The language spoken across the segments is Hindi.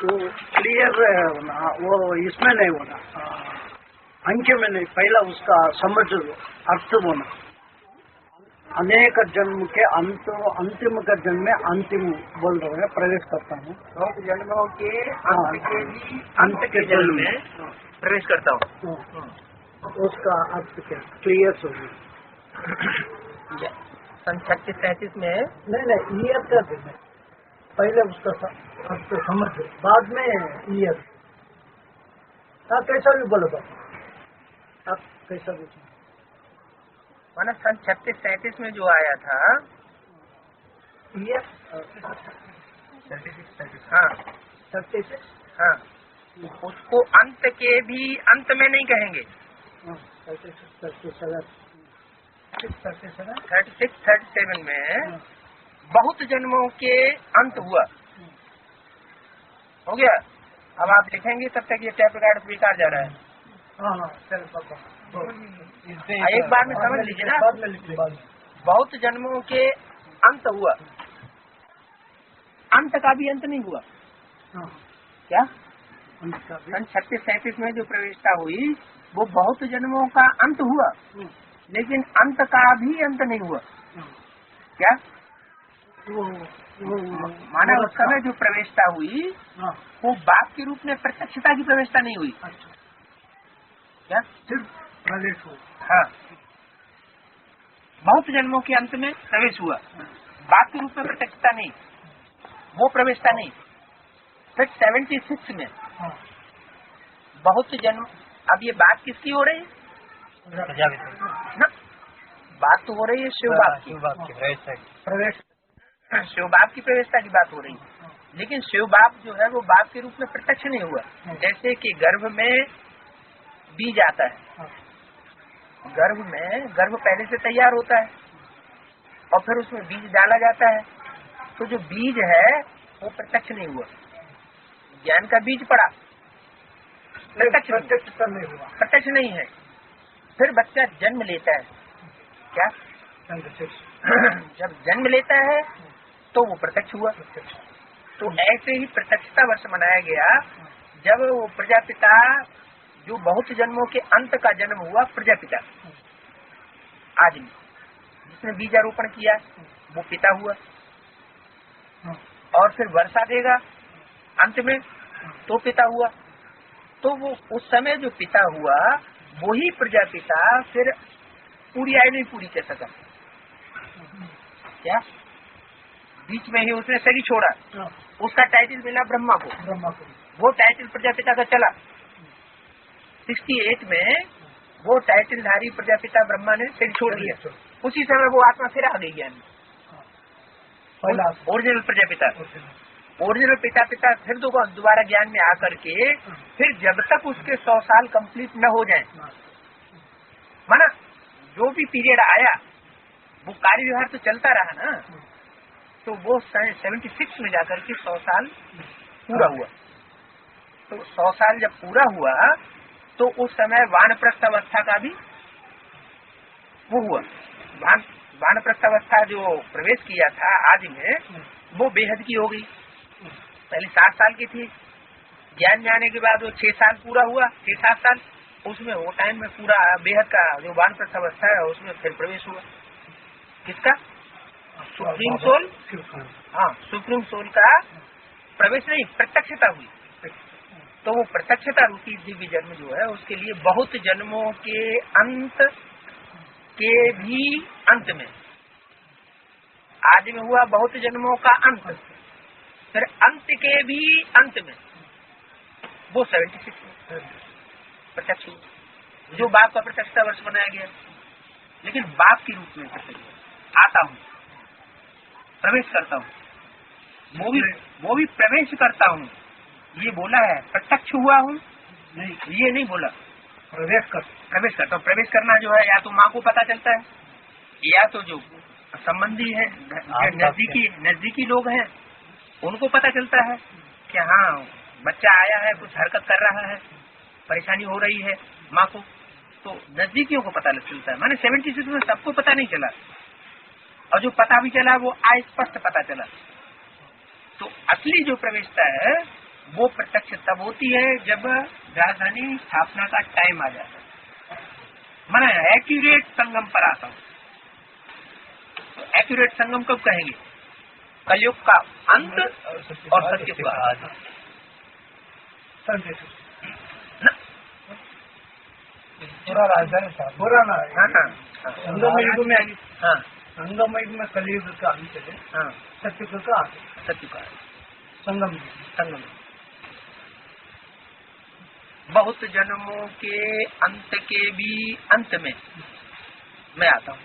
वो क्लियर होना, वो इसमें नहीं होना, अंक में नहीं, पहला उसका समझ अर्थ होना। अनेक जन्म के अंतिम का जन्म में अंतिम बोल रहे हैं, प्रवेश करता हूँ। बहुत जन्मों के अंत के जन्म में प्रवेश करता हूँ। उसका अर्थ क्या क्लियर होगी? सन 36-37 में नहीं ईयर का दिन है, पहले उसका अर्थ समझ, बाद में ईयर। आप कैसा भी बोलो, आप कैसा भी माना सन 36-37 में जो आया था ईयर, 36 हाँ 36 हाँ, उसको अंत के भी अंत में नहीं कहेंगे। 36-37 में बहुत जन्मों के अंत हुआ, हो गया। अब आप लिखेंगे तब तक ये टैप रिकॉर्ड स्वीकार जा रहा है। एक बार में समझ लीजिए ना, बहुत जन्मों के अंत हुआ, अंत का भी अंत नहीं हुआ। क्या सन 36-37 में जो प्रवेशता हुई वो बहुत जन्मों का अंत हुआ, लेकिन अंत का भी अंत नहीं हुआ। क्या माना उस समय जो प्रवेशता हुई वो बाप के रूप में प्रत्यक्षता की प्रवेशता नहीं हुई। क्या सिर्फ प्रवेश हुआ? हाँ, बहुत जन्मों के अंत में प्रवेश हुआ, बाप के रूप में प्रत्यक्षता नहीं, वो प्रवेशता नहीं। फिर 76 में बहुत जन्म, अब ये बात किसकी हो रही है ना? बात तो हो रही है शिव बाप की प्रवेश, शिव बाप की प्रवेशता की बात हो रही है, लेकिन शिव बाप जो है वो बाप के रूप में प्रत्यक्ष नहीं हुआ। जैसे कि गर्भ में बीज आता है, गर्भ पहले से तैयार होता है और फिर उसमें बीज डाला जाता है, तो जो बीज है वो प्रत्यक्ष नहीं हुआ। ज्ञान का बीज पड़ा, प्रत्यक्ष नहीं है। फिर बच्चा जन्म लेता है, क्या जब जन्म लेता है तो वो प्रत्यक्ष हुआ। तो ऐसे ही प्रत्यक्षता वर्ष मनाया गया जब वो प्रजापिता, जो बहुत जन्मों के अंत का जन्म हुआ प्रजापिता आदमी, जिसने बीजारोपण किया वो पिता हुआ, और फिर वर्षा देगा अंत में तो पिता हुआ। तो वो उस समय जो पिता हुआ वही प्रजापिता फिर पूरी आयु नहीं पूरी कर सका। क्या बीच में ही उसने शरीर छोड़ा, उसका टाइटल मिला ब्रह्मा को, वो टाइटल प्रजापिता का चला। 68 में वो टाइटलधारी प्रजापिता ब्रह्मा ने शरीर छोड़ दिया, उसी समय वो आत्मा फिर आ गई ज्ञान, ओरिजिनल प्रजापिता, ओरिजिनल पिता फिर दोबारा ज्ञान में आकर के फिर जब तक उसके 100 साल कंप्लीट न हो जाए, माना जो भी पीरियड आया वो कार्य व्यवहार तो चलता रहा ना, तो वो 76 में जाकर के 100 साल पूरा हुआ। तो 100 साल जब पूरा हुआ तो उस समय वानप्रस्थ अवस्था का भी वो हुआ। वानप्रस्थ अवस्था जो प्रवेश किया था आदि में वो बेहद की हो गई। पहले 7 साल की थी, ज्ञान में आने के बाद वो 6 साल पूरा हुआ, 6-7 साल, उसमें वो टाइम में पूरा बेहद का जो वानप्रस्थ अवस्था है उसमें फिर प्रवेश हुआ। किसका? Supreme soul. हाँ, सुप्रीम सोल का प्रवेश नहीं, प्रत्यक्षता हुई। तो वो प्रत्यक्षता रूपी दिव्य जन्म जो है उसके लिए बहुत जन्मों के अंत के भी अंत में, आदि में हुआ बहुत जन्मों का अंत, फिर अंत के भी अंत में वो 76 में प्रत्यक्ष हुआ, जो बाप का प्रत्यक्षता वर्ष बनाया गया। लेकिन बाप के रूप में प्रत्यक्ष आता हूँ, प्रवेश करता हूँ, वो भी प्रवेश करता हूँ, ये बोला है। प्रत्यक्ष हुआ हूँ नहीं, ये नहीं बोला। प्रवेश करता हूँ। प्रवेश करना जो है या तो माँ को पता चलता है, या तो जो संबंधी है, नजदीकी लोग हैं उनको पता चलता है कि हाँ बच्चा आया है, कुछ हरकत कर रहा है, परेशानी हो रही है माँ को, तो नजदीकियों को पता चलता है। माने 76 में सबको पता नहीं चला, और जो पता भी चला वो अस्पष्ट पता चला। तो असली जो प्रवेशता है वो प्रत्यक्ष तब होती है जब राजधानी स्थापना का टाइम आ जाता है, मैं एक्यूरेट संगम पर आता हूँ। तो एक्यूरेट संगम कब कहेंगे? कलयुग का अंत और सत्य का आदि। पूरा राजधानी पूरा ना संगम युग में, हाँ संगम युग में कलयुग का अंत है, हाँ सत्युग का आदि, सत्य का संगम संगम। बहुत जन्मों के अंत के भी अंत में मैं आता हूँ।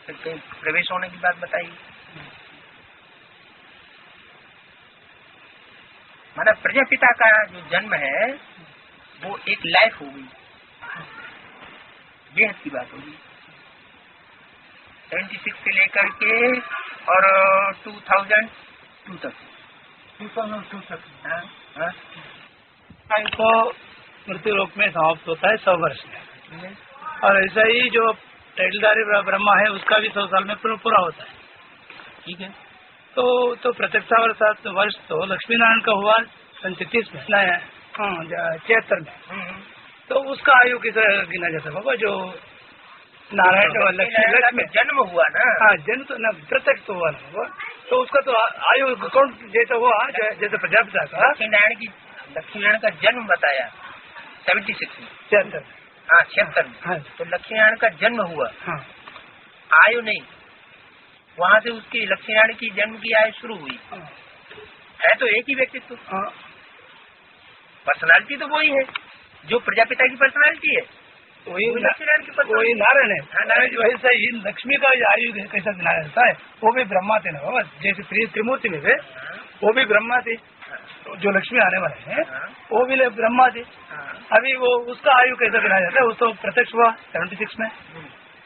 कहीं प्रवेश होने की बात बताइए। माना प्रजापिता का जो जन्म है वो एक लाइफ होगी, बेहद की बात होगी। 76 से लेकर के और 2002 तक, 2002 तक हाँ, हाँ? तो मृत्युलोक में समाप्त होता है 100 वर्ष में, और ऐसा ही जो टैलदारी ब्रह्मा है उसका भी 100 साल में पूरा होता है। ठीक है। तो प्रत्यक्षावर्ष वर्ष तो लक्ष्मी नारायण का हुआ 37 में, 76 में। तो उसका आयु किसे गिना जाता है बाबा? जो नारायण लक्ष्मी जन्म हुआ ना, हाँ जन्म तो न प्रत्यक्ष तो हुआ ना वो, तो उसका तो आयु कौन जैसा हुआ जैसे प्रजापिता का लक्ष्मी नारायण का जन्म बताया 76 में, 76 हाँ 76 में। हाँ। तो लक्ष्मी नारायण का जन्म हुआ, हाँ आयु नहीं, वहाँ से उसकी लक्ष्मी नारायण की जन्म की आयु शुरू हुई। है तो एक ही व्यक्तित्व, पर्सनालिटी तो वही है जो प्रजापिता की पर्सनालिटी है, वही लक्ष्मी नारायण की पर्सनालिटी। वही नारायण है। हाँ, नारायण। वैसा ही लक्ष्मी का आयु कैसा गिना जाता है? वो भी ब्रह्मा थे ना बाबा, जैसे त्रिमूर्ति में थे वो भी ब्रह्मा थे, जो लक्ष्मी आने वाले हैं वो भी ब्रह्मा थे। अभी वो उसका आयु कैसा गिना जाता है? उस तो प्रत्यक्ष हुआ 76 में,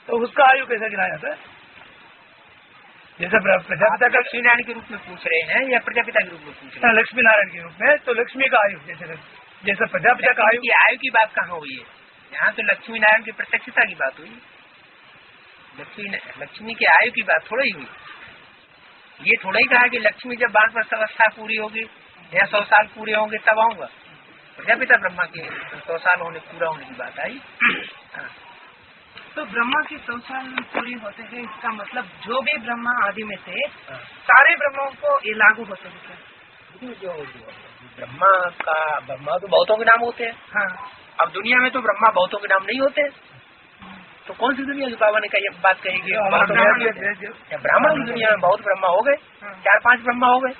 तो उसका आयु कैसा गिना जाता है? जैसे प्रजापिता का लक्ष्मी नारायण के रूप में पूछ रहे हैं या प्रजापिता के रूप में पूछ रहे हैं? लक्ष्मी नारायण के रूप में, तो लक्ष्मी का आयु जैसे प्रजापिता का आयु की बात कहाँ हुई है? यहाँ तो लक्ष्मी नारायण की प्रत्यक्षता की बात हुई, लक्ष्मी की आयु की बात थोड़ा ही हुई। ये थोड़ा ही कहा कि लक्ष्मी जब वानप्रस्थ अवस्था पूरी होगी या 100 साल पूरे होंगे तब आऊंगा। प्रजापिता ब्रह्मा के 100 साल पूरा होने की बात आई। तो ब्रह्मा के 100 साल पूरी होते हैं, इसका मतलब जो भी ब्रह्मा आदि में थे सारे ब्रह्माओं को ये लागू होते हैं। जो ब्रह्मा तो बहुतों के नाम होते हैं। हाँ। अब दुनिया में तो ब्रह्मा बहुतों के नाम नहीं होते, तो कौन सी दुनिया की बाबा ने कही बात कहेगी? ब्राह्मण की दुनिया में बहुत ब्रह्मा हो गए, 4-5 ब्रह्मा हो गए।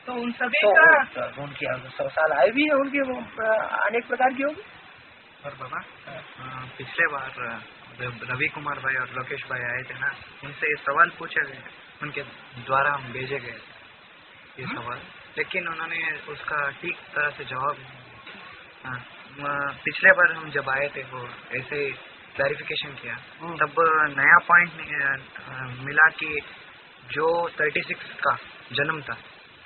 तो उन सभी तो का उनकी 100 साल आयु भी है, उनकी अनेक प्रकार की होगी। और बाबा पिछले बार रवि कुमार भाई और लोकेश भाई आए थे ना, उनसे ये सवाल पूछे गए, उनके द्वारा हम भेजे गए ये सवाल, लेकिन उन्होंने उसका ठीक तरह से जवाब पिछले बार हम जब आए थे वो ऐसे क्लैरिफिकेशन किया, तब नया पॉइंट मिला कि जो 36 का जन्म था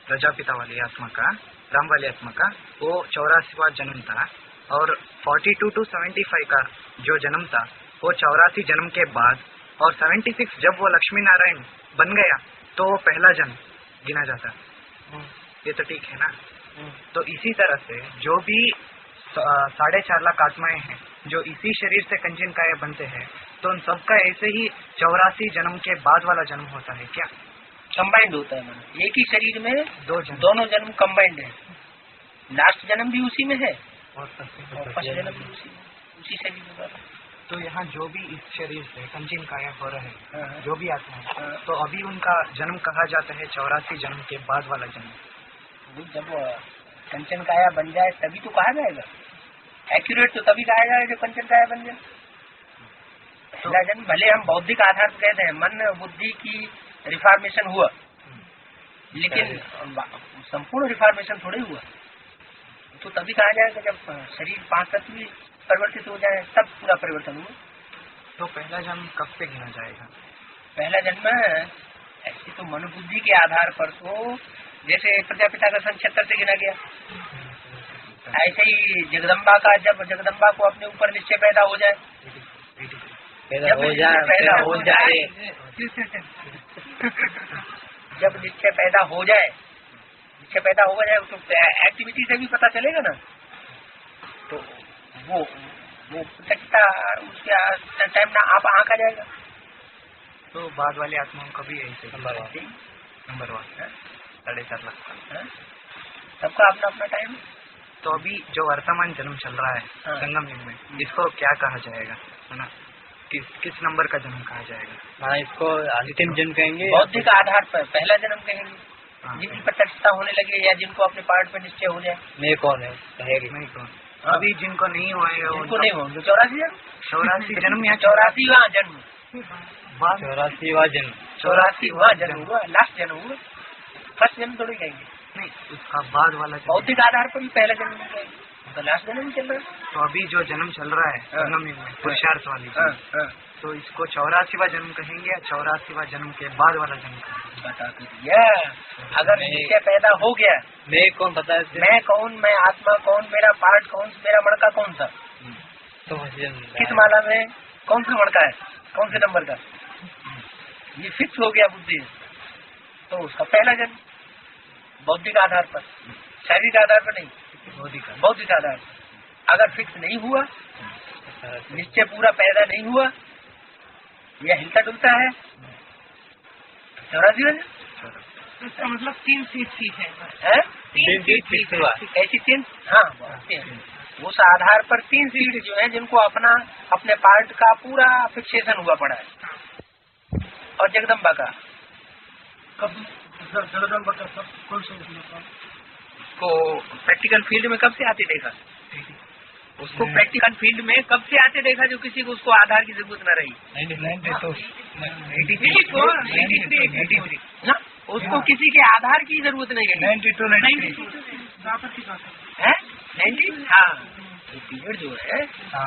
प्रजापिता वाली आत्मा का, राम वाली आत्मा का, वो 84वां जन्म था, और 42 to 75 का जो जन्म था वो 84 जन्म के बाद, और 76 जब वो लक्ष्मी नारायण बन गया तो वो पहला जन्म गिना जाता। ये तो ठीक है ना? तो इसी तरह से जो भी 4.5 लाख आत्माएं हैं जो इसी शरीर से कंचन काया बनते हैं, तो उन सबका ऐसे ही 84 जन्म के बाद वाला जन्म होता है क्या? कंबाइंड होता है, एक ही शरीर में दोनों जन्म कंबाइंड है। लास्ट जन्म भी उसी में है और फर्स्ट जन्म भी उसी शरीर में। तो यहाँ जो भी इस शरीर से कंचन काया हो रहे हैं, जो भी आत्मा है, तो अभी उनका जन्म कहा जाता है 84 जन्म के बाद वाला जन्म। जब कंचन काया बन जाए तभी तो कहा जाएगा, एक्यूरेट तो तभी कहा जाएगा जब कंचन काया बन जाए। पहला जन्म भले हम बौद्धिक आधार पर कहते हैं, मन बुद्धि की रिफॉर्मेशन हुआ, लेकिन संपूर्ण रिफॉर्मेशन थोड़े हुआ। तो तभी कहा जाएगा जब शरीर 5 तत्व भी परिवर्तित हो जाए, तब पूरा परिवर्तन हुआ। तो पहला जन्म कब से गिना जाएगा? पहला जन्म ऐसे तो मनोबुद्धि के आधार पर तो जैसे प्रजापिता का 76 से गिना गया, ऐसे ही जगदम्बा का जब जगदम्बा को अपने ऊपर निश्चय पैदा हो जाए, पैदा हो जाए जब निश्चय पैदा हो जाए, निश्चय पैदा हो जाए तो एक्टिविटी से भी पता चलेगा ना, तो वो प्रत्यक्षता उसके टाइम ना आप आँख आ जाएगा। तो बाद वाली आत्माओं का भी यही से नंबर 1 4.5 लाख सबका अपना अपना टाइम। तो अभी जो वर्तमान जन्म चल रहा है संगम युग में, इसको क्या कहा जाएगा, है ना? किस नंबर का जन्म कहा जाएगा? हाँ, इसको अंतिम जन्म कहेंगे, बौद्धिक आधार पर पहला जन्म कहेंगे। जिनकी प्रत्यक्षता होने लगे या जिनको अपने पार्ट पे निश्चय हो जाए। मैं कौन है कहेगी? नहीं कौन? अभी जिनको नहीं हुआ उनको नहीं होंगे 84 जन्म या 84वां जन्म 84वां जन्म 84वां जन्म हुआ, लास्ट जन्म हुआ, फर्स्ट जन्म थोड़ी कहेंगे। नहीं, उसका बाद वाला जन्म। बौद्धिक आधार पर भी पहला जन्म नहीं कहेंगे, तो लास्ट जन्म चल रहा है। तो अभी जो जन्म चल रहा है संगम युग में पुरुषार्थ वाली जन्म, तो इसको 84वां जन्म कहेंगे या 84वां जन्म के बाद वाला जन्म कहेंगे? बता दीजिए। अगर निश्चय पैदा हो गया, मैं कौन बता? मैं कौन, मैं आत्मा कौन, मेरा पार्ट कौन, मेरा मणका कौन था, तो किस माला में कौन सा मणका है, कौन से नंबर का, ये फिक्स हो गया बुद्धि, तो उसका पहला जन्म बौद्धिक आधार पर, शारीरिक आधार पर नहीं, बौद्धिक आधार पर। अगर फिक्स नहीं हुआ, निश्चय पूरा पैदा नहीं हुआ, यह हिलता डुलता है, 84वां जन्म। इसका मतलब 3 सीट ठीक है, 3 सीट हुआ, ऐसी 3, हाँ उस आधार पर 3 सीट जो है जिनको अपने पार्ट का पूरा फिक्सेशन हुआ पड़ा है। और जगदम्बा का कब जगदम्बा का सब कौन से को प्रैक्टिकल फील्ड में कब से आते देखा, उसको प्रैक्टिकल फील्ड में कब से आते देखा जो किसी को उसको आधार की जरूरत न रही? 83 ना, उसको किसी के आधार की जरूरत नहीं है। 92 है 90, हाँ ये पीरियड जो है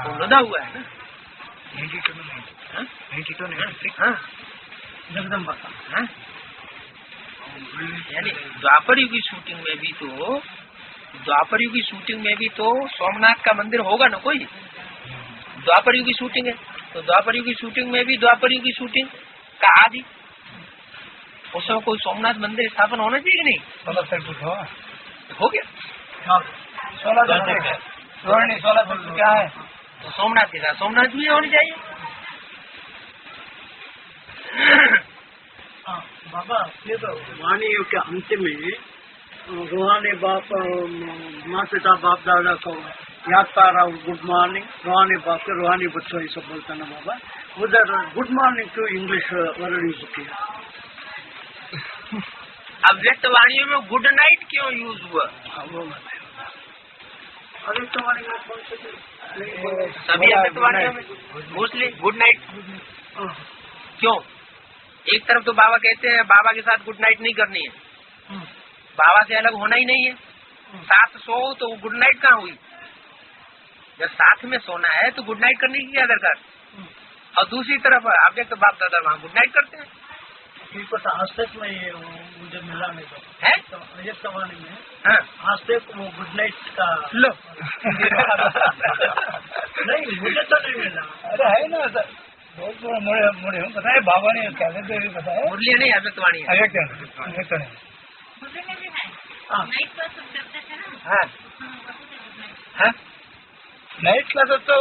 वो लदा हुआ है ना, 92 हाँ जगदम्बा का। हाँ? यानी द्वापर युग की शूटिंग में भी तो सोमनाथ का मंदिर होगा ना कोई, द्वापर युग की शूटिंग है तो द्वापर युग की शूटिंग में भी द्वापर युग की शूटिंग का आदि उसमें कोई सोमनाथ मंदिर स्थापन होना चाहिए कि नहीं? हो गया 16 क्या है, तो सोमनाथ के साथ सोमनाथ भी होनी चाहिए। बाबा ये तो वाणियों के अंत में रूहानी बाप माँ पिता बाप दादा को याद कर रहा हूँ, गुड मॉर्निंग रूहानी बाप के रूहानी बच्चों ये सब बोलता ना बाबा, उधर गुड मॉर्निंग क्यों इंग्लिश वर्ड यूज किया? अव्यक्त वाणियों में गुड नाइट क्यों यूज हुआ? अव्यक्त वाणी में कौन से सभी अव्यक्त वाणियों में मोस्टली गुड नाइट क्यों? एक तरफ तो बाबा कहते हैं बाबा के साथ गुड नाइट नहीं करनी है, बाबा से अलग होना ही नहीं है, साथ सो तो गुड नाइट कहाँ हुई? जब साथ में सोना है तो गुड नाइट करने की क्या दरकार? और दूसरी तरफ अव्यक्त बाप दादा वहाँ गुड नाइट करते हैं। आज तक में ये मुझे मिला नहीं है तो अव्यक्त वाणी में हाँ आज तक वो गुड नाइट का लो नहीं मुझे तो नहीं मिला। अरे है ना सर, मुझे पता है बाबा ने पता है, मुरली नहीं अव्यक्त वाणी है। अव्यक्त नहीं। हाँ हाँ नाइट क्लास तो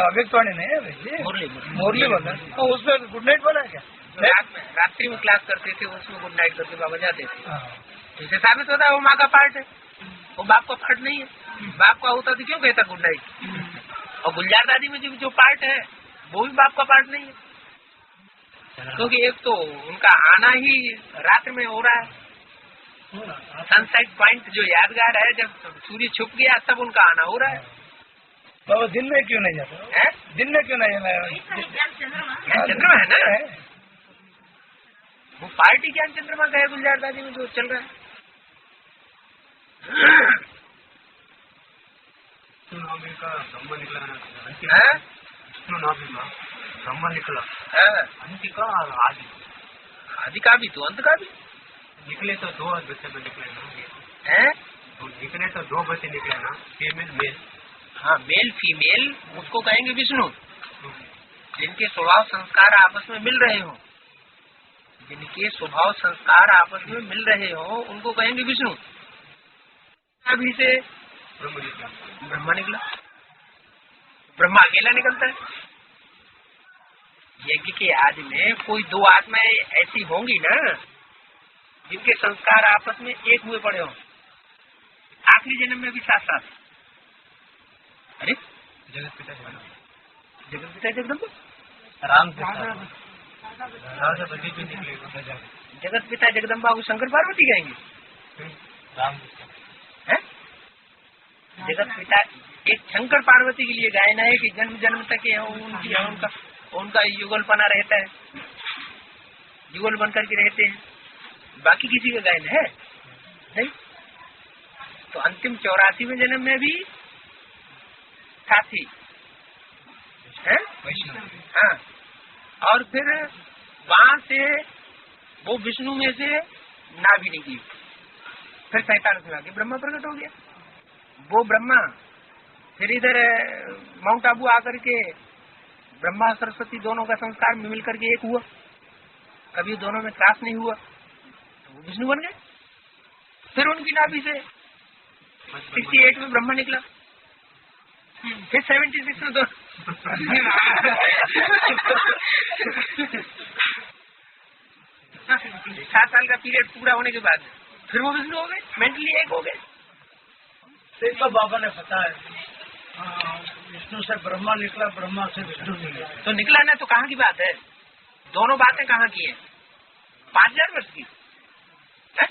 अव्यक्त वाणी नहीं है भैया, मुरली बोल रहे, तो उसमें गुड नाइट बोला क्या? रात्रि में क्लास करते थे उसमें गुड नाइट करके बाबा जाते थे, इससे साबित होता है वो माँ का पार्ट है, वो बाप का पार्ट नहीं है। बाप का होता तो क्यों कहता गुड नाइट? और गुलजार दादी में जो पार्ट है वो भी बाप का पार्ट नहीं है, क्योंकि एक तो उनका आना ही रात में हो रहा है, सनसेट पॉइंट जो यादगार है, जब सूर्य छुप गया तब उनका आना हो रहा है। तो दिन में क्यों नहीं जाता है? दिन में क्यों नहीं जाता? ज्ञान चंद्रमा है ना, वो पार्टी ज्ञान चंद्रमा का है गुलजार दादी में जो चल रहा है। ब्रह्म निकला अंत का आदि का भी तो अंत का भी निकले तो 2 बच्चे में निकले ना, है तो निकले तो 2 बच्चे निकले ना, फीमेल मेल। हाँ मेल फीमेल उसको कहेंगे विष्णु, जिनके स्वभाव संस्कार आपस में मिल रहे हो, जिनके स्वभाव संस्कार आपस में मिल रहे हो उनको कहेंगे विष्णु। अभी से ब्रह्मा निकला, ब्रह्मा अकेला निकलता है। यज्ञ के आदि में कोई दो आत्माएं ऐसी होंगी ना जिनके संस्कार आपस में एक हुए पड़े हो, आखिरी जन्म में भी साथ साथ। अरे जगत पिता जगदम्बा राम बद्री भी निकलेगा। जगत पिता जगदम्बा को शंकर पार्वती कहेंगे। राम है जगत पिता एक शंकर पार्वती के लिए गायन है कि जन्म जन्म तक उनकी उनका युगलपना रहता है, युगल बन करके रहते हैं, बाकी किसी का गायन है नहीं। तो अंतिम 84वें जन्म में भी साथी है। हाँ, और फिर वहां से वो विष्णु में से नाभि निकली, फिर 47 में आके ब्रह्मा प्रकट हो गया। वो ब्रह्मा फिर इधर माउंट आबू आकर के ब्रह्मा सरस्वती दोनों का संस्कार में मिलकर के एक हुआ, कभी दोनों में त्रास नहीं हुआ, तो वो विष्णु बन गए। फिर उनकी नाभि से 68 में ब्रह्मा निकला, फिर 76 में तो 7 साल का पीरियड पूरा होने के बाद फिर वो विष्णु हो गए, मेंटली एक हो गए। तो बाबा ने बताया विष्णु से ब्रह्मा निकला, ब्रह्मा से विष्णु निकला। तो निकला ना, तो कहाँ की बात है? दोनों बातें कहाँ की है? 5000 वर्ष की है?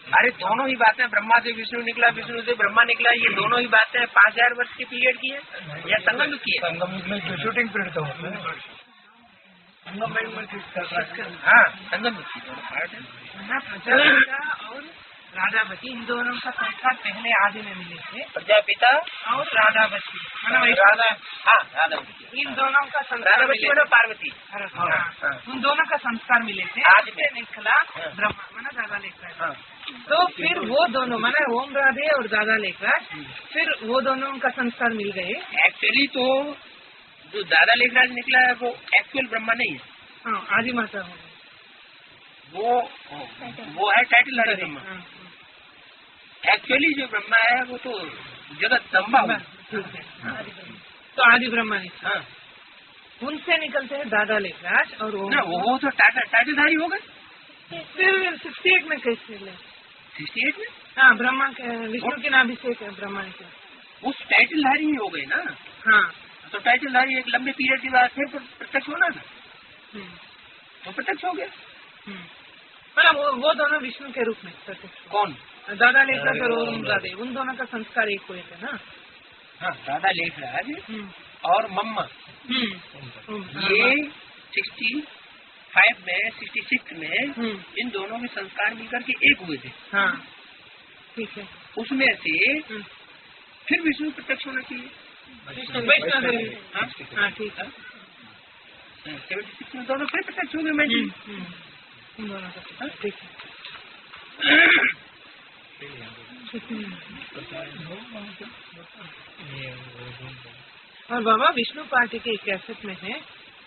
अरे दोनों ही बातें, ब्रह्मा से विष्णु निकला, विष्णु से ब्रह्मा निकला, ये दोनों ही बातें 5000 वर्ष के पीरियड की है या संगम की है? संगम में जो शूटिंग पीरियड तो होता है, संगम में हाँ, संगम की दोनों पार्ट है। प्रजापिता और राधावती इन दोनों का संस्कार पहले आदि में मिले थे। प्रजापिता और राधावती राधा, हाँ राधावती, इन दोनों का संस्कार राधावती मतलब पार्वती, उन दोनों का संस्कार मिले थे। आदि में निकला ब्रह्मा माना दादा लेकर। हाँ। तो फिर वो दोनों माना ओम राधे और दादा लेकर फिर वो दोनों का संस्कार मिल गए। एक्चुअली तो जो दादा लेखराज निकला है वो एक्चुअल ब्रह्मा नहीं है, हाँ, आदि माता हो वो है टाइटल हरी ब्रह्मा। एक्चुअली जो ब्रह्मा है वो तो जगत दम्बा है। तो आदि ब्रह्मा निकला। हाँ। उनसे निकलते हैं दादा लेखराज और ओम। ना वो तो टाइटलधारी हो गए। फिर 68 में कैसे ले? 68 में हाँ, ब्रह्मा के विष्णु के नाभि से ब्रह्मा निकला। उस टाइटलधारी ही हो गए ना। हाँ। तो टाइटलधारी एक लंबे पीरियड के बाद फिर प्रत्यक्ष होना था, तो प्रत्यक्ष हो गया। मतलब वो दोनों विष्णु के रूप में प्रत्यक्ष। कौन? दादा लेखराज और ओम राधे, उन दोनों का संस्कार एक हुए थे ना। हाँ, दादा लेखराज और मम्मा ये 65 में 66 में इन दोनों के संस्कार मिलकर के एक हुए थे। हाँ, ठीक है। उसमें से फिर विष्णु प्रत्यक्ष होना चाहिए। वैष्णव देवी। हाँ, ठीक है। 76 में दोनों फिर प्रत्यक्ष हो गए। मैं ठीक है। और बाबा विष्णु पार्टी के कैसेट में है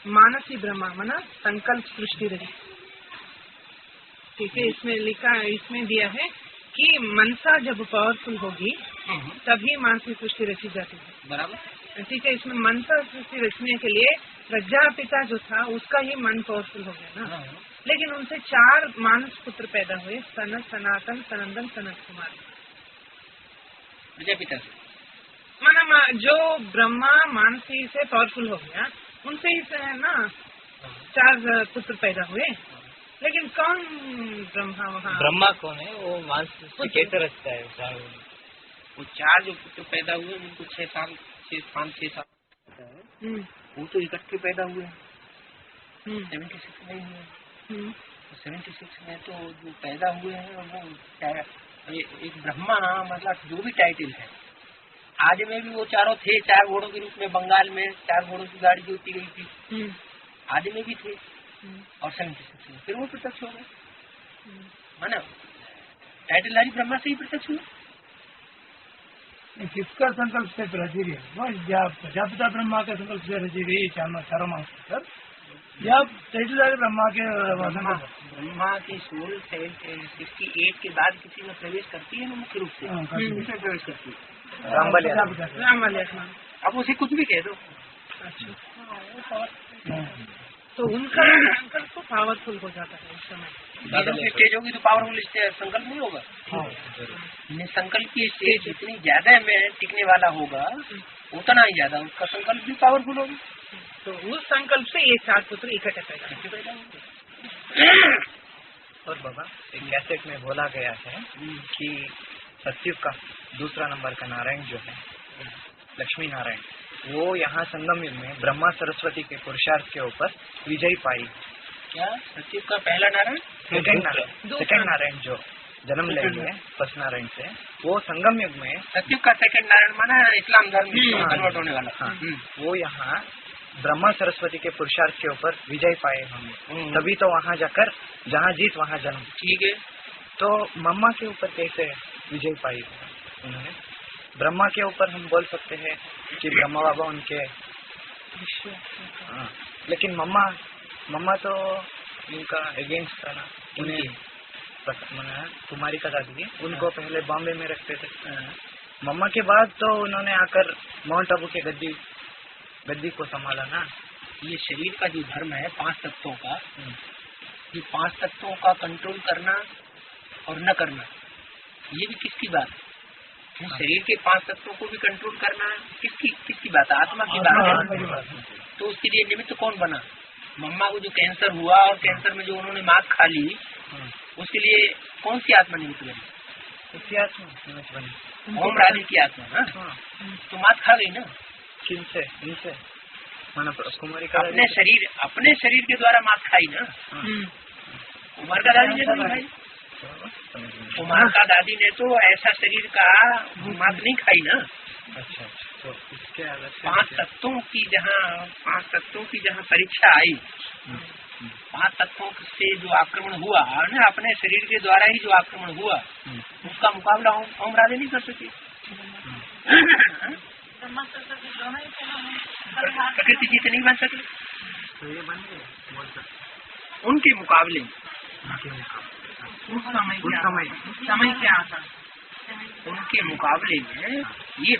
मानसी ब्रह्मा मना संकल्प सृष्टि रही। ठीक है, इसमें लिखा, इसमें दिया है कि मनसा जब पावरफुल होगी तभी मानसिक सृष्टि रची जाती है। बराबर। ठीक है, इसमें मनसा सृष्टि रचने के लिए प्रजापिता जो था उसका ही मन पावरफुल हो गया ना। लेकिन उनसे 4 मानस पुत्र पैदा हुए, सनत, सनातन, सनंदन, सनत कुमार। प्रजापिता से माना जो ब्रह्मा मानसी से पावरफुल हो गया उनसे ही से है ना 4 पुत्र पैदा हुए। लेकिन कौन ब्रह्मा वहाँ? ब्रह्मा कौन है? वो मांस कैसे रचता है? वो 4 जो पुत्र पैदा हुए उनको 6 साल 6 साल वो तो इकट्ठे पैदा हुए। 76 में हुए। 76 में तो जो पैदा हुए हैं वो एक ब्रह्मा मतलब जो भी टाइटल है आज में भी वो चारों थे। 4 घोड़ों के रूप में बंगाल में 4 घोड़ों की गाड़ी जोती गई थी, आदि में भी थे। और 76 में फिर वो प्रत्यक्ष हो गए। माना टाइटलधारी ब्रह्मा से ही प्रत्यक्ष हुए। किसका संकल्प से रची गई? प्रजापिता ब्रह्मा का संकल्प से रची गई। चारों मांस या 33 ब्रह्मा के ब्रह्मा की सोल 68 के बाद किसी में प्रवेश करती है ना, मुख्य रूप से किसमें प्रवेश करती है? रामवालिया का। अब उसे कुछ भी कह दो। अच्छा, तो उनका संकल्प तो पावरफुल हो जाता है उस समय। स्टेज होगी तो पावरफुल संकल्प नहीं होगा। संकल्प की स्टेज जितनी ज्यादा में टिकने वाला होगा उतना ही ज्यादा उसका संकल्प भी पावरफुल होगा। तो उस संकल्प से ये 4 पुत्र इकट्ठे पैदा होंगे। और बाबा एक कैसेट में बोला गया है कि सतयुग का दूसरा नंबर का नारायण जो है लक्ष्मी नारायण, वो यहाँ संगम युग में ब्रह्मा सरस्वती के पुरुषार्थ के ऊपर विजय पाई। क्या सतयुग का पहला नारायण? सेकंड नारायण जो जन्म लेंगे फर्स्ट नारायण से, वो संगम युग में सतयुग का सेकंड नारायण माना इस्लाम धर्म कन्वर्ट होने वाला। वो यहाँ ब्रह्मा सरस्वती के पुरुषार्थ के ऊपर विजय पाए होंगे, तभी तो वहाँ जाकर जहाँ जीत वहाँ जन्म। ठीक है, तो मम्मा के ऊपर कैसे विजय पाई उन्होंने? ब्रह्मा के ऊपर हम बोल सकते हैं कि ब्रह्मा बाबा उनके, लेकिन मम्मा तो उनका अगेंस्ट था ना, उन्हें कुमारी का दादी उनको पहले बॉम्बे में रखते थे। मम्मा के बाद तो उन्होंने आकर माउंट आबू के गद्दी को संभाला ना। ये शरीर का जो धर्म है 5 तत्वों का, ये 5 तत्वों का कंट्रोल करना और न करना, ये भी किसकी बात है? शरीर के 5 तत्वों को भी कंट्रोल करना किसकी बात है? आत्मा की बात है। तो उसके लिए निमित्त कौन बना? मम्मा को जो कैंसर हुआ और कैंसर में जो उन्होंने मात खा ली, उसके लिए कौन सी आत्मा निमित्त बनी? उसकी आत्मा निमित्त बनी, ओम राधे की आत्मा ना। तो मात खा गई ना। किनसे? इनसे माना कुमारी का अपने शरीर के द्वारा मात खाई ना। कुमार का दादी ने तो नहीं खाई। कुमार का दादी ने तो ऐसा शरीर का मात नहीं खाई ना। अच्छा, तो इसके अलग 5 तत्वों की जहाँ परीक्षा आई, 5 तत्वों से जो आक्रमण हुआ ना, अपने शरीर के द्वारा ही जो आक्रमण हुआ, उसका मुकाबला ओम राधे नहीं कर सके। प्रकृति जी तो नहीं बन सके, तो ये बन गए बोल सकते उनके मुकाबले उस समय क्या आता? उनके मुकाबले में ये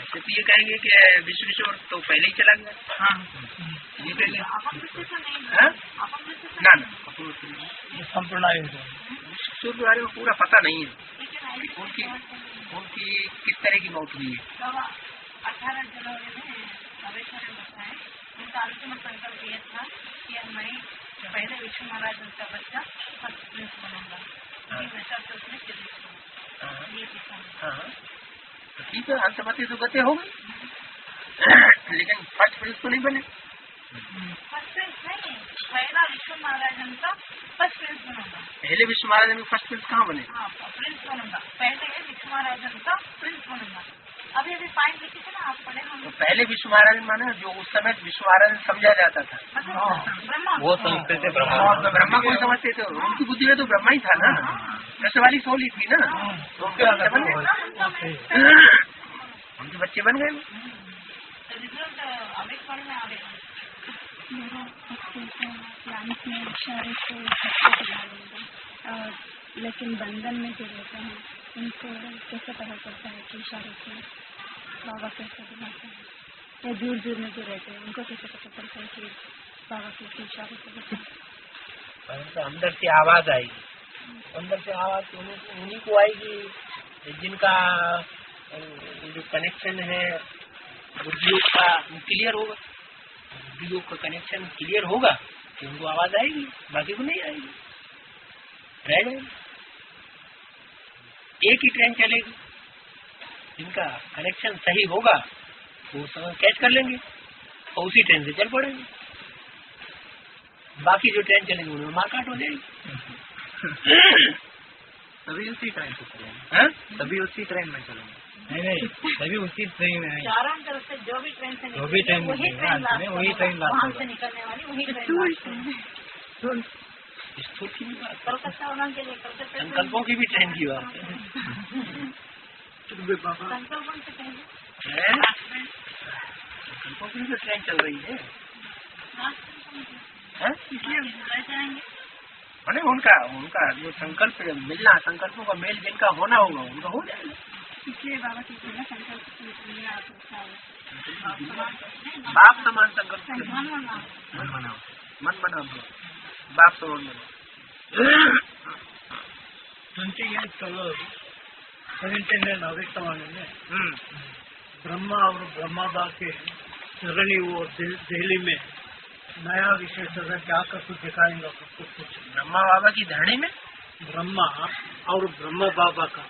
ऐसे तो ये कहेंगे कि विश्वेश्वर तो पहले ही चला गया। हाँ, ये पहले ना संपूर्ण विश्वेश्वर के बारे में पूरा पता नहीं है उनकी किस तरह की मौत हुई है। 18 जनवरी में अवेश्वर ने बताया उनका अंतिम संकल्प ये था कि मैं पहले विष्णु महाराज उनका बच्चा फर्स्ट प्रिंस बनूंगा। ठीक है, अंतमति तो गते हो गई, लेकिन फर्स्ट प्रिंस तो नहीं बने। फर्स्ट प्रिंस नहीं, पहला विष्णु महाराज उनका फर्स्ट प्रिंस बनूंगा। पहले विष्णु महाराज में फर्स्ट प्रिंस कहाँ बने? हाँ, प्रिंस बनूंगा। पहले विष्णु महाराज उनका प्रिंस बनूंगा। अभी पॉइंट लिखे थे ना, आप पढ़े होंगे। तो पहले विष्णु महाराज माना जो उस समय विष्णु महाराज समझा जाता था, वो समझते थे ब्रह्मा को समझते थे। उनकी बुद्धि में तो ब्रह्मा ही था ना, रस वाली सोल ही थी ना, तो उनके बच्चे बन गए। उनके बच्चे बन गए। रिजल्ट अवेश्वर में आ गए। लेकिन बंधन में जो रहते हैं उनको कैसे पता चलता है कि इशारे से बाबा कैसे दिखाते हैं, या दूर दूर में जो रहते हैं उनको कैसे पता चलता है कि बाबा कैसे इशारे से दिखाते हैं? तो अंदर से आवाज आएगी, अंदर से आवाज उन्हीं को आएगी जिनका जो कनेक्शन है बुद्धियोग का क्लियर होगा। बुद्धियोग का कनेक्शन क्लियर होगा तो उनको आवाज आएगी, बाकी को नहीं आएगी, रह जाएगी। एक ही ट्रेन चलेगी, जिनका कनेक्शन सही होगा वो समय कैच कर लेंगे और उसी ट्रेन से चल पड़ेंगे। बाकी जो ट्रेन चलेंगे उनमें मारकाट हो जाएगी। तभी उसी ट्रेन से चलेंगे। तभी उसी ट्रेन में चलेंगे। नहीं तभी उसी ट्रेन में चारों तरफ से जो भी ट्रेन से वही ट्रेन वही ट्रेन वहाँ से निकलने वाली वही ट्रेन। कलकत्ता वालों के लिए कलकत्ता संकल्पों की भी ट्रेन की बात है। संकल्पों से संकल्पों की भी ट्रेन चल रही है। हैं? इसलिए बुलाए जाएंगे। मैंने उनका जो संकल्प मिलना, संकल्पों का मेल जिनका होना होगा उनका हो जाएगा। इसलिए बाबा कहते हैं ना संकल्प मिलना अच्छा है। बाप समान संकल्प मन बना बाप समान बना। 17 अव्यक्तवाणी में ब्रह्मा और ब्रह्माबा के सरणी वो दिल्ली में नया विषय सजा क्या कर कुछ दिखाएंगा कुछ ब्रह्मा बाबा की धरणी में ब्रह्मा और ब्रह्मा बाबा का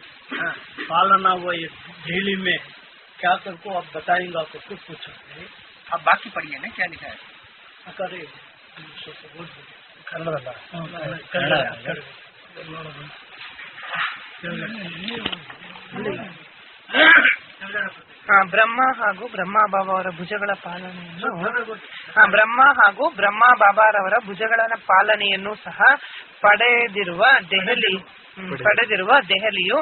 पालना वो ये दिल्ली में क्या कर को आप बताएंगा आपको कुछ पूछ सकते हैं। अब बाकी पढ़िए ना क्या लिखा है। करे ಬ್ರಹ್ಮ ಹಾಗೂ ಬ್ರಹ್ಮ ಬಾಬಾವರ ಭುಜಗಳ ಪಾಲನೆಯನ್ನು ಬ್ರಹ್ಮ ಹಾಗೂ ಬ್ರಹ್ಮ ಬಾಬಾರವರ ಭುಜಗಳ ಪಾಲನೆಯನ್ನು ಸಹ ಪಡೆದಿರುವ ದೆಹಲಿಯು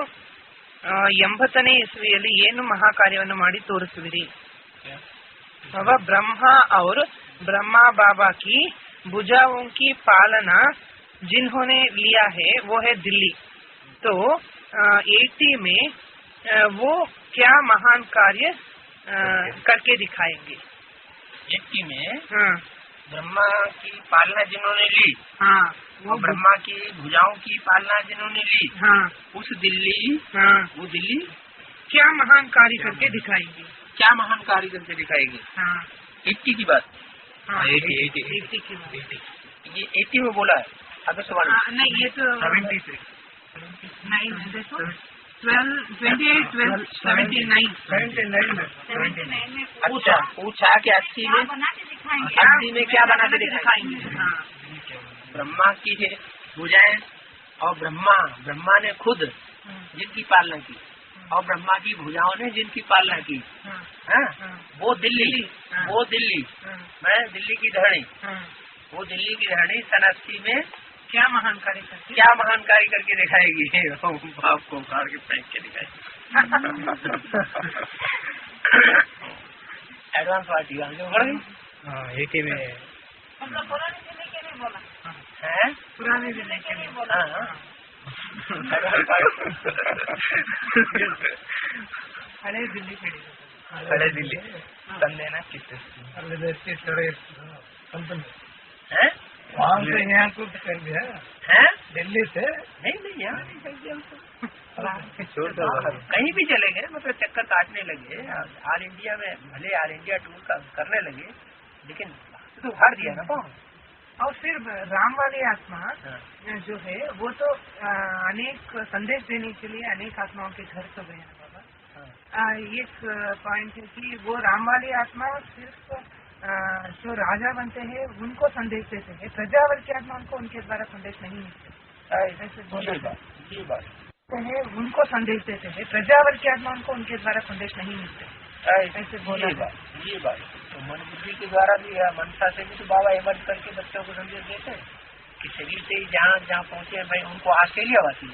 80ನೇ ಇಸ್ವಿಯಲ್ಲಿ ಏನು ಮಹಾಕಾರ್ಯವನ್ನು ಮಾಡಿ ತೋರಿಸುವಿರಿ? बाबा ब्रह्मा और ब्रह्मा बाबा की भुजाओं की पालना जिन्होंने लिया है वो है दिल्ली। तो 80 में वो क्या महान कार्य करके दिखाएंगे? 80 में ब्रह्मा की पालना जिन्होंने ली, वो ब्रह्मा की भुजाओं की पालना जिन्होंने ली, उस दिल्ली वो दिल्ली क्या महान कार्य करके दिखाएंगे? क्या महान कार्य करके दिखाएगी? 80 की बात। 80 की बात। ये 80 में बोला है। अगर सवाल नहीं, ये तो 73 9 देखो 12 28 12 79 में पूछा कि 80 में बना के दिखाएंगे। 80 में क्या बना के दिखाएंगे? ब्रह्मा की भुजाएं और ब्रह्मा ने खुद जिनकी पालना की और ब्रह्मा की भुजाओं ने जिनकी पालना की वो दिल्ली मैं दिल्ली की धरणी, वो दिल्ली की धरणी सन 80 में क्या महान कार्य करके दिखाएगी? बाप को उखाड़ के फेंक के दिखाएगी। एडवांस पार्टी आगे बढ़ गई। 80 में मतलब पुराने जिले के नहीं बोला है, पुराने जिले के नहीं बोला। हरे दिल्ली बड़े दिल्ली संदेना कितने वहाँ से यहाँ को कर दिया है दिल्ली से नहीं यहाँ नहीं कर दिया कहीं भी चले गए, मतलब चक्कर काटने लगे। ऑल इंडिया में भले ऑल इंडिया टूर करने लगे, लेकिन तो हार दिया ना पाओ। और फिर राम वाली आत्मा जो है वो तो अनेक संदेश देने के लिए अनेक आत्माओं के घर तो गए बाबा। एक पॉइंट है कि वो राम वाली आत्मा सिर्फ जो राजा बनते हैं उनको संदेश देते हैं, प्रजावर की आत्मा उनको उनके द्वारा संदेश नहीं मिलते। ऐसे ये बात है, उनको संदेश देते हैं, प्रजावर की आत्मा उनको उनके द्वारा संदेश नहीं मिलते। ऐसे बोला ये बात तो मन बुद्धि के द्वारा भी है, मनसा से भी तो बाबा एवं करके बच्चों को संदेश देते हैं कि शरीर से जहाँ पहुँचे भाई उनको ऑस्ट्रेलिया वासी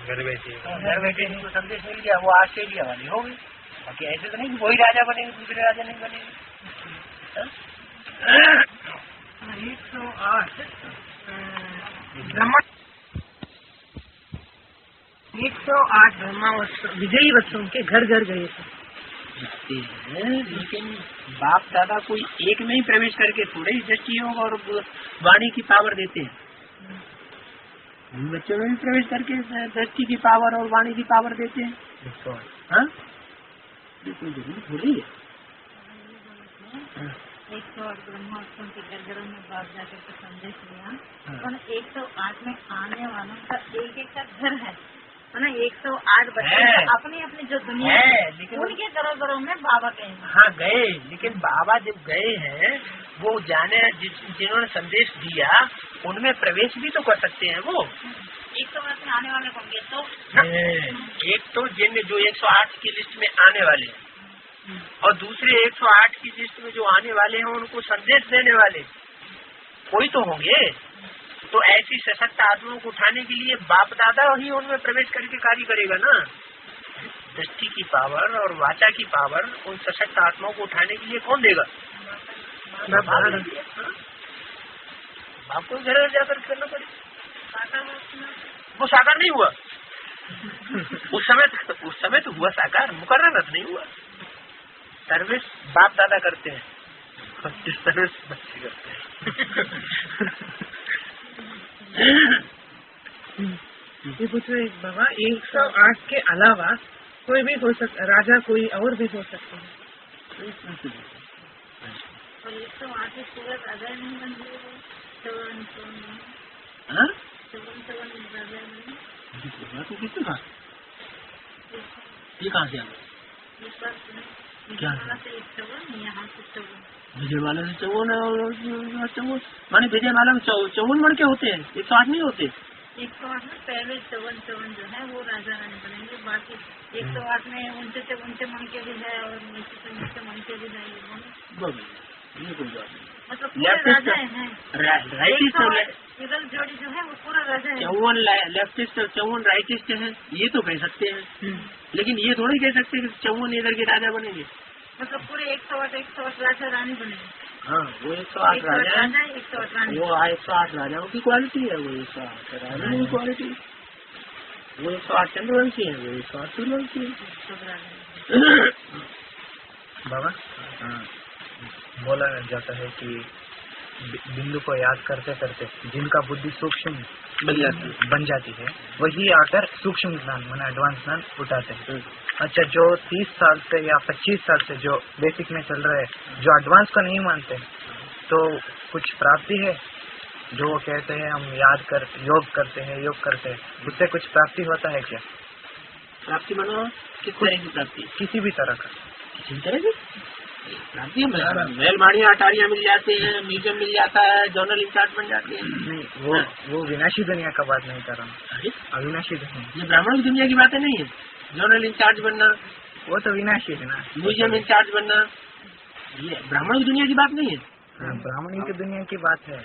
घर बैठे उनको संदेश मिल गया, वो ऑस्ट्रेलिया वाली हो गई। बाकी ऐसे तो नहीं वही राजा बनेंगे, दूसरे राजा नहीं बनेंगे। 108 ब्रह्मा विजयी बच्चों के घर घर गए थे। लेकिन बाप दादा कोई एक में ही प्रवेश करके थोड़े ही दृष्टि योग और वाणी की पावर देते हैं, बच्चों में भी प्रवेश करके दृष्टि की पावर और वाणी की पावर देते हैं। हाँ बिल्कुल जरूरी थोड़ी है। 108 ब्रह्मोत्सव के घर में बाप जाकर के संदेश लिया, और 108 में आने वालों का एक एक का घर है, 108 बच्चे अपनी अपनी जो दुनिया है, लेकिन उनके घरों में बाबा गए। हाँ गए, लेकिन बाबा जब गए हैं वो जाने जिन्होंने संदेश दिया उनमें प्रवेश भी तो कर सकते हैं। वो 108 में आने वाले होंगे तो एक तो जिन जो 108 की लिस्ट में आने वाले हैं और दूसरे 108 की लिस्ट में जो आने वाले हैं उनको संदेश देने वाले कोई तो होंगे। तो ऐसी सशक्त आत्माओं को उठाने के लिए बाप दादा ही उनमें प्रवेश करके कार्य करेगा ना। दृष्टि की पावर और वाचा की पावर उन सशक्त आत्माओं को उठाने के लिए कौन देगा? आपको घर घर जाकर करना पड़ेगा। वो साकार नहीं हुआ उस समय तो हुआ साकार, मुकर्रर नहीं हुआ। सर्विस बाप दादा करते हैं, सर्विस बच्चे करते हैं। ये पूछ रहे बाबा 108 के अलावा कोई भी हो सकता, राजा कोई और भी हो सकते हैं। और 108 पूरा राजा नहीं बन गए, ये कहाँ से आ गया? क्या यहाँ से 54 विजयमाला से 54 माने विजयमाला में 54 मण के होते हैं, 108 नहीं होते। 108 में पहले 54 जो है वो राजा रानी बनेंगे, बाकी 108 में ऊंचे मन के भी है और नीचे मन के भी है। ये कोई बात नहीं, मतलब पूरे राजा हैं। राइटिस्ट इधर जोड़ी जो है वो पूरा राजा है। 54 लेफ्टिस्ट और 54 राइटिस्ट हैं, ये तो कह सकते हैं, लेकिन ये थोड़ी कह सकते हैं कि 54 इधर के राजा बनेंगे। मतलब पूरे 108 राजा रानी बनेंगे। हाँ, वो 108 राजा है, 108 रानी, वो 108 राजाओं की क्वालिटी है, वो 108 राजाओं की क्वालिटी, वो 108 चंद्रवंशी है, वो 108 सूर्यवंशी है। बाबा बोला जाता है कि बिंदु को याद करते करते जिनका बुद्धि सूक्ष्म बन जाती है वही आकर सूक्ष्म ज्ञान माना एडवांस ज्ञान उठाते हैं। अच्छा, जो 30 साल से या 25 साल से जो बेसिक में चल रहे हैं, जो एडवांस को नहीं मानते, तो कुछ प्राप्ति है जो वो कहते हैं हम योग करते हैं, उससे कुछ प्राप्ति होता है क्या? प्राप्ति बनो किस तरह की प्राप्ति? किसी भी तरह का, किसी भी तरह की प्राप्ति, रेलगाड़ियाँ अटारियाँ मिल जाते हैं, म्यूजियम मिल जाता है, जर्नल इंचार्ज बन जाते हैं। नहीं, वो विनाशी दुनिया का बात नहीं कर रहा हूँ, अविनाशी दुनिया। ये ब्राह्मण की दुनिया की बातें नहीं है। जर्नल इंचार्ज बनना वो तो विनाशी है ना, म्यूजियम इंचार्ज बनना ये ब्राह्मण की दुनिया की बात नहीं है। ब्राह्मणी की दुनिया की बात है,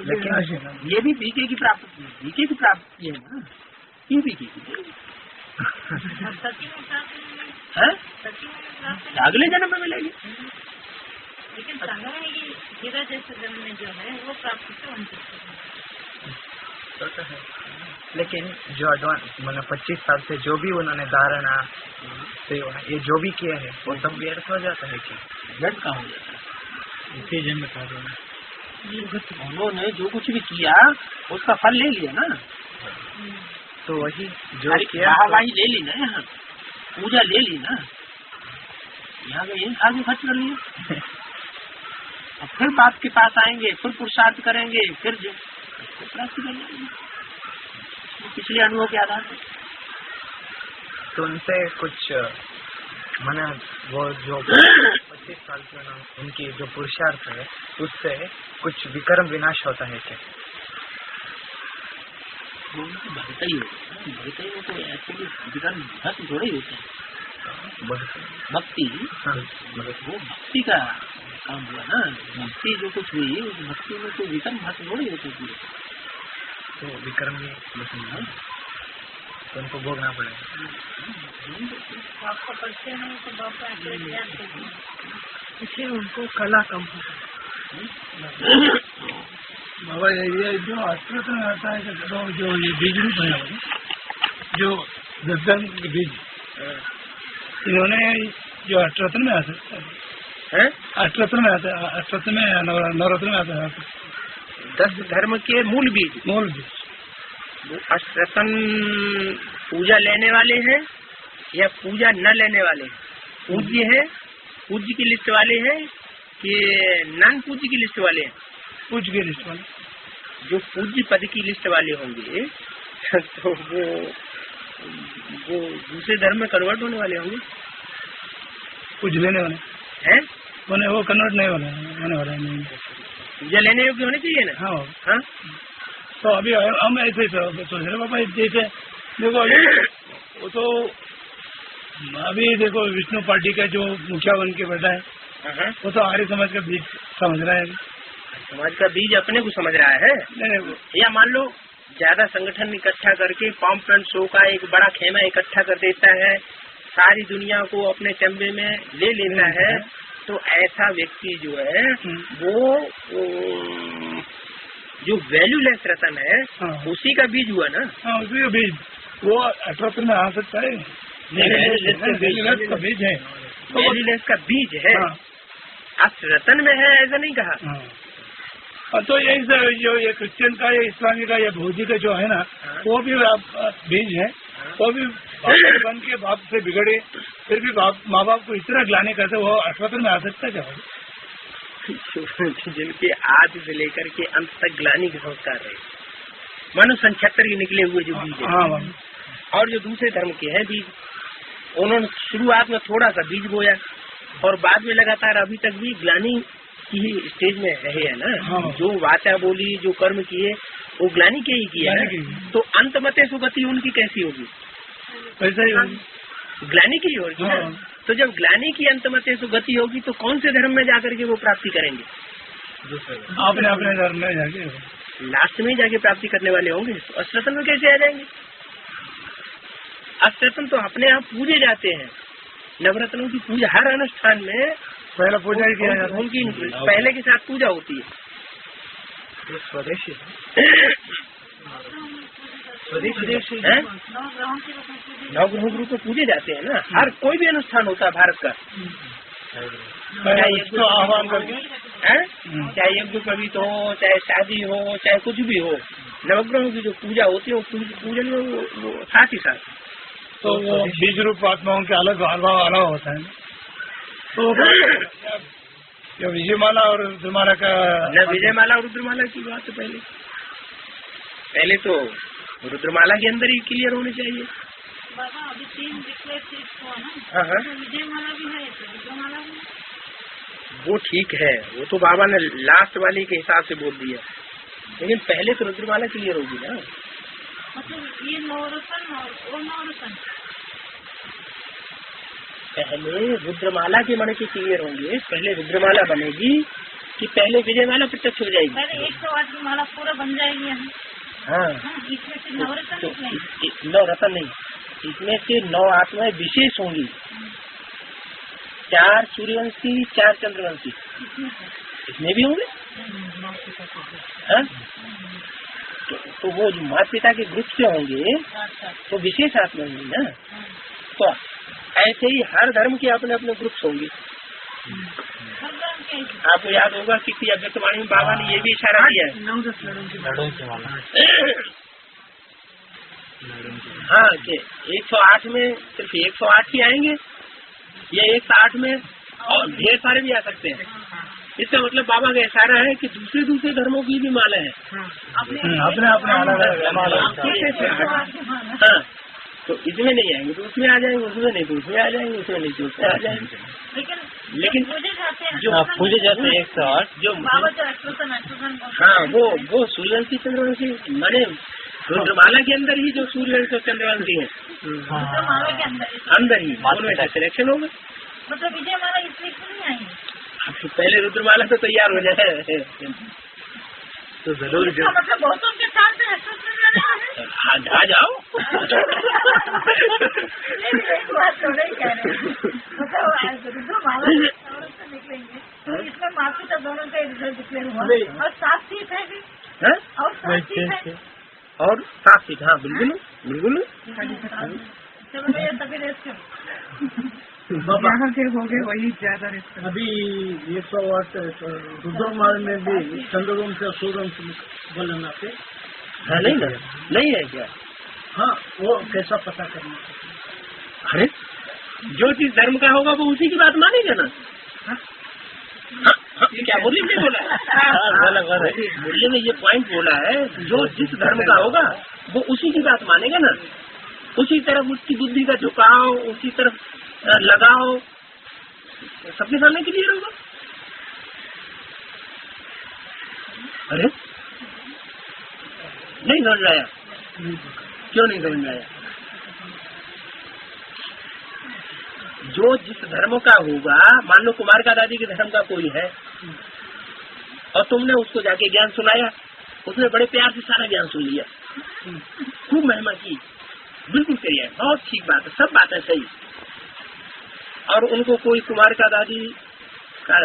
लेकिन ये भी बीके की प्राप्ति है ना, ये बीके की अगले जन्म में मिलेगी। लेकिन संग्रह की हीरा जैसे जन्म में जो है वो प्राप्ति से वंचित है। लेकिन जो एडवांस मतलब 25 साल से जो भी उन्होंने धारणा ये जो भी किया है वो सब व्यर्थ हो जाता है क्या? व्यर्थ कहाँ हो जाता है? इसी जन्म का उन्होंने जो कुछ भी किया उसका फल ले लिया ना, तो वही जो किया ले ली ना, यहाँ पूजा ले ली ना, यहाँ का यही खाली खर्च कर लिया। अब फिर बाप के पास आएंगे, फिर पुरुषार्थ करेंगे, फिर जो प्राप्ति कर लेंगे पिछले अनुभव के आधार पर। तो उनसे कुछ माना वो जो 25 साल के उनकी जो पुरुषार्थ है उससे कुछ विक्रम विनाश होता है क्या? भगता ही होता है, भगता ही में तो ऐसे विक्रम भक्त थोड़े ही होते हैं। भक्ति वो भक्ति का काम हुआ ना, भक्ति जो कुछ हुई उस भक्ति में तो विक्रम भक्त थोड़े होते पूरे, तो विक्रम भी तो उनको भोगना पड़ेगा। आपको परिचय नहीं तो बाप इसलिए उनको कला कम होता बाबा ये जो अस्त्र में आता है जो ये बीज रूप है जो दर्शन के बीज, इन्होंने जो अष्टरत्न में आता है, अष्टरत्न में आता है, अष्टरत्न में नवरत्न में आता है 10 धर्म के मूल बीज। अष्टरत्न पूजा लेने वाले हैं या पूजा न लेने वाले हैं? पूज्य है, पूज्य की लिस्ट वाले हैं कि नॉन पूज्य की लिस्ट वाले हैं? पूज्य की लिस्ट वाले। जो पूज्य पद की लिस्ट वाले होंगे तो वो दूसरे धर्म में कन्वर्ट होने वाले होंगे। पूज्य लेने वाले हैं, वो कन्वर्ट नहीं होने वाला नहीं। पूजा लेने योग्य होने चाहिए ना। हाँ हाँ, तो अभी हम ऐसे सोच रहे बाबा, जैसे देखो वो तो अभी देखो विष्णु पार्टी का जो मुखिया बन के बैठा है वो तो आर्य समाज का बीज समझ रहा है, समाज का बीज अपने को समझ रहा है। नहीं, या मान लो ज्यादा संगठन इकट्ठा करके पंप एंड शो का एक बड़ा खेमा इकट्ठा कर देता है, सारी दुनिया को अपने चंबे में ले लेता है, तो ऐसा व्यक्ति जो है वो जो वैल्यूलेस रतन है हाँ। उसी का बीज हुआ ना। हाँ, उसी का बीज वो अठरत्न में आ सकता है। वैल्यूलेस का बीज है, वैल्यूलेस का बीज है। हाँ। आप रतन में है ऐसा नहीं कहा। हाँ। और तो यही जो ये क्रिश्चियन का या इस्लामी का या भौजी का जो है ना, वो भी बीज है। वो भी बन के बाप से बिगड़े, फिर भी माँ बाप को इतना ग्लानि करते, वो अठरत्न में आ सकता है क्या? जिनके आज से लेकर के अंत तक ग्लानि के संस्कार रहे, मानो संक्षत्र के निकले हुए जो बीज है। और जो दूसरे धर्म के हैं बीज, उन्होंने शुरुआत में थोड़ा सा बीज बोया और बाद में लगातार अभी तक भी ग्लानि की स्टेज में रहे है ना। जो वाचा बोली, जो कर्म किए, वो ग्लानि के ही किया है। तो अंत मते सुगति उनकी कैसी होगी? ऐसा ही होगी, ग्लानि की होगी ना। तो जब ग्लानि की अंत मते सुगति होगी तो कौन से धर्म में जाकर के वो प्राप्ति करेंगे? अपने अपने धर्म में जाके लास्ट में जाके प्राप्ति करने वाले होंगे। तो अश्रतन में कैसे आ जाएंगे? अश्रतन तो अपने आप पूजे जाते हैं। नवरत्नों की पूजा हर अनुष्ठान में पहला पूजा ही किया जाता है। उनकी पहले के साथ पूजा होती है। स्वदेशी है? नवग्रह गुरु को पूजे जाते हैं ना। हर कोई भी अनुष्ठान होता है भारत का, इसको आह्वान करके, चाहे यज्ञ पवित्र हो, चाहे शादी हो, चाहे कुछ भी हो, नवग्रहों की जो पूजा होती है वो पूजन में वो साथ ही साथ। तो वो बीज रूप आत्माओं के अलग अभाव अलग होता है। तो विजयमाला और रुद्रमाला का, न विजयमाला और रुद्रमाला की बात तो पहले तो रुद्रमाला के अंदर ही क्लियर होने चाहिए। बाबा अभी 3 डिक्लेयर हुआ ना। हाँ। तो विजयमाला भी है, तो रुद्रमाला भी। वो ठीक है, वो तो बाबा ने लास्ट वाली के हिसाब से बोल दिया, लेकिन पहले तो रुद्रमाला क्लियर होगी ना। मतलब ये नवरत्न और वो नवरत्न पहले रुद्रमाला के मन के क्लियर होंगे। पहले रुद्रमाला बनेगी कि पहले विजयमाला प्रत्यक्ष हो जाएगी? पहले 108 की माला पूरा बन जाएगी। हाँ, इसमें से नवरत्न निकलेंगे। 9 रत्न नहीं, इसमें से 9 आत्माएं विशेष होंगी। 4 सूर्यवंशी, 4 चंद्रवंशी इसमें भी होंगे। हाँ? तो वो जो माता पिता के ग्रुप से होंगे तो विशेष आत्मा होंगी ना। तो ऐसे ही हर धर्म के अपने अपने ग्रुप्स होंगे। आपको याद होगा किसी अव्यक्तवाणी में बाबा ने ये भी इशारा दिया है। 9-10 लड़ों की वाला। हाँ, कि 108 में सिर्फ 108 ही आएंगे या 108 में और ढेर सारे भी आ सकते हैं। इसका मतलब बाबा का इशारा है कि दूसरे धर्मों की भी माला है। अपने हाँ, तो इसमें नहीं आएंगे तो उसमें आ जाएंगे, उसमें नहीं तो उसमें आ जाएंगे, उसमें नहीं तो उसमें आ जाएंगे। लेकिन जो पूजे जाते हैं 108 जो हाँ वो सूर्यवंशी चंद्रवंशी माने रुद्रमाला के अंदर ही जो सूर्यवंशी और चंद्रवंशी है अंदर ही उनमें सिलेक्शन होगा। मतलब विजयमाला इसलिए क्यों नहीं आएंगे? आपसे पहले रुद्रमाला तो तैयार हो जाए तो जरूर मतलब बहुतों के साथ आ जाओ। बात तो नहीं कह रहे, मतलब रुद्रमाला निकलेंगे तो इसमें माफी तो दोनों का रिजल्ट डिक्लेयर हुआ और 7 सीट है भी और 7 सीट है और 7 सीट। हाँ बिल्कुल बिल्कुल। तभी रेस्ट यहाँ से हो गए वही ज्यादा रिस्क। अभी 108 रुद्रमाला में भी चंद्रवंश और सूर्यवंश बोलना पे हाँ नहीं है क्या? हाँ, वो कैसा पता करना? अरे जो चीज धर्म का होगा वो उसी की बात मानेगा ना। हाँ, क्या मुरली ने बोला? मुरली ने ये पॉइंट बोला है, जो जिस धर्म का होगा वो उसी की बात मानेगा ना। उसी तरफ उसकी बुद्धि का झुकाव, उसी तरफ लगाओ, सबके सामने क्लियर होगा। अरे नहीं समझ आया? क्यों नहीं समझ आया? जो जिस धर्म का होगा, मान लो कुमार का दादी के धर्म का कोई है और तुमने उसको जाके ज्ञान सुनाया, उसने बड़े प्यार से सारा ज्ञान सुन लिया, खूब महिमा की, बिल्कुल सही है, बहुत ठीक बात है, सब बातें सही। और उनको कोई कुमार का दादी का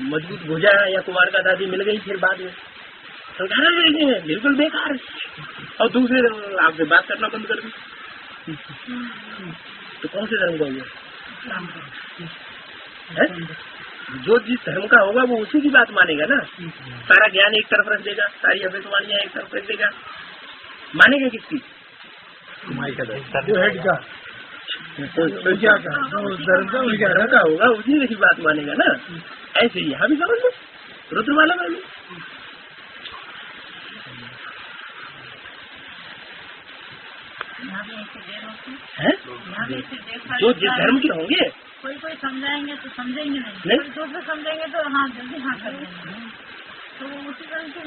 मजबूत भुजा या कुमार का दादी मिल गई फिर बाद में, समझाना चाहिए, बिल्कुल बेकार है। और दूसरे आपसे बात करना बंद कर दी तो कौन से धर्म का हुआ? जो जिस धर्म का होगा वो उसी की बात मानेगा ना। सारा ज्ञान एक तरफ रख देगा, सारी अभिष्वाणियां एक तरफ रख देगा, मानेगा किसकी? जो हेड का धर्म का होगा उसी की बात मानेगा ना। ऐसे ही यहाँ भी समझ लो, रुद्रमाला में भी है जो जिस धर्म के होंगे कोई समझाएंगे तो समझेंगे नहीं, कोई दूसरे समझेंगे तो हाँ जल्दी हाँ कर देंगे, तो उसी तरह से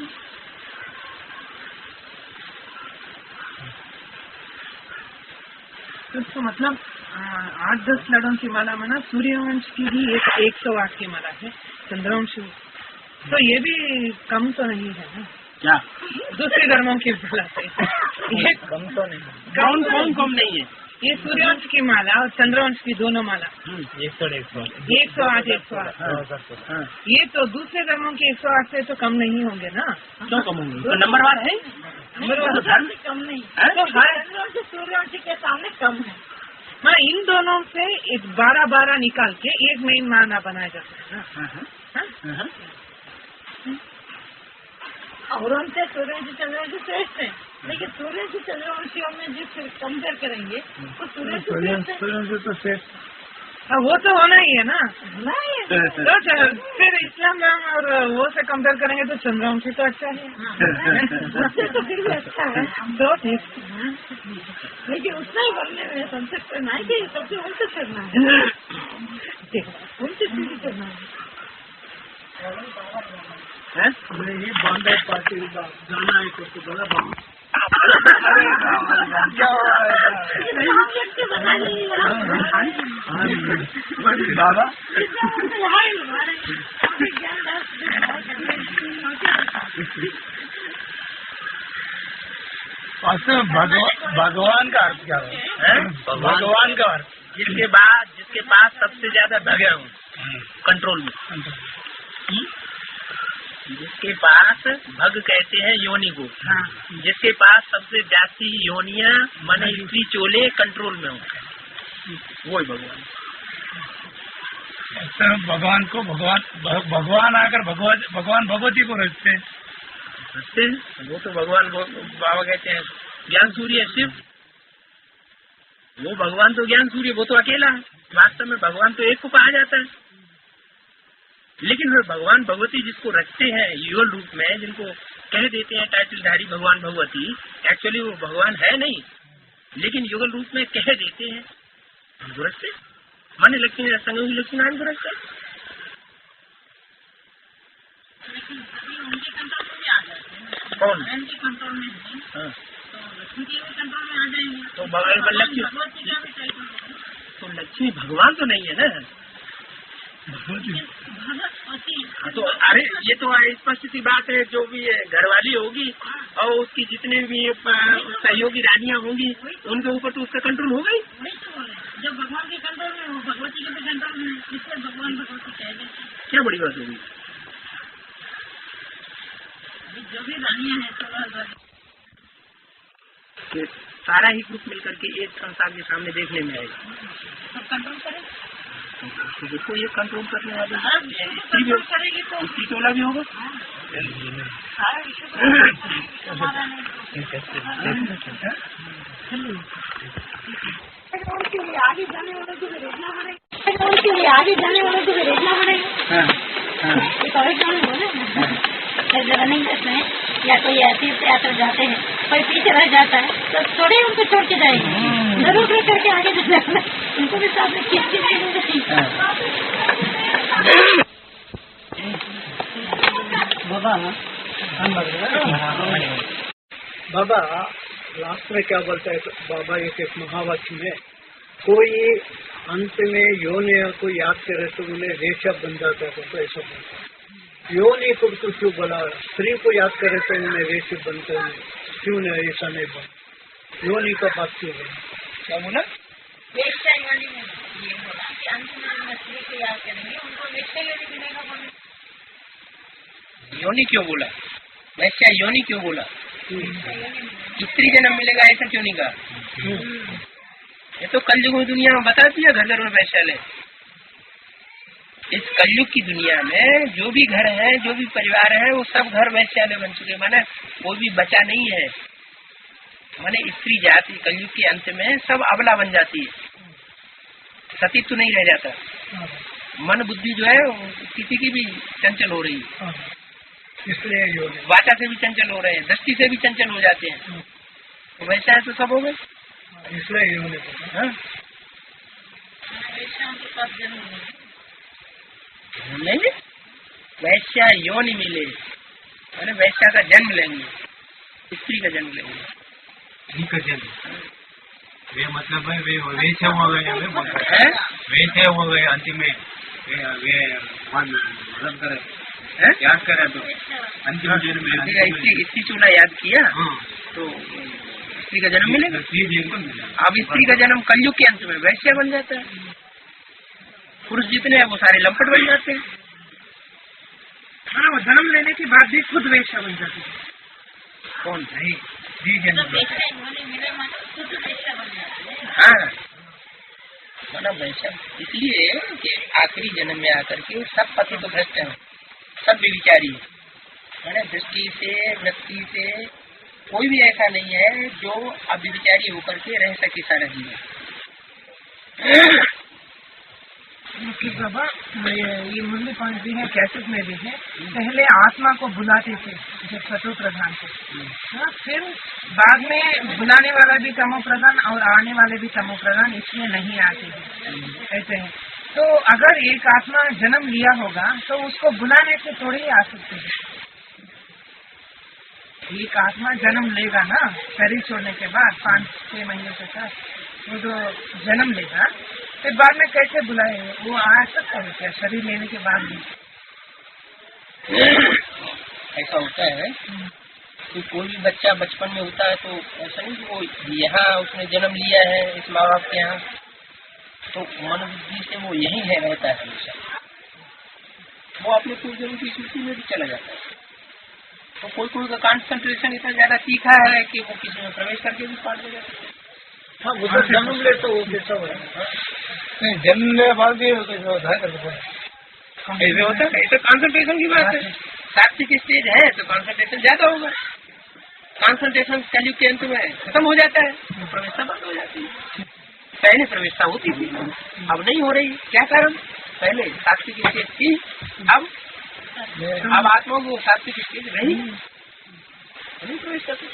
तो मतलब 8-10 लड़ों की माला में ना सूर्यवंश की भी 108 की माला है, चंद्रवंश, तो ये भी कम तो नहीं है ना क्या? दूसरे धर्मों की माला से ये कम तो नहीं, कम नहीं है। ये सूर्यवंश की माला और चंद्रवंश की दोनों माला 108। ये तो दूसरे धर्मों की 108 से तो कम नहीं होंगे ना। क्यों कम होंगे? तो नंबरवार है, धर्म कम नहीं तो सूर्यवंशी के सामने कम है। मैं इन दोनों से 12-12 निकाल के एक मेन माला बनाया जाता है ना। और उनसे सूर्यवंशी चंद्रवंशी श्रेष्ठ है, लेकिन सूर्यवंशी चंद्रवंशियों में जिस कंपेयर करेंगे वो सूर्यवंशी तो श्रेष्ठ, वो तो होना ही है ना। नहीं तो फिर इस्लाम धर्म और वो से कंपेयर करेंगे तो चंद्रवंशी तो अच्छा है। तो फिर भी अच्छा है तो ठीक, लेकिन उतना ही बनने में संसद करना है कि सबसे उनसे करना है, उनसे शुरू करना है। ये बांधा पार्टी जाना है तो बड़ा बाबा भगवान का अर्थ क्या है? भगवान का अर्थ जिसके पास सबसे ज्यादा भगे हो कंट्रोल में, जिसके पास भग कहते हैं योनि को, जिसके पास सबसे जाती योनियां मन स्त्री चोले कंट्रोल में हो, वो ही भगवान। भगवान को भगवान आकर भगवान भगवती को रचते हैं, वो तो भगवान बाबा कहते हैं ज्ञान सूर्य शिव, वो भगवान तो ज्ञान सूर्य, वो तो अकेला है। वास्तव में भगवान तो एक को कहा जाता है, लेकिन फिर भगवान भगवती जिसको रखते हैं युगल रूप में, जिनको कह देते हैं टाइटलधारी भगवान भगवती, एक्चुअली वो भगवान है नहीं, लेकिन युगल रूप में कह देते हैं, उनको रखते माने लक्ष्मी संगम लक्ष्मी नारायण को रखते। कौन? कंट्रोल में है तो लक्ष्मी के कंट्रोल में आ जाएंगे, तो भगवान लक्ष्मी, तो लक्ष्मी भगवान तो नहीं है ना। तो अरे ये तो स्पष्ट सी बात है, जो भी घरवाली होगी और उसकी जितने भी सहयोगी रानियां होंगी उनके ऊपर तो उसका कंट्रोल होगा ही। जब भगवान के कंट्रोल में हो, भगवती के भी कंट्रोल में, इसलिए भगवान भगवती कह देते। क्या बड़ी बात होगी? जो भी रानियां हैं तो सारा ही ग्रुप मिलकर के एक संसार के सामने देखने में आएगा, सब कंट्रोल करें, जिसको ये कंट्रोल करने वाले कंट्रोल करेगी तो उसकी टोला भी होगा। आगे जाने वालों को भी रोकना पड़ेगा, आगे जाने वालों को भी रोकना पड़ेगा। रनिंग में या कोई तीर्थ यात्रा जाते हैं, कोई पीछे रह जाता है तो थोड़े उनको छोड़ के जाएंगे, जरूर करके आगे जाना, उनको भी साथ में खींच के बाबा लास्ट में क्या बोलता है बाबा, एक महावाक्य में, कोई अंत में योनि को याद करे तो उन्हें रेशा बन जाता है, तो ऐसा बोलता है। योनि को क्यों बोला? स्त्री को याद करे तो उन्हें रेशे बनते हैं, क्यों नहीं? ऐसा नहीं बोला, योनि का बात क्यों बोला? क्या बोला? वेश्या योनि में ये बोला कि अंत में स्त्री को याद करेंगे उनको वेश्या योनि मिलेगा। बोले योनि क्यों बोला? वैश्या योनि क्यों बोला? स्त्री जन्म मिलेगा ऐसा क्यों नहीं कहा? ये तो कलयुग में दुनिया में बता दिया घर घर में वैश्यालय। इस कलयुग की दुनिया में जो भी घर है, जो भी परिवार है, वो सब घर वैश्यालय बन चुके। माने कोई भी बचा नहीं है। माने स्त्री जाति कलयुग के अंत में सब अबला बन जाती है, सतीत्व तो नहीं रह जाता। मन बुद्धि जो है किसी की भी चंचल हो रही है, इसलिए वाचा से भी चंचल हो रहे हैं, दृष्टि से भी चंचल हो जाते हैं। तो वैसा है तो सब हो गए। इसलिए नहीं, वैश्या योनि मिले, मैंने वैश्या का जन्म लेंगे, स्त्री का जन्म लेंगे। वे मतलब है वे वैसे हो गए, वैसे हो गए अंतिम में वे मतलब करे याद करे तो अंतिम जन्म में स्त्री चूल्हा याद किया तो स्त्री का जन्म मिलेगा। अब स्त्री का जन्म कलयुग के अंत में वैश्या बन जाता है। पुरुष जितने हैं वो सारे लंपट बन जाते हैं। हाँ, वो जन्म लेने के बाद भी खुद वैश्या बन जाती है। कौन नहीं, हाँ, मतलब वैश्या इसलिए कि आखिरी जन्म में आकर के सब पति तो भ्रष्ट है, सब व्यभिचारी है। दृष्टि से वृत्ति से कोई भी ऐसा नहीं है जो अव्यभिचारी होकर के रह सके सारा जीवन। बाबा ये मुरली पॉइंट भी है, कैसेट में भी है। पहले आत्मा को बुलाते थे जब सतो प्रधान को, फिर बाद में बुलाने वाला भी तमो प्रधान और आने वाले भी तमो प्रधान, इसमें नहीं आते हैं ऐसे हैं। तो अगर एक आत्मा जन्म लिया होगा तो उसको बुलाने से थोड़ी ही आ सकते हैं। एक आत्मा जन्म लेगा ना शरीर छोड़ने के बाद 5-6 महीने के साथ वो जो जन्म लेगा, फिर बाद में कैसे बुलाए? वो आ सकता है क्या शरीर लेने के बाद भी? ऐसा होता है कि कोई भी बच्चा बचपन में होता है तो ऐसा नहीं कि वो यहाँ उसने जन्म लिया है इस माँ बाप के यहाँ, तो मन बुद्धि से वो यही है रहता है हमेशा। वो अपने पूर्वजों की स्मृति में भी चला जाता है। तो कोई का कंसंट्रेशन इतना ज्यादा तीखा है कि वो किसी में प्रवेश करके भी पार हो जाता है। हाँ, वो तो जन्म ले तो वो कैसा हो रहा नहीं जन्म ले बाद भी कैसे होता है? ऐसे होता है, ऐसे कंसंट्रेशन की बात है। सात्विक स्टेज है तो कंसंट्रेशन ज्यादा होगा। कंसंट्रेशन कलयुग के अंत में खत्म हो जाता है, तो प्रवेशता बंद हो जाती है। पहले प्रवेशता होती थी, अब नहीं हो रही। क्या कारण? पहले सात्विक स्टेज थी, अब आत्मा को सात्विक स्टेज नहीं प्रवेश करते।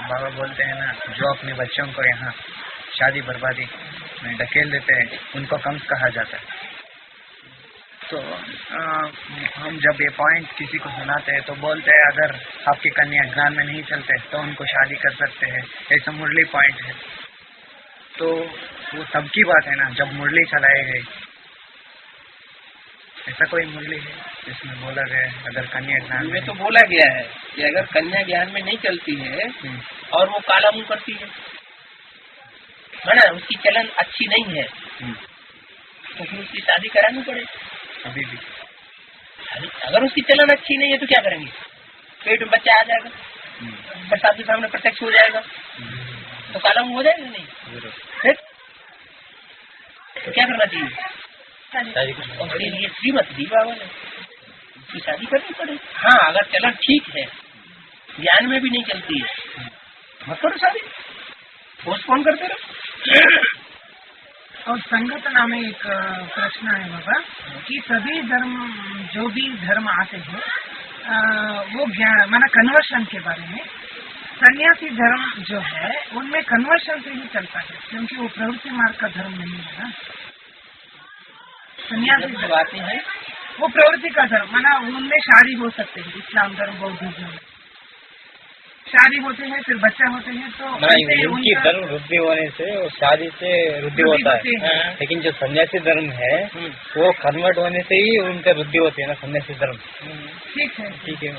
बाबा बोलते हैं ना, जो अपने बच्चों को यहाँ शादी बर्बादी में ढकेल देते हैं उनको कंस कहा जाता है। तो हम जब ये पॉइंट किसी को सुनाते हैं तो बोलते हैं अगर आपकी कन्या ज्ञान में नहीं चलते तो उनको शादी कर सकते हैं, ऐसा मुरली पॉइंट है। तो वो तब की बात है ना जब मुरली चलाई गई। ऐसा कोई मुरली है जिसमें बोला गया है अगर कन्या ज्ञान में तो बोला गया है कि अगर कन्या ज्ञान में नहीं चलती है और वो काला मुंह करती है ना, उसकी चलन अच्छी नहीं है, तो फिर उसकी शादी करानी पड़ेगी। अभी भी अगर उसकी चलन अच्छी नहीं है तो क्या करेंगे? पेट में बच्चा आ जाएगा, बरसात के सामने प्रत्यक्ष हो जाएगा, तो काला मुंह हो जाएगा नहीं। फिर तो क्या करना चाहिए? और ये श्रीमत दी बाबा ने उसकी शादी करनी पड़ेगी। हाँ, अगर चलन ठीक है, ज्ञान में भी नहीं चलती है, मत करो शादी, पोस्टपोन करते रहो। और संगठन में एक प्रश्न है बाबा कि सभी धर्म जो भी धर्म आते हैं वो ज्ञान माना कन्वर्शन के बारे में, सन्यासी धर्म जो है उनमें कन्वर्शन से ही चलता है, क्योंकि वो प्रवृत्ति मार्ग का धर्म नहीं है ना। सन्यासी बातें हैं वो प्रवृत्ति का धर्म माना उनमें शादी हो सकते हैं। इस्लाम धर्म बौद्धिज्म में शादी होते हैं, फिर बच्चा होते हैं, तो उनकी धर्म वृद्धि होने से और शादी से वृद्धि होता है। लेकिन जो सन्यासी धर्म है वो कन्वर्ट होने से ही उनका वृद्धि होती है ना, सन्यासी धर्म। ठीक है, ठीक है।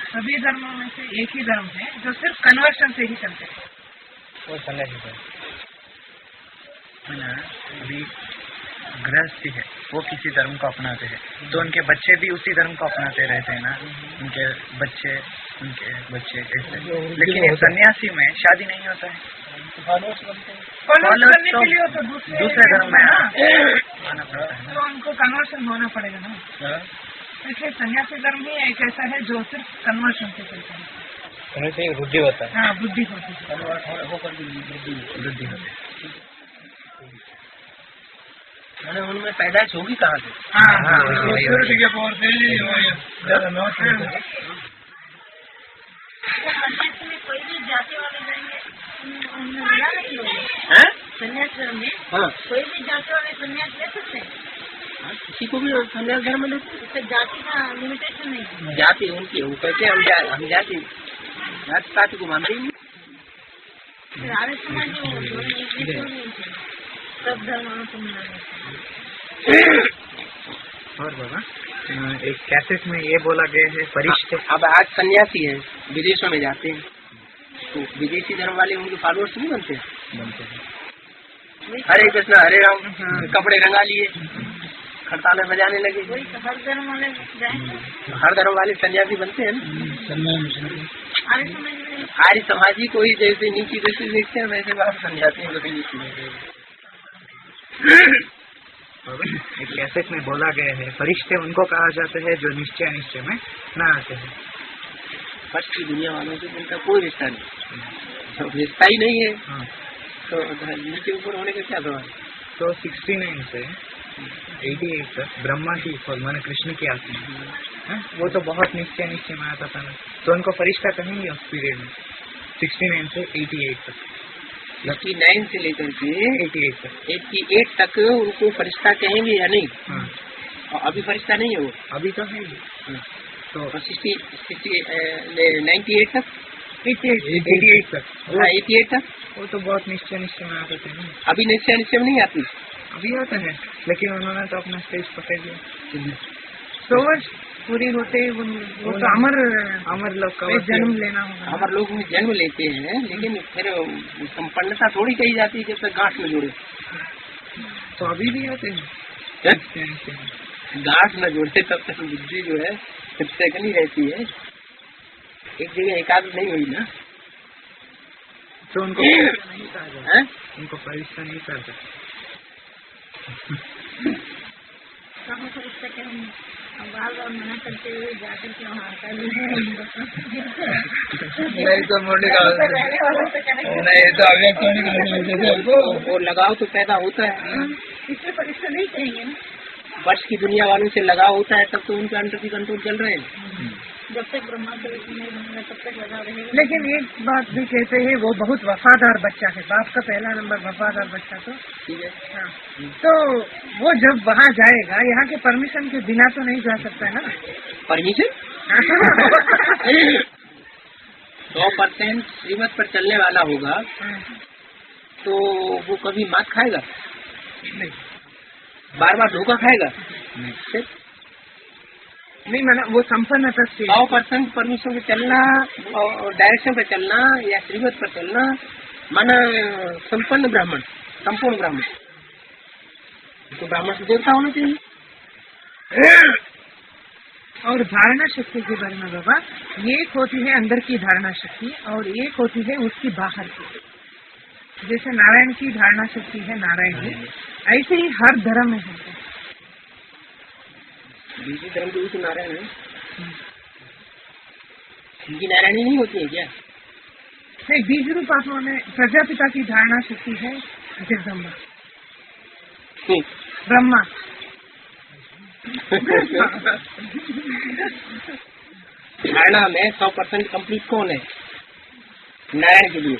सभी धर्मों में से एक ही धर्म है जो सिर्फ कन्वर्शन से ही चलते हैं, वो सन्यासी धर्म। अभी गृहस्थी है वो किसी धर्म को अपनाते हैं तो उनके बच्चे भी उसी धर्म को अपनाते रहते हैं ना, उनके बच्चे ऐसे। लेकिन एक सन्यासी में शादी नहीं होता है, कन्वर्ट करने के लिए तो दूसरे धर्म में आना पड़ता है। तो उनको कन्वर्शन होना पड़ेगा ना। इसलिए सन्यासी धर्म ही एक ऐसा है जो सिर्फ कन्वर्शन से चलता है, वृद्धि होता है। हाँ, बुद्धि होती है। वृद्धि होती है। मैंने उनमें पैदाइश होगी कहाँ से? हाँ, सन्यासी में कोई भी जाति वाले जाएंगे उनमें मिला नहीं होगा। सन्यास धर्म में कोई भी जाति वाले सन्यास ले सकते हैं, किसी को भी सन्यास धर्म में लेते इससे जाति का लिमिटेशन नहीं है। जाति उनकी वो कहते हैं हम जाति पाति को मानते ही नहीं। फिर आर्य समाज में वो दोनों एक नहीं थे, सब धर्मों को मिलाना। और बाबा एक कैसेट में ये बोला गया है फरिश्ते। अब आज सन्यासी है विदेशों में जाते हैं तो विदेशी धर्म वाले उनके फॉलोअर्स नहीं बनते हैं। हरे कृष्ण हरे राम कपड़े रंगा लिए खड़ताले बजाने लगे। वही तो हर धर्म वाले जाएंगे, हर धर्म वाले सन्यासी बनते हैं ना। आर्य समाज में आर्य समाजी को ही जैसे नीची दृष्टि देखते हैं वैसे बात सन्यासियों को भी नीची देखते हैं। एक कैसेट में बोला गया है फरिश्ते उनको कहा जाता है जो निश्चय अनिश्चय में न आते हैं। फर्स्ट की दुनिया वालों से उनका कोई रिश्ता नहीं, जब रिश्ता ही नहीं है तो नीचे ऊपर होने का क्या सवाल। तो 69 से 88 तक ब्रह्मा की माने कृष्ण की आत्मा वो तो बहुत निश्चय में आता था ना, तो उनको फरिश्ता कहेंगे उस पीरियड में 69 से 88 तक। 69 से लेकर के 88 तक उनको फरिश्ता कहेंगे या नहीं? और अभी फरिश्ता नहीं है वो, अभी तो है। तो 98 तक 88 तक 88 तक वो तो बहुत निश्चय में आते थे ना। अभी निश्चय में नहीं आती, अभी आता है लेकिन उन्होंने तो अपना स्टेज पकड़ लिया। 100 वर्ष पूरी होते वो तो अमर लोग का जन्म लेना होगा। अमर लोग में जन्म लेते हैं लेकिन फिर संपन्नता थोड़ी कही जाती है जब तक गांठ में जोड़े। तो अभी भी आते हैं गांठ में जोड़े तब तक बुद्धि जो है सेकंड रहती है, एक जगह एकाग्र नहीं हुई ना तो उनको नहीं कहा जाता, उनको फरिश्ता नहीं कर सकते। कहाँ फरिश्ता क्या हम बार बार मना करते हुए जाकर के वहाँ कर लिए नहीं तो मोड़ी का नहीं तो अव्यक्त होने का वो लगाव तो पैदा होता है। इससे फरिश्ता नहीं कहेंगे ना, वर्ष की दुनिया वालों से लगाव होता है तब तो उनके अंडर की कंट्रोल चल रहे हैं। जब तक ब्रह्मा के नहीं बनेगा तब तक लगा रहेगा। लेकिन एक बात भी कहते हैं वो बहुत वफादार बच्चा है, बाप का पहला नंबर वफादार बच्चा। तो ठीक है, हाँ, तो वो जब वहाँ जाएगा यहाँ के परमिशन के बिना तो नहीं जा सकता है ना। परमिशन 100% श्रीमत पर चलने वाला होगा तो वो कभी मात खाएगा नहीं, बार बार धोखा खाएगा नहीं। माना वो संपन्नता से 100% परमिशन पे चलना और डायरेक्शन पे चलना या श्रीमत पर चलना माना संपूर्ण ब्राह्मण तो ब्राह्मण से देवता होना चाहिए। और धारणा शक्ति के बारे में बाबा, एक होती है अंदर की धारणा शक्ति और एक होती है उसकी बाहर की। जैसे नारायण की धारणा शक्ति है नारायण की, ऐसे ही हर धर्म में है। बीजी धर्म की तो नारायण है, इनकी नारायणी नहीं होती है क्या? नहीं, बीज रूप आत्मा में प्रजापिता की धारणा शक्ति है जगदम्बा ब्रह्मा। धारणा में 100% कंप्लीट कौन है नारायण के लिए?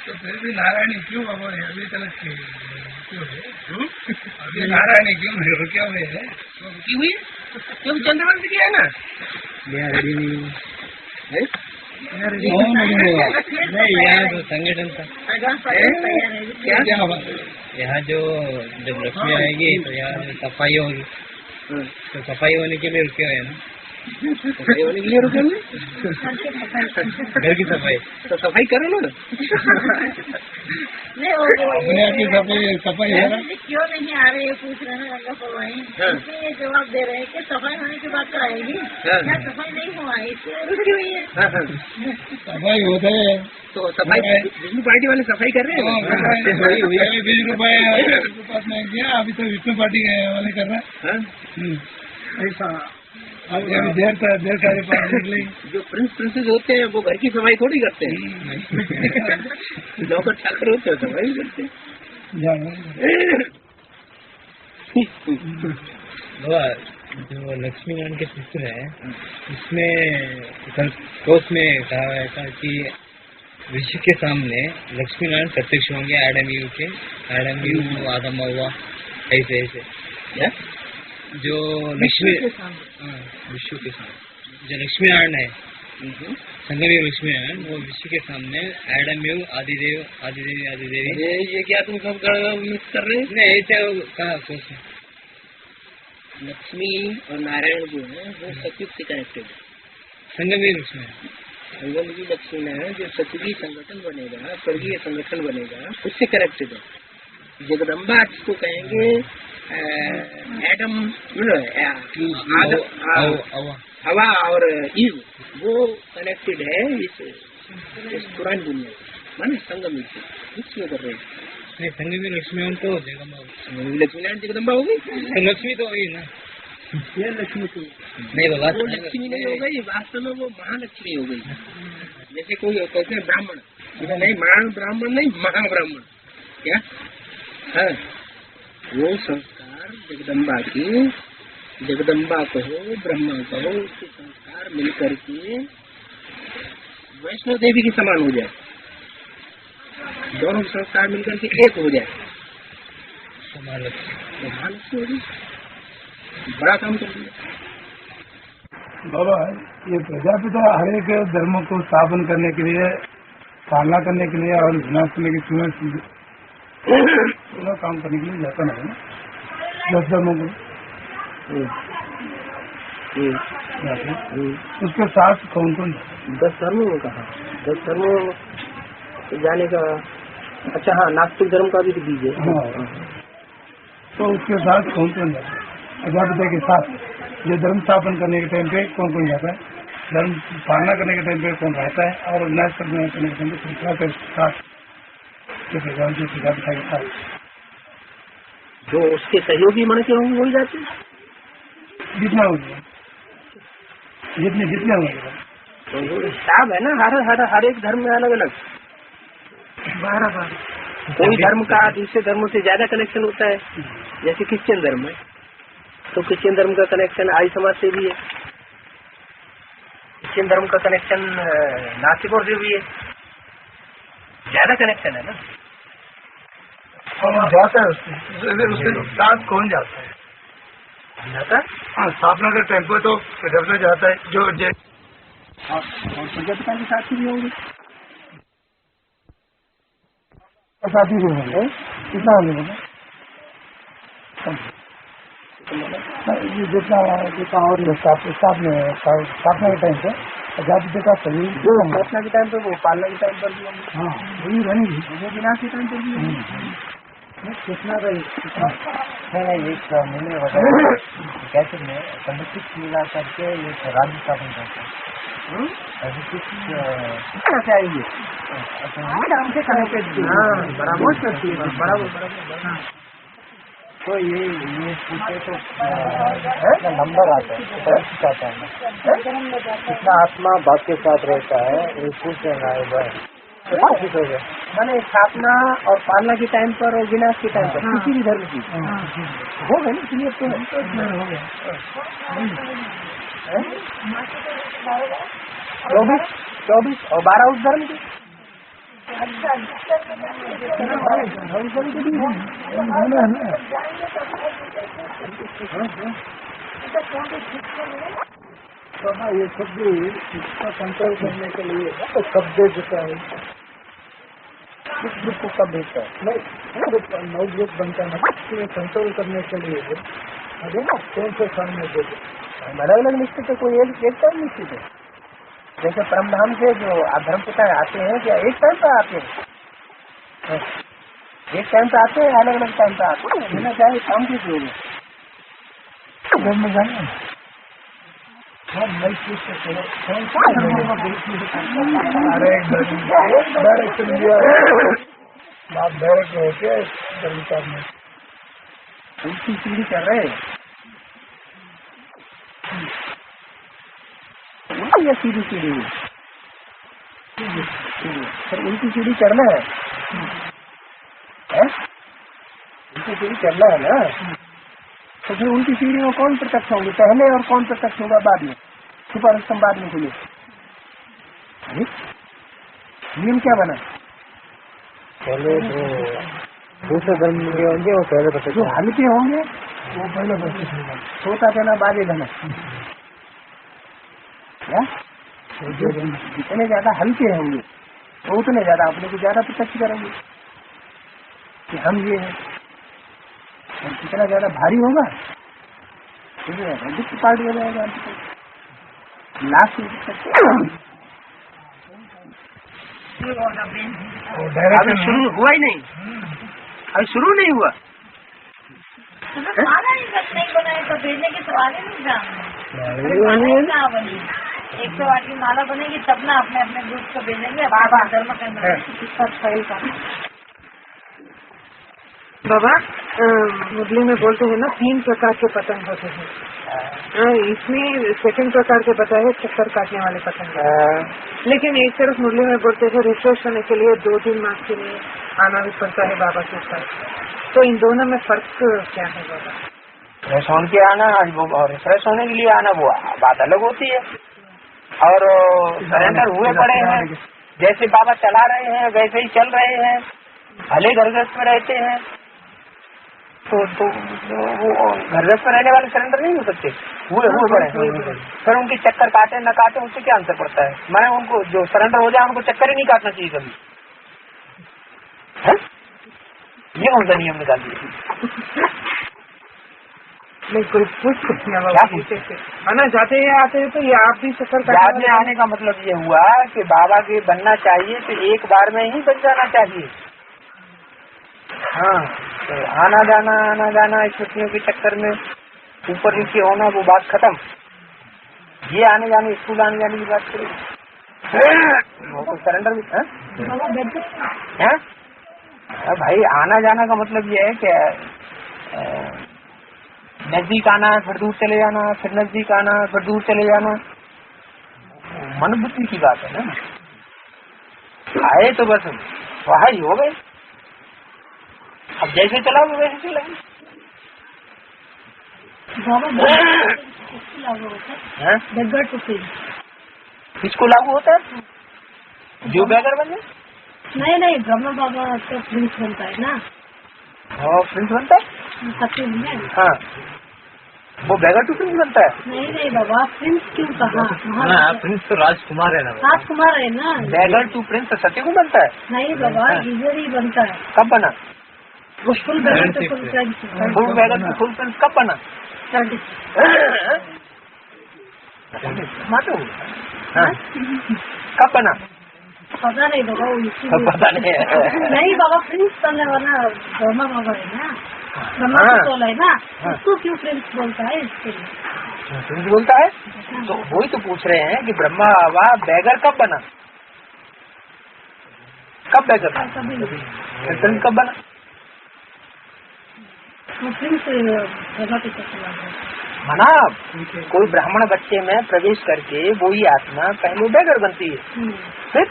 तो फिर भी नारायणी क्यों अमर है अभी तक क्यों अभी नारायणी क्यों रुके हुए है? रुकी हुई क्योंकि चंद्रवंश की है ना। नहीं, यहाँ जो संगठन था यहाँ जो जब लक्ष्मी आएगी तो यहाँ सफाई होगी, तो सफाई होने के लिए रुके हुए हैं ना। सफाई वाले के लिए रुके हुए घर की सफाई तो सफाई करे लो ना। नहीं वो अपने आप की सफाई है ना। क्यों नहीं आ रहे ये पूछ रहे हैं गंगा पवाई। इसमें ये जवाब दे रहे हैं कि सफाई होने की बात तो आएगी, क्या सफाई नहीं हुआ इसलिए रुकी हुई है। सफाई होता है तो सफाई विष्णु पार्टी वाले सफाई कर रहे हैं। 20 रुपए पास नहीं किया, अभी तो विष्णु पार्टी वाले कर रहे हैं। ऐसा अभी देर सारे पास निकले। जो प्रिंसेस होते हैं वो घर की सफाई थोड़ी करते हैं, नौकर चाकर होते हैं सफाई करते हैं। जो लक्ष्मी नारायण के सूत्र है उसमें कोष में कहा गया था कि विश्व के सामने लक्ष्मी नारायण प्रत्यक्ष होंगे एडम यू आदम हुआ ऐसे जो लक्ष्मी विश्व के सामने जो लक्ष्मी नारायण है संगम लक्ष्मी नारायण वो विश्व के सामने एडम यू आदिदेवी। ये क्या तुम सब मिक्स कर रहे हैं? नहीं ऐसे कहा कोष में लक्ष्मी और नारायण जो है वो सतयुग से कनेक्टेड है। संगम लक्ष्मी संगम की लक्ष्मी नारायण जो सतयुगी संगठन बनेगा, स्वर्गीय संगठन बनेगा, उससे कनेक्टेड है। जगदम्बा इसको कहेंगे एडम हवा और ईव, वो कनेक्टेड है इस पुरानी दुनिया से, माने संगम से मिक्स में कर रहे हैं। नहीं संगम लक्ष्मी तो जगदम्बा लक्ष्मी नारायण जगदम्बा हो गई, लक्ष्मी तो होगी ना। ये लक्ष्मी को नहीं बाबा वो लक्ष्मी नहीं हो गई, वास्तव में वो महालक्ष्मी हो गई। जैसे कोई कहते हैं ब्राह्मण, नहीं ब्राह्मण नहीं महाब्राह्मण क्या है। वो संस्कार जगदम्बा कहो ब्रह्मा कहो, उसके संस्कार मिलकर के वैष्णो देवी के समान हो जाए, दोनों संस्कार मिलकर के एक हो जाए, महालक्ष्मी हो गई, बड़ा काम कर दिया। बाबा ये प्रजापिता हर एक धर्म को स्थापन करने के लिए, पालना करने के लिए और विनाश करने के पूरा काम करने के लिए जाता नहीं ना 10 धर्मों को। उसके साथ कौन 10 धर्मों में कहा 10 धर्मों जाने का। अच्छा हाँ, नास्तिक धर्म का भी दीजिए। हाँ, तो उसके साथ कौन जाता है? प्रजापिता के साथ जो धर्म स्थापन करने के टाइम पे कौन जाता है, धर्म पालना करने के टाइम पे कौन रहता है, और विनाश करने के टाइम पे प्रजापिता के साथ जो उसके सहयोगी मन के होंगे वही जाते हैं, जितना हो गया जितने हो गया। तो वो हिसाब है ना, हर एक धर्म में अलग अलग 12 कोई धर्म का दूसरे धर्मों से ज्यादा कनेक्शन होता है। जैसे क्रिश्चियन धर्म है तो क्रिश्चियन धर्म का कनेक्शन आर्य समाज से भी है, क्रिश्चियन धर्म का कनेक्शन नास्तिकों से भी है, ज्यादा कनेक्शन है ना। और जाता है उसके साथ कौन जाता है? हाँ, स्थापना के टाइम पे तो प्रजापिता जाता है जो और प्रजापिता के साथ भी होंगे, साथी भी होंगे। कितना होंगे ये जितना और स्थापना के टाइम पे प्रजापिता का सही स्थापना के टाइम पे वो, पालना के टाइम पर भी होंगे। हाँ वही रहेंगी, वो विनाश के टाइम पर भी होंगे। कितना नहीं एक मैंने कैसे में संरक्षित मिला करके एक राज्य स्थापन करता है चाहिए से कनेक्टेड। बराबर बराबर। तो ये पूछे तो नंबर आता है, आता है कितना आत्मा बाप के साथ रहता है, ये पूछ रहे हैं। मैंने स्थापना और पालना के टाइम पर और विनाश के टाइम पर किसी भी धर्म की हो गए ना, इसलिए तो हो गया 24 और 12 उस धर्म के। ये सब भी इसका कंट्रोल करने के लिए कब्जे देता है, इस ग्रुप को कब देता है नौ ग्रुप बनता है, कंट्रोल करने के लिए ना कौन से स्थान में दे अलग अलग निश्चित है, कोई एक टाइम निश्चित है। जैसे परमधाम से जो धर्म पिता आते हैं, क्या एक टाइम पर आते हैं? एक टाइम पे आते हैं, अलग अलग टाइम पे आते हैं। बिना चाहे काम की जरूरत घर में जाना अरे डायरेक्ट होते में उल्टी सीढ़ी कर रहे हैं, उल्टी या सीधी सीढ़ी? सर उल्टी सीढ़ी चढ़ना है, उल्टी सीढ़ी चढ़ना है ना। तो फिर उल्टी सीढ़ी में कौन प्रत्यक्ष होंगे पहले और कौन प्रत्यक्ष होगा बाद में? सुपर स्तंभ बाद में खुले। नियम क्या बना? पहले जो दूसरे धर्म के होंगे वो पहले प्रत्यक्ष, जो हल्के होंगे वो पहले प्रत्यक्ष होगा। सोता कहना बाजे धना, जितने ज्यादा हल्के होंगे तो उतने ज्यादा अपने को ज्यादा प्रत्यक्ष करेंगे कि हम ये हैं। और जितना ज्यादा भारी होगा दुख पार्टी हो जाएगा। लास्ट अभी शुरू हुआ ही नहीं, अभी शुरू नहीं हुआ। माला ही बस नहीं बनाए तो भेजने के सवाल ही नहीं जानते। 108 की माला बनेगी तब ना अपने अपने ग्रुप को भेजेंगे। बाबा धर्म करना बाबा मुरली में बोलते हैं ना 3 प्रकार के पतंग होते हैं। इसमें सेकंड प्रकार के बताए चक्कर काटने वाले पतंग। लेकिन एक तरफ मुरली में बोलते हैं रिफ्रेश होने के लिए 2-3 मास के लिए आना भी पड़ता है बाबा के साथ। तो इन दोनों में फर्क क्या है बाबा? फ्रेश होने के आना और रिफ्रेश होने के लिए आना वो बात अलग होती है। और सरेंडर हुए पड़े हैं, जैसे बाबा चला रहे हैं वैसे ही चल रहे हैं, भले घर गृहस्थ में रहते हैं तो वो घर गृहस्थ में रहने वाले सरेंडर नहीं हो सकते, हुए पड़े। सर उनकी चक्कर काटे न काटे उससे क्या अंतर पड़ता है? मैं उनको जो सरेंडर हो जाए उनको चक्कर ही नहीं काटना चाहिए कभी। ये कौन सा नियम निकाल दिया? नहीं कोई पूछ आना जाते हैं आते हैं तो ये आप भी सफर याद में आने का मतलब ये हुआ कि बाबा के बनना चाहिए तो एक बार में ही बन जाना चाहिए। हाँ तो आना जाना छुट्टियों के चक्कर में ऊपर नीचे होना वो बात खत्म। ये आने जाने स्कूल आने जाने की बात करें वो तो सरेंडर भी है। भाई आना जाना का मतलब ये है कि नजदीक आना फिर दूर चले जाना, फिर नजदीक आना फिर दूर चले जाना, मन बुद्धि की बात है ना। आए तो बस वहाँ ही हो गए, अब जैसे चला वो वैसे चलेंगे। किसको लागू होता है? जो बैगर बने? नहीं ब्रह्मा बाबा तो प्रिंस बनता है ना। प्रिंस बनता है? हाँ वो बैगर टू प्रिंस बनता है? नहीं बाबा प्रिंस क्यों कहा? प्रिंस तो राजकुमार है ना। राजकुमार है ना। बैगर टू प्रिंस तो सत्य को बनता है? नहीं बाबा इधर ही बनता है। कब बना? वो full beggar to full prince कब बना? कब बना? पता नहीं बाबा पता नहीं नहीं बाबा प्रिंस बनने वाला ब्रह्मा बाबा है ना, ब्रह्मा है ना, उसको क्यों प्रिंस बोलता है? इसके लिए प्रिंस बोलता है तो वही तो पूछ रहे हैं कि ब्रह्मा बाबा बैगर कब बना? कब बैगर प्रिंस कब बना? प्रिंस मना कोई ब्राह्मण बच्चे में प्रवेश करके वही आत्मा पहले बैगर बनती है फिर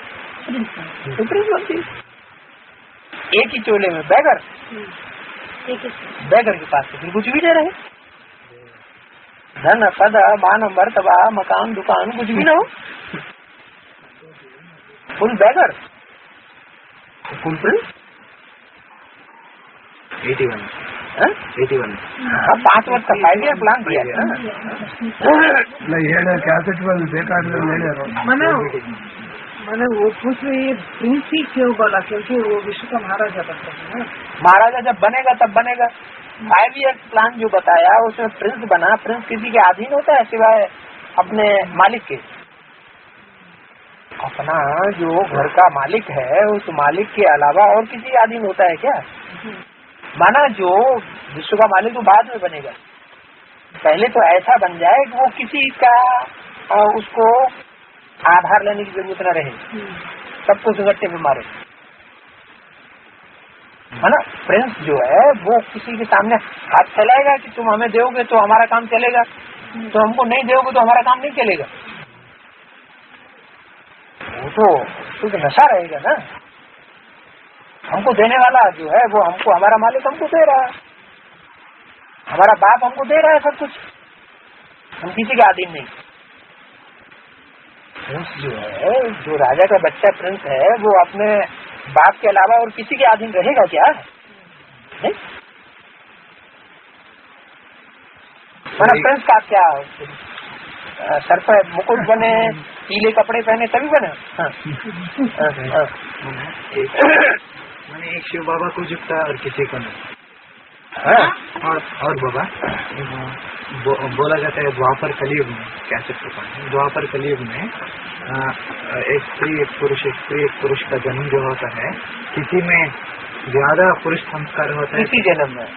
प्रिंस बनती है। एक ही चोले में बैगर के पास तो फिर कुछ भी नहीं रहे, धन पद मान मर्तबा मकान दुकान कुछ भी ना हो, फुल बैगर फुल प्रिंस। 81 हाँ 5 वर्ष का 5 ईयर प्लान दिया है नहीं 67 ಬೇಕಾದ್ರೆ मैंने वो पूछ रही है प्रिंस ही क्यों बोला, क्योंकि वो विश्व का महाराजा बनता है ना। महाराजा जब बनेगा तब बनेगा। IVF प्लान जो बताया उसमें प्रिंस बना। प्रिंस किसी के अधीन होता है सिवाय अपने मालिक के? अपना जो घर का मालिक है उस मालिक के अलावा और किसी के अधीन होता है क्या? माना जो विश्व का मालिक वो बाद में बनेगा, पहले तो ऐसा बन जाए कि वो किसी का उसको आधार लेने की जरूरत न रहे, सबको सुगट्टे पे मारे, है ना। प्रिंस जो है वो किसी के सामने हाथ फैलाएगा कि तुम हमें दोगे तो हमारा काम चलेगा, तो हमको नहीं दोगे तो हमारा काम नहीं चलेगा। वो तो नशा रहेगा ना। हमको देने वाला जो है वो हमको, हमारा मालिक हमको दे रहा है, हमारा बाप हमको दे रहा है सब कुछ, हम किसी के अधीन नहीं। प्रिंस जो है, जो राजा का बच्चा प्रिंस है, वो अपने बाप के अलावा और किसी के अधीन रहेगा क्या? नहीं। प्रिंस का क्या सर पर मुकुट बने, पीले कपड़े पहने तभी बने? मैंने एक शिव बाबा को झुकता और किसी को नहीं। और बाबा बोला जाता है द्वापर कलयुग में, कैसे द्वापर कलयुग में एक स्त्री एक पुरुष का जन्म जो होता है, किसी में ज्यादा पुरुष संस्कार होता है, किसी जन्म में,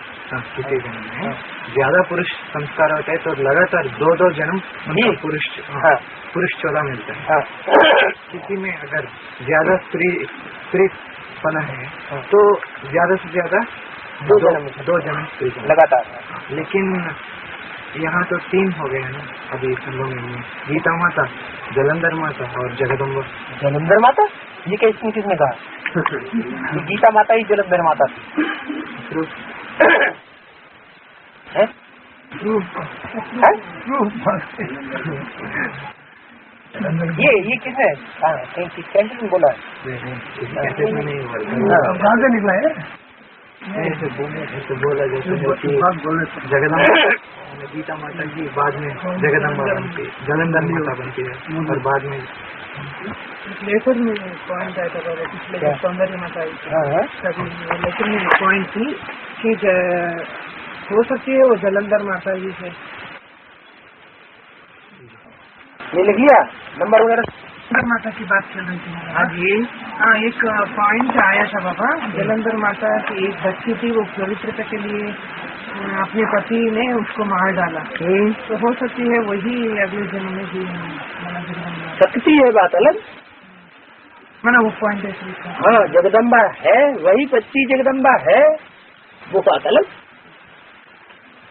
किसी जन्म में ज्यादा पुरुष संस्कार होता है, तो लगातार दो जन्म पुरुष 14 मिलता है। किसी में अगर ज्यादा स्त्री पना है तो ज्यादा से ज्यादा दो जन्म स्त्री लगातार। लेकिन यहाँ तो 3 हो गए हैं ना अभी संभव में। गीता माता, जलंधर माता और जगदम्बा। जलंधर माता ये किसने कहा? गीता माता ही जलंधर माता थी। ये किसने कैंटीन बोला है? नहीं बोला है, ऐसे बोला जैसे जगदम्बा गीता माता की बाद में जगदम्बा बनती, जलंधर माता बनती है, और बाद में लेकर में पॉइंट आया था पिछले सौंदर्य माता लेकिन में पॉइंट थी कि हो सकती है वो जलंधर माता जी से। ये लिख लिया नंबर वगैरह। माता की बात चल रही थी। हाँ जी। हाँ, एक पॉइंट आया था बाबा, जलंधर माता की एक बच्ची थी, वो पवित्रता के लिए अपने पति ने उसको मार डाला, तो हो सकती है वही अगले जन्म में भी सकती है, बात अलग। मैंने वो पॉइंट हाँ, जगदम्बा है, वही बच्ची जगदम्बा है, वो बात अलग।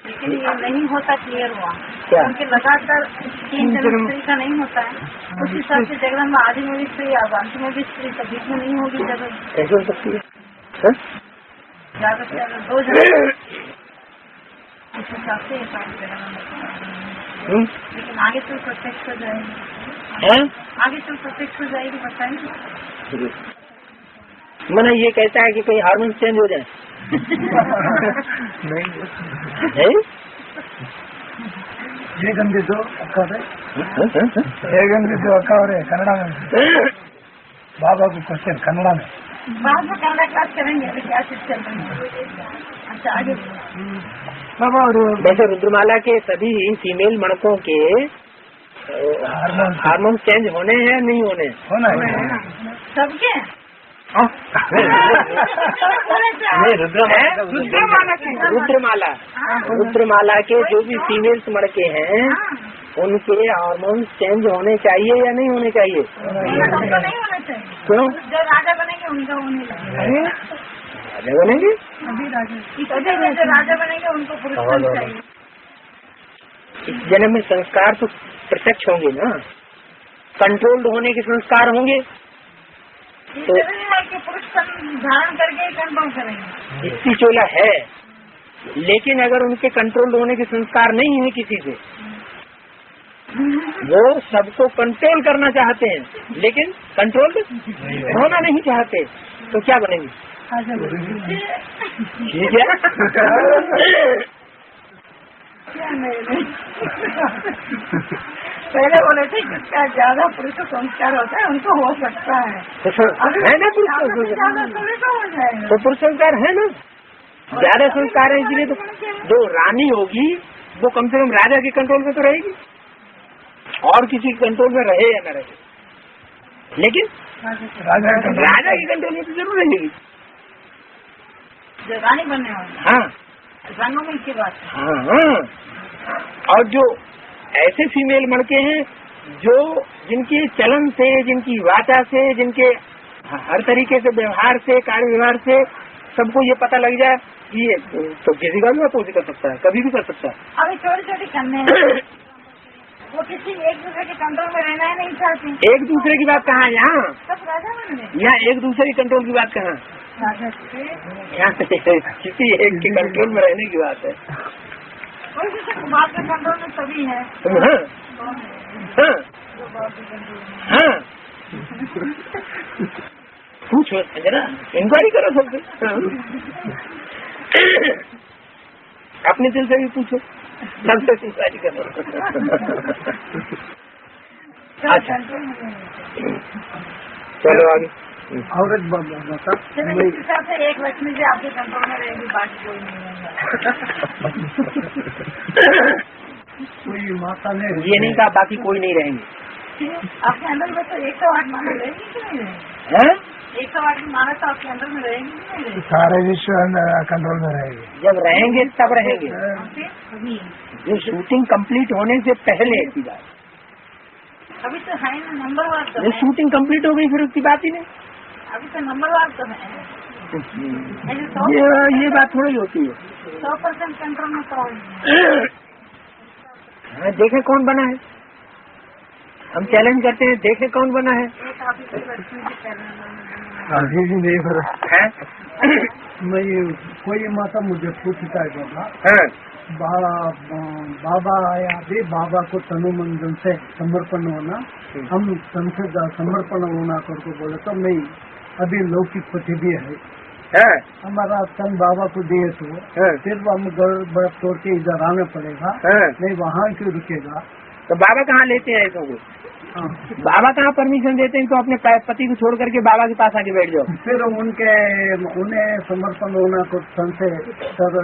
लेकिन ये नहीं होता, क्लियर हुआ क्या? क्योंकि लगातार 3 जन्म स्त्री का नहीं होता है, उस हिसाब से जगदम्बा आदि में भी स्त्री, आबांती में भी स्त्री, तो बीच में नहीं होगी जगह। कैसे हो सकती है? ज्यादा से ज्यादा 2 जन्म उस हिसाब से ये काम करेगा। लेकिन आगे तो प्रत्यक्ष हो जाएगी, आगे तो प्रत्यक्ष हो जाएगी, बताएंगे। मैंने ये कहता है कि कहीं हार्मोन चेंज हो जाए। नहीं ಹೇಗಂದಿದ್ದು ಅಕ್ಕವ್ರೆ, ಹೇಗಂದಿದ್ದು ಅಕ್ಕವ್ರೆ ಕನ್ನಡ में बाबा को क्वेश्चन कन्नड़ा में। बाद में कन्नड़ा क्लास करेंगे, अभी क्या चीज चल रही है। अच्छा आगे बाबा। और वैसे रुद्रमाला के सभी फीमेल मणकों के हार्मोन चेंज होने हैं नहीं होने? होना है सबके। नहीं, रुद्रमाला के जो भी फीमेल्स मड़के हैं उनके हार्मोन चेंज होने चाहिए या नहीं होने चाहिए? नहीं होना चाहिए। क्यों? जो राजा बनेंगे उनका होने लगेगा। राजा बनेंगे? अभी जो राजा बनेंगे उनको पुरुष चाहिए। इस जन्म में संस्कार तो प्रत्यक्ष होंगे ना, कंट्रोल्ड होने के संस्कार होंगे, तो पुरुष धारण करके कंट्रोल करेंगे। इसकी चोला है, लेकिन अगर उनके कंट्रोल होने के संस्कार नहीं है किसी से, वो सबको कंट्रोल करना चाहते हैं लेकिन कंट्रोल होना नहीं चाहते, तो क्या बनेंगे? ठीक है। पहले बोले थे जिसका ज्यादा पुरुष संस्कार होता है उनको हो सकता है, है ना पुरुष ज्यादा थोड़ी तो हो जाएगा। तो पुरुष संस्कार है ना, ज्यादा संस्कार है, इसलिए तो जो रानी होगी वो कम से कम राजा के कंट्रोल में तो रहेगी, और किसी के कंट्रोल में रहे या न रहे, लेकिन राजा के कंट्रोल में तो जरूर रहेगी। जो रानी बनने वाली, हाँ रंगों में की बात है। हाँ हाँ। और जो ऐसे फीमेल लड़के हैं जो जिनके चलन से, जिनकी वाचा से, जिनके हर तरीके से व्यवहार से, कार्य व्यवहार से सबको ये पता लग जाए कि ये तो किसी का भी अपोज कर सकता है, कभी भी कर सकता है। अभी छोटी छोटी करने वो किसी एक दूसरे के कंट्रोल में रहना ही नहीं चाहती। एक दूसरे की बात कहाँ है यहाँ, सब राजा बन गए। यहाँ एक दूसरे के कंट्रोल की बात कहाँ, राजा से यहाँ किसी एक के कंट्रोल में रहने की बात है। कोई किसी को बात का कंट्रोल में सभी है। हाँ हाँ जो बात के कंट्रोल में। हाँ, पूछो जरा, इंक्वायरी करो सबसे, अपने दिल से भी पूछो, सबसे इंक्वायरी करो। अच्छा चलो आगे। और एक बात बता, चलिए इस हिसाब से एक लक्ष्मी जी आपके कंट्रोल में रहेगी, बाकी कोई नहीं रहेगा। कोई माता ने ये नहीं कहा बाकी कोई नहीं रहेंगे। आपके अंदर में तो 108 माना रहेगी कि नहीं रहेगी? हैं? 108 माना तो आपके अंदर में रहेगी कि नहीं रहेगी? सारे विश्व कंट्रोल में रहेगी। जब रहेंगे तब रहेंगे, अभी जो शूटिंग कंप्लीट होने से पहले की बात। अभी तो है ना, नंबर वार तो जो है। शूटिंग कंप्लीट हो गई फिर उसकी बात ही नहीं। अभी तो नंबर वार तो है। ये बात थोड़ी होती है। 100% कंट्रोल में तो हाँ, देखे कौन बना है, हम चैलेंज करते हैं, देखे कौन बना है। एक आप ही कोई लक्ष्मी जी कह रहे अभी नहीं पता हैं? मैं ये कोई माता मुझे पूछता है बाबा, हाँ, बाबा आया अभी, बाबा को तनु मन धन से समर्पण होना, हम संसद समर्पण होना करके बोले तो नहीं, अभी लौकिक पति भी है, हाँ, हमारा तन बाबा को दिए तो हाँ। फिर हम घर बर तोड़ के इधर आना पड़ेगा, हाँ। नहीं वहाँ क्यों रुकेगा। तो बाबा कहाँ लेते हैं ऐसा कुछ, हाँ। बाबा कहाँ परमिशन देते हैं तो अपने पति को छोड़ करके बाबा के पास आके बैठ जाओ। फिर उन्हें समर्पण होना को तन से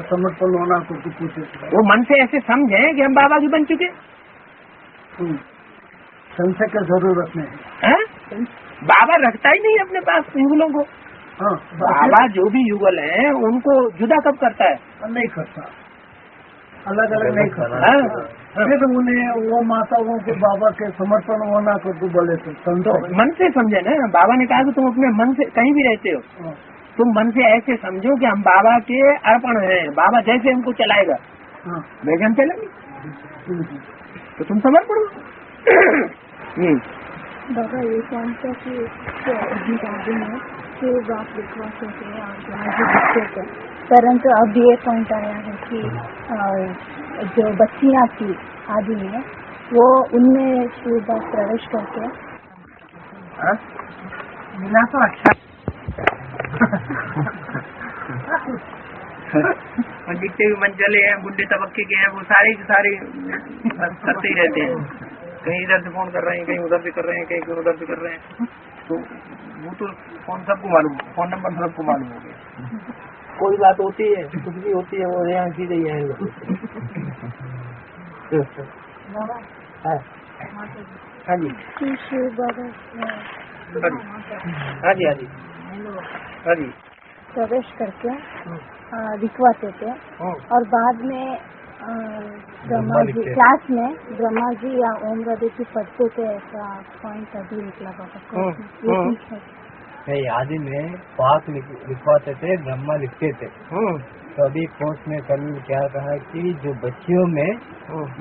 समर्पण होना को पूछे, वो मन से ऐसे समझे कि हम बाबा के बन चुके, संशय की जरूरत नहीं हैं? बाबा रखता ही नहीं अपने पास युगलों को। हाँ, बाबा जो भी युगल हैं उनको जुदा कब करता है, नहीं करता, अलग अलग नहीं करता। हाँ? फिर उन्हें वो माताओं को बाबा के समर्पण होना को बोले तो तो मन से समझे ना, बाबा ने कहा कि तुम अपने मन से कहीं भी रहते हो, तुम मन से ऐसे समझो कि हम बाबा के अर्पण हैं, बाबा जैसे हमको चलाएगा वैसे हम चलेंगे, तो तुम समर्पण हो। बाबा ये जानता कि दादी में कि बाप विश्वास होते हैं और लिखते थे, परंतु अब ये पॉइंट आया है कि जो बच्चियाँ थी आदि में वो उनमें शिवदास प्रवेश करके मिला तो अच्छा। जितने भी मंचले हैं, बुढ़े तबक्के के हैं, वो सारे के सारे करते ही रहते हैं, कहीं इधर से फोन कर रहे हैं, कहीं उधर से कर रहे हैं, कहीं उधर से कर रहे हैं, तो वो तो फोन सबको मालूम, फोन नंबर सबको मालूम हो गया। कोई बात होती है, कुछ भी होती है, वो यहाँ सीधे ही आएंगे। हाँ जी, शिव बाबा हाँ जी, हाँ जी, हाँ जी, प्रवेश करके दिखवाते थे और बाद में ब्रह्मा जी क्लास में ब्रह्मा जी या ओम रवि जी पढ़ते थे, ऐसा पॉइंट अभी निकला बाबा। नहीं, आदि में बाप लिखवाते थे, ब्रह्मा लिखते थे। तो अभी कोर्ट में कल क्या कहा कि जो बच्चियों में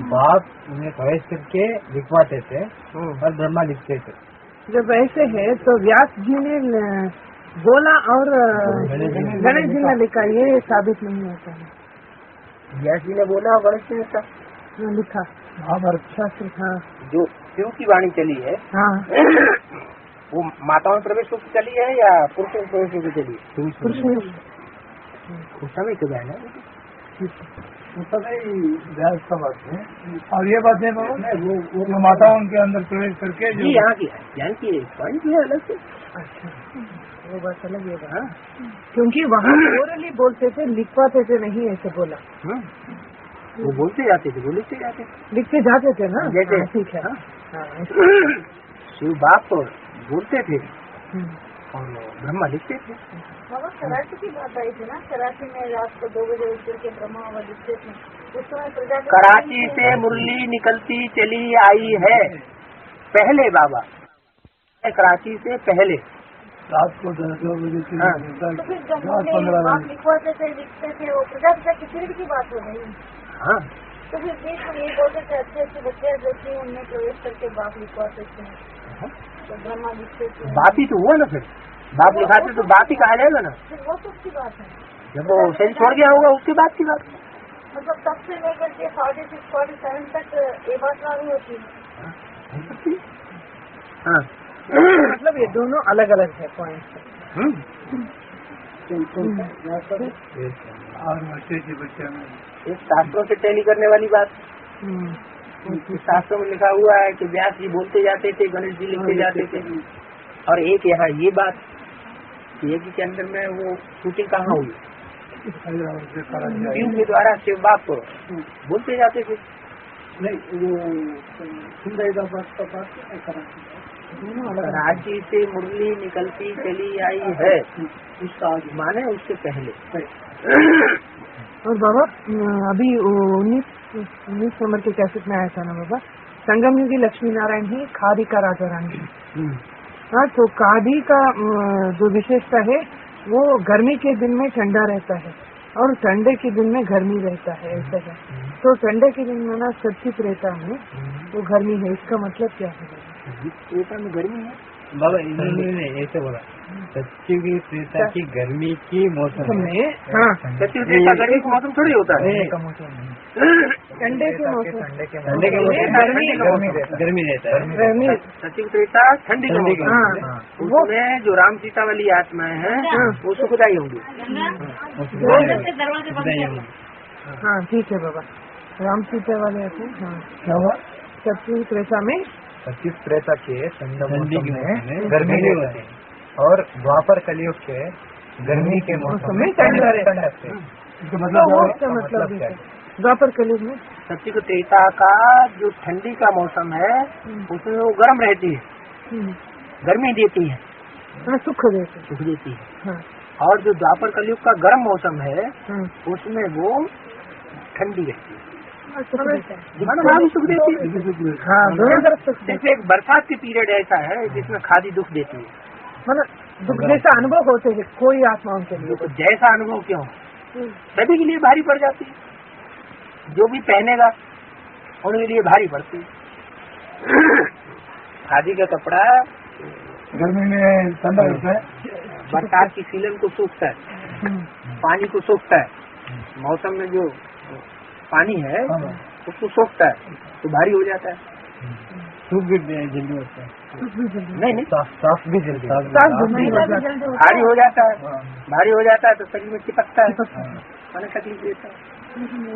बाप उन्हें प्रवेश करके लिखवाते थे और ब्रह्मा लिखते थे। जब ऐसे है तो व्यास जी ने बोला और गणेश जी ने लिखा, ये साबित नहीं होता है। व्यास जी ने बोला और गणेश जी ने लिखा महाभारत शास्त्र था, जो शिव की वाणी चली है, हाँ वो माताओं में प्रवेश होकर चली है या पुरुषों में प्रवेश होकर चली है? पुरुष में उस समय तो है ना। व्यास का बात है। और ये बात है बाबा, वो माताओं के अंदर प्रवेश करके जो यहाँ की है, ज्ञान की पॉइंट है अलग से। अच्छा, वो बात अलग है। हाँ, क्योंकि वहाँ ओरली बोलते थे, लिखवाते थे नहीं, ऐसे बोला। वो बोलते जाते थे, वो लिखते जाते थे, लिखते जाते थे ना। जैसे ठीक है। शिव बाप बोलते थे और ब्रह्मा लिखते थे। बाबा कराची की बात आई थी ना, कराची में रात को 2 बजे उठ करके ब्रह्मा बाबा लिखते थे, उस समय प्रजा कराची से मुरली निकलती चली आई है पहले बाबा, कराची से पहले रात को 2 बजे से तो फिर जब बात लिखवाते थे, लिखते थे, वो प्रजा की पीरियड की बात हो रही। हाँ, तो फिर बीच में ये बोलते थे अच्छे अच्छे बच्चे जो थी उनमें प्रवेश करके बाप लिखवाते थे, तो ब्रह्मा लिखते थे। बाप ही तो हुआ ना, फिर बाप लिखाते तो बाप ही कहा जाएगा ना। फिर वो तो उसकी बात है, जब वो सेंस छोड़ गया होगा उसके बाद की बात। मतलब तब से लेकर के 46, 47 तक ये बात लागू होती है। हाँ, मतलब ये दोनों अलग अलग है पॉइंट। और बच्चे के बच्चे में एक शास्त्रों से टैली करने वाली बात। शास्त्रों में लिखा हुआ है कि व्यास जी बोलते जाते थे, गणेश जी लिखते जाते थे। और एक यहाँ ये बात, एक के अंदर में वो शूटिंग कहाँ हुई, ट्यूब के द्वारा शिव बाप बोलते जाते थे। नहीं, वो सुंदर का बात कराची से मुरली निकलती चली आई है, उसका माने उससे पहले। और बाबा अभी 19 नंबर के कैसेट में आया था ना बाबा, संगम युगी लक्ष्मी नारायण ही खादी का राजा रानी। हाँ, तो खादी का जो विशेषता है वो गर्मी के दिन में ठंडा रहता है और ठंडे के दिन में गर्मी रहता है, ऐसा है। तो ठंडे के दिन में ना सच्चित रहता है, वो गर्मी है, इसका मतलब क्या है? में गर्मी है बाबा, इन्होंने ऐसे बोला सच्ची की त्रेता की गर्मी की मौसम में। हाँ, सच्ची त्रेता गर्मी का मौसम थोड़ी होता है, ठंडे के मौसम, ठंडे के मौसम गर्मी रहता है। गर्मी सच्ची त्रेता ठंडी के मौसम। हाँ, उसमें जो राम सीता वाली आत्माएं हैं वो सुखदायी होंगी। हाँ, ठीक है बाबा, राम सीता वाले आते हैं। हाँ, क्या हुआ? सच्ची त्रेता में 25 त्रेता के संगम मौसम में गर्मी रहता है और द्वापर कलयुग के गर्मी के मौसम में ठंडा रहता है। मतलब द्वापर कलयुग में सच्ची त्रेता का जो ठंडी का मौसम है उसमें वो गर्म रहती है, गर्मी देती है, सुख देती है। हाँ, और जो द्वापर कलयुग का गर्म मौसम है उसमें वो ठंडी रहती है, सुख देती है। हाँ, दोनों तरफ सुख। जैसे एक बरसात की पीरियड ऐसा है जिसमें खादी दुख देती है, मतलब दुख जैसा अनुभव होते हैं कोई आत्माओं के लिए। तो जैसा अनुभव क्यों सभी के लिए भारी पड़ जाती है, जो भी पहनेगा उनके लिए भारी पड़ती है। खादी का कपड़ा गर्मी में ठंडा रहता है, बरसात की सीलन को सूखता है, पानी को सूखता है, मौसम में जो पानी है उसको सोखता है तो भारी हो जाता है, सूख भी जल्दी होता है। नहीं साफ भी जल्दी भारी हो जाता है, भारी हो जाता है तो शरीर में चिपकता है, मैंने तकलीफ देता है,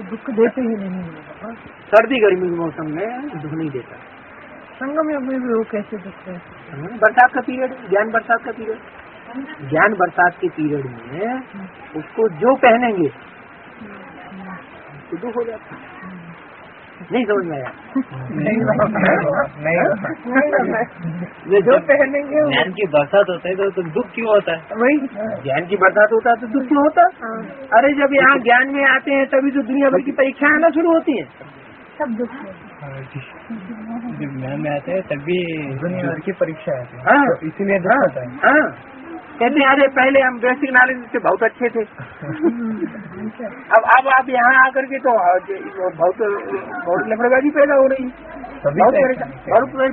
दुख देते ही नहीं। सर्दी गर्मी के मौसम में दुख नहीं देता। संगम में भी वो कैसे दुख है? बरसात का पीरियड, ज्ञान बरसात का पीरियड, ज्ञान बरसात के पीरियड में उसको जो पहनेंगे तो दुख हो जाता है। नहीं समझ में आया? नहीं, जो पहनेंगे ज्ञान की बरसात होता है तो दुख क्यों होता है? वही ज्ञान की बरसात होता है तो दुख क्यों होता? अरे जब यहाँ ज्ञान में आते हैं तभी तो दुनिया भर की परीक्षाएं आना शुरू होती हैं, सब दुख जब ज्ञान में आते हैं तभी दुनिया भर की परीक्षा है। हाँ, तो इसीलिए दुख होता है। हाँ, कहते हैं अरे पहले हम बेसिक नॉलेज से बहुत अच्छे थे, अब आप यहाँ आकर के तो बहुत लफड़ेबाजी पैदा हो रही है, बहुत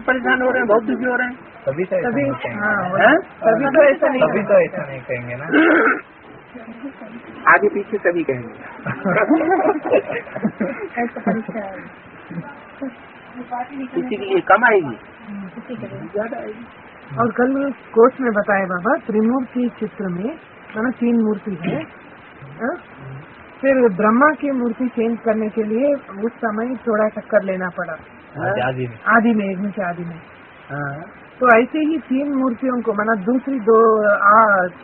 परेशान हो रहे हैं, बहुत दुखी हो रहे हैं। तभी तो तभी ऐसा नहीं कहेंगे ना, आगे पीछे सभी कहेंगे। किसी के लिए कम आएगी, ज्यादा आएगी। और कल कोच में बताया बाबा त्रिमूर्ति चित्र में माना 3 मूर्ति है, फिर ब्रह्मा की मूर्ति चेंज करने के लिए उस समय थोड़ा टक्कर लेना पड़ा आदि में यज्ञ के आदि में। तो ऐसे ही 3 मूर्तियों को माना दूसरी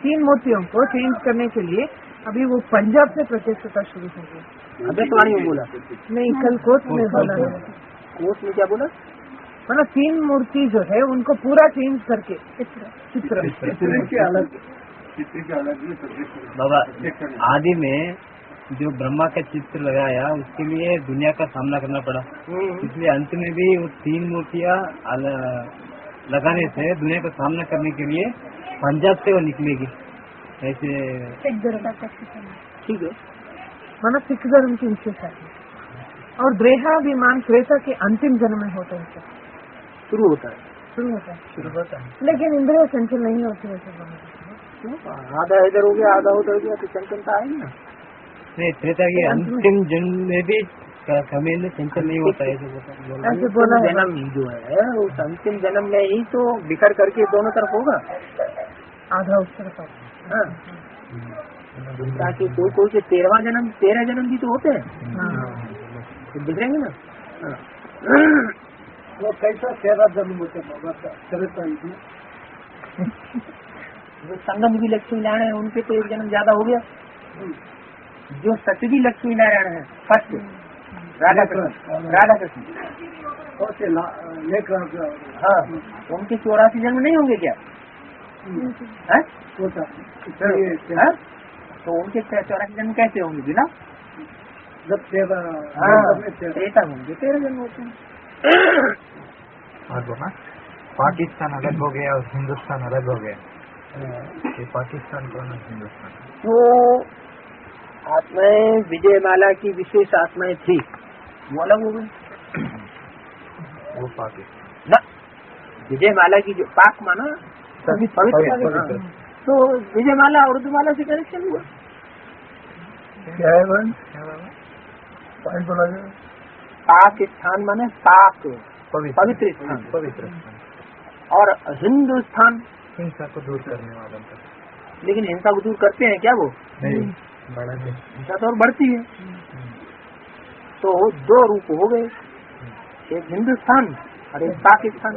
3 मूर्तियों को चेंज करने के लिए अभी वो पंजाब से प्रचेष्टा शुरू हो गई। आकाशवाणी में बोला नहीं, कल कोर्ट में बोला। कोर्ट में क्या बोला? मतलब 3 मूर्ति जो है उनको पूरा चेंज करके चित्र बाबा आदि में जो ब्रह्मा का चित्र लगाया उसके लिए दुनिया का सामना करना पड़ा, इसलिए अंत में भी वो 3 मूर्तियाँ लगाने से दुनिया का सामना करने के लिए पंजाब से वो निकलेगी। ऐसे ठीक है, माना सिख धर्म की विशेषता है। और देहाभिमान त्रेता के अंतिम जन्म में होता है, शुरू होता है। लेकिन इंद्रिय चंचल नहीं होती है। आधा इधर हो गया आधा उधर हो गया तो चंचलता आएगी ना। नहीं, त्रेता के अंतिम जन्म में भी कभी चंचल नहीं होता है। ऐसे बोला जन्म ही जो है उस अंतिम जन्म में ही तो बिखर करके दोनों तरफ होगा, आधा उस तरफ। ताकि कोई के 13 जन्म भी तो होते हैं, तो बिखरेंगे ना। वो कैसा 13 जन्म होते हैं? जो संगम भी लक्ष्मी नारायण है उनके तो 1 जन्म ज्यादा हो गया। जो सतवी लक्ष्मी नारायण है फर्स्ट राधा कृष्ण हाँ, उनके 84 जन्म नहीं होंगे क्या? तो उनके 84 जन्म कैसे होंगे बिना? जब 13 होंगे 13 जन्म होते हैं। और पाकिस्तान अलग हो गया और हिंदुस्तान अलग हो गया, ये पाकिस्तान कौन है हिंदुस्तान? तो आत्माएं विजयमाला की विशेष आत्माएं थी, वो अलग हो गई। वो पाकिस्तान ना, विजयमाला की जो पाक माना पवित्र, तो विजयमाला और उर्दूमाला से कनेक्शन हुआ क्या है बहन? पॉइंट बोला जाए। पाकिस्तान माने पाक पवित्र स्थान, और हिंदुस्तान हिंसा को दूर करने वाला था। लेकिन हिंसा को दूर करते हैं क्या? वो नहीं, बड़ा हिंसा तो और बढ़ती है। तो 2 रूप हो गए, एक हिंदुस्तान और एक पाकिस्तान।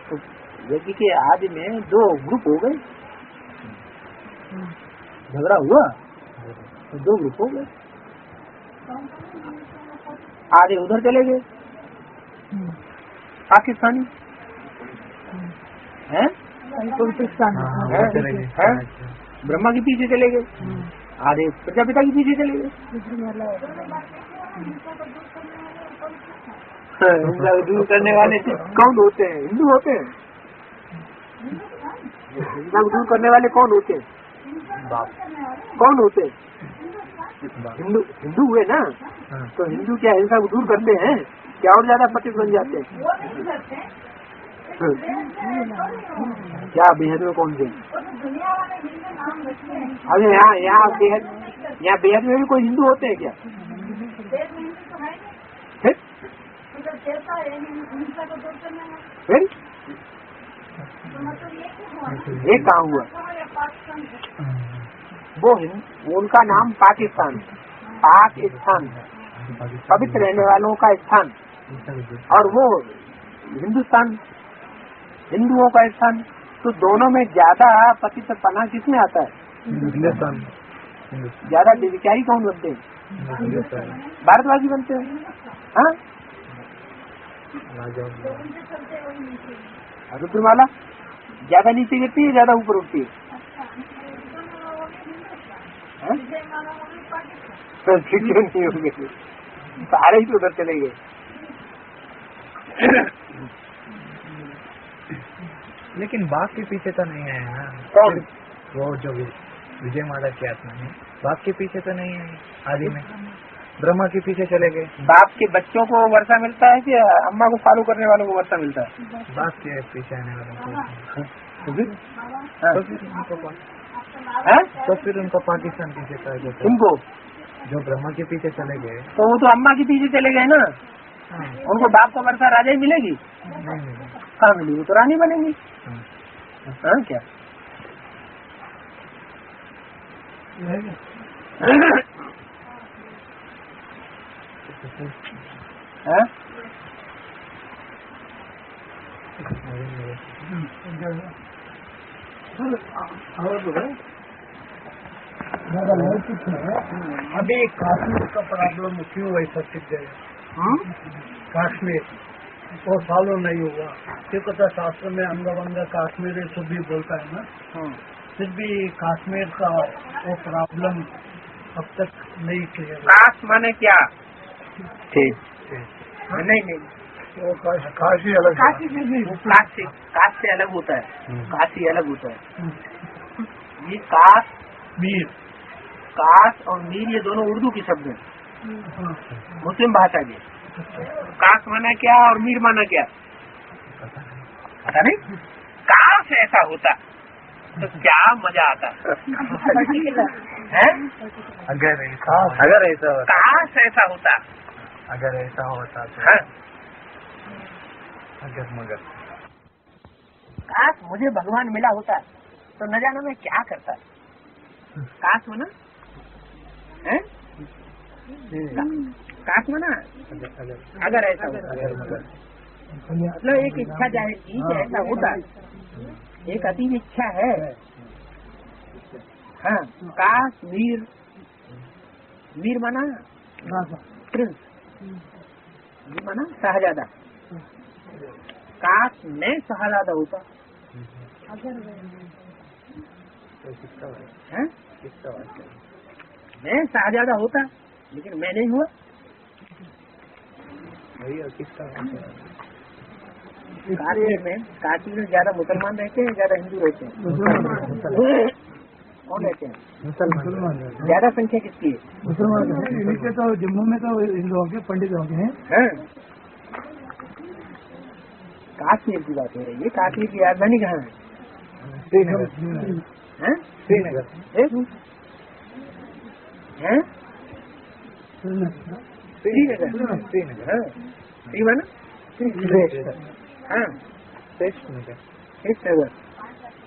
तो यज्ञ के आदि में 2 ग्रुप हो गए, झगड़ा हुआ तो 2 ग्रुप हो गए, आधे उधर चले गए पाकिस्तानी हैं, ब्रह्मा के पीछे चले गए, आधे प्रजापिता के पीछे चले गए। हिंसा दूर करने वाले कौन होते हैं? हिंदू होते हैं। हिंसा को दूर करने वाले कौन होते हैं? कौन होते हैं? हिंदू हुए ना। तो हिंदू क्या हिंसा को दूर करते हैं? क्या और ज्यादा पतित बन जाते हैं? क्या बेहद में कौन से? अरे यहाँ बेहद में भी कोई हिंदू होते हैं क्या? फिर ये कहाँ हुआ? वो उनका नाम पाकिस्तान पवित्र रहने वालों का स्थान, और वो हिंदुस्तान हिंदुओं का स्थान। तो दोनों में ज्यादा पतितपना किसमें आता है? हिंदुस्तान। ज्यादा विचारी कौन बनते हैं? भारतवासी बनते हैं। हाँ, रुद्रमाला ज्यादा नीचे गिरती है, ज्यादा ऊपर उठती है? तो क्यों नहीं हो गए? सारे ही तो उधर चले गए। लेकिन बाप के पीछे तो नहीं है ना। कौन? वो जो विजय माला की आत्मा है, बाप के पीछे तो नहीं है। आदि में ब्रह्मा के पीछे चले गए। बाप के बच्चों को वर्षा मिलता है कि अम्मा को फॉलो करने वालों को वर्षा मिलता है? बाप के पीछे आने वालों को। तो फिर उनको पाकिस्तान पीछे कहा जाता है। उनको जो ब्रह्मा के पीछे चले गए, तो वो तो अम्मा के पीछे चले गए ना। उनको बाप का वर्षा राजा ही मिलेगी? नहीं, कहाँ मिलेगी? वो तो रानी बनेंगी। हाँ क्या? हाँ? अभी कश्मीर का प्रॉब्लम क्यों वैसा सिद्ध है? कश्मीर वो फॉलो नहीं हुआ क्योंकि तो शास्त्र में अंग कश्मीर तो भी बोलता है ना, फिर भी कश्मीर का वो प्रॉब्लम अब तक नहीं क्लियर। काश माने क्या? नहीं वो काशी अलग काशी से भी काश से अलग होता है, काशी अलग होता है। ये काश मीर काश और मीर ये दोनों उर्दू के शब्द हैं, मुस्लिम भाषा के। काश माना क्या और मीर माना क्या पता नहीं। काश ऐसा होता तो क्या मजा आता है? अगर ऐसा होता, काश ऐसा होता, अगर ऐसा होता तो हाँ? अगर मगर काश मुझे भगवान मिला होता तो न जाना मैं क्या करता। काश माना है? काश माना अगर ऐसा होता, मतलब एक इच्छा जाएगी कि ऐसा होता, एक अतीब इच्छा है। हाँ, काश वीर, वीर माना प्रिंस, वीर माना शाहजादा। काश मैं शाहजादा होता, हैं? मैं शाहजादा होता लेकिन मैं नहीं हुआ। काशी में ज्यादा मुसलमान रहते हैं, ज्यादा हिंदू रहते हैं? कौन रहते हैं? मुसलमान। ज्यादा संख्या किसकी है? मुसलमान। इनके तो जम्मू में तो हिंदुओं के पंडित होते हैं। काश्मीर की बात हो रही है। काश्मीर की राजधानी कहाँ है? श्रीनगर। श्रीनगर श्री माना हाँ श्रेष्ठ नगर।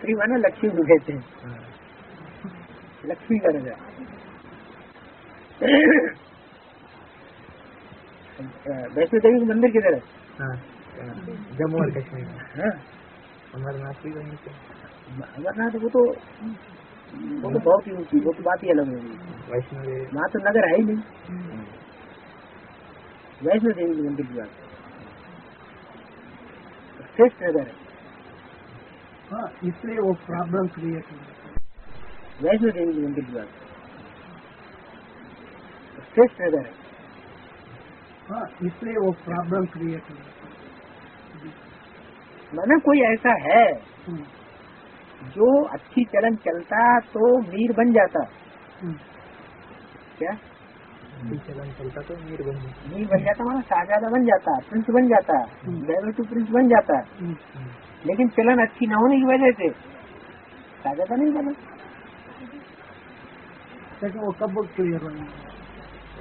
श्री माना लक्ष्मी को कहते हैं, लक्ष्मी का नगर। वैष्णो देवी का मंदिर किधर है? जम्मू और कश्मीर में। हाँ, अमरनाथ भी वहीं पे। अमरनाथ वो तो बहुत ही ऊँची, वो तो बात ही अलग होगी। वैष्णो देवी वहाँ तो नगर है ही नहीं। वैष्णो देवी के मंदिर की बात श्रेष्ठ नगर है। हाँ, इसलिए वो प्रॉब्लम क्रिएट हुई। वैष्णो देवी के मंदिर की बात श्रेष्ठ नगर है। हाँ, इसलिए वो प्रॉब्लम क्रिएट हुई। माना कोई ऐसा है जो अच्छी चलन चलता तो मीर बन जाता। क्या चलन चलता तो मीर बन जाता, माना शाहजादा बन जाता, प्रिंस बन जाता, लेवल टू प्रिंस बन जाता। लेकिन चलन अच्छी न होने की वजह से शाहजादा नहीं बना। लेकिन वो कब क्लियर होगा?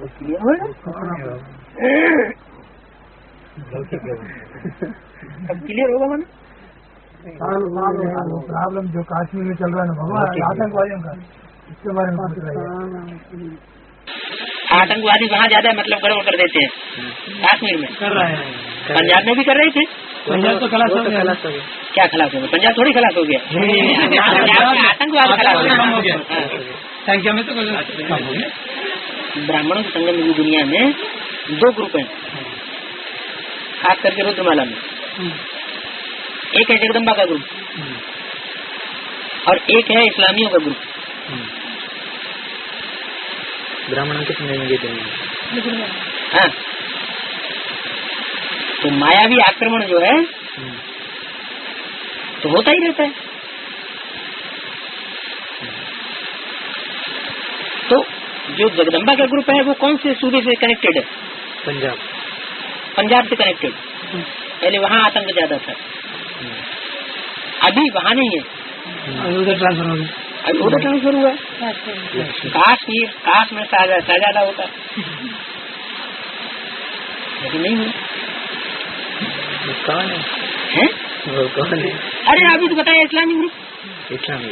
वो क्लियर होगा, कब क्लियर होगा? माना प्रॉब्लम जो कश्मीर में चल रहा है ना बाबा, आतंकवादियों का, इसके बारे में बात रही। आतंकवादी वहाँ ज्यादा मतलब गड़बड़ कर देते हैं। कश्मीर में कर रहे हैं, पंजाब में भी कर रहे थे। पंजाब तो खलास हो गया। क्या खलास हो गया? पंजाब थोड़ी खलास हो गया, आतंकवाद खलास हो गया। संख्या में तो कम हो गया। ब्राह्मणों की संगम की दुनिया में दो ग्रुप हैं, खास करके रुद्रमाला में। एक है जगदम्बा का ग्रुप और एक है इस्लामियों का ग्रुप। ब्राह्मणों के संग में हाँ, तो मायावी आक्रमण जो है तो होता ही रहता है। तो जो जगदम्बा का ग्रुप है वो कौन से सूबे से कनेक्टेड है? पंजाब से कनेक्टेड। पहले वहाँ आतंक ज्यादा था, अभी वहाँ नहीं है, उधर ट्रांसफर हो गया। अभी उधर ट्रांसफर हुआ। काश में शाहजादा होता, लेकिन नहीं हुआ। कौन है? वो कौन है? अरे अभी तो बताया इस्लामी ग्रुप। इस्लामी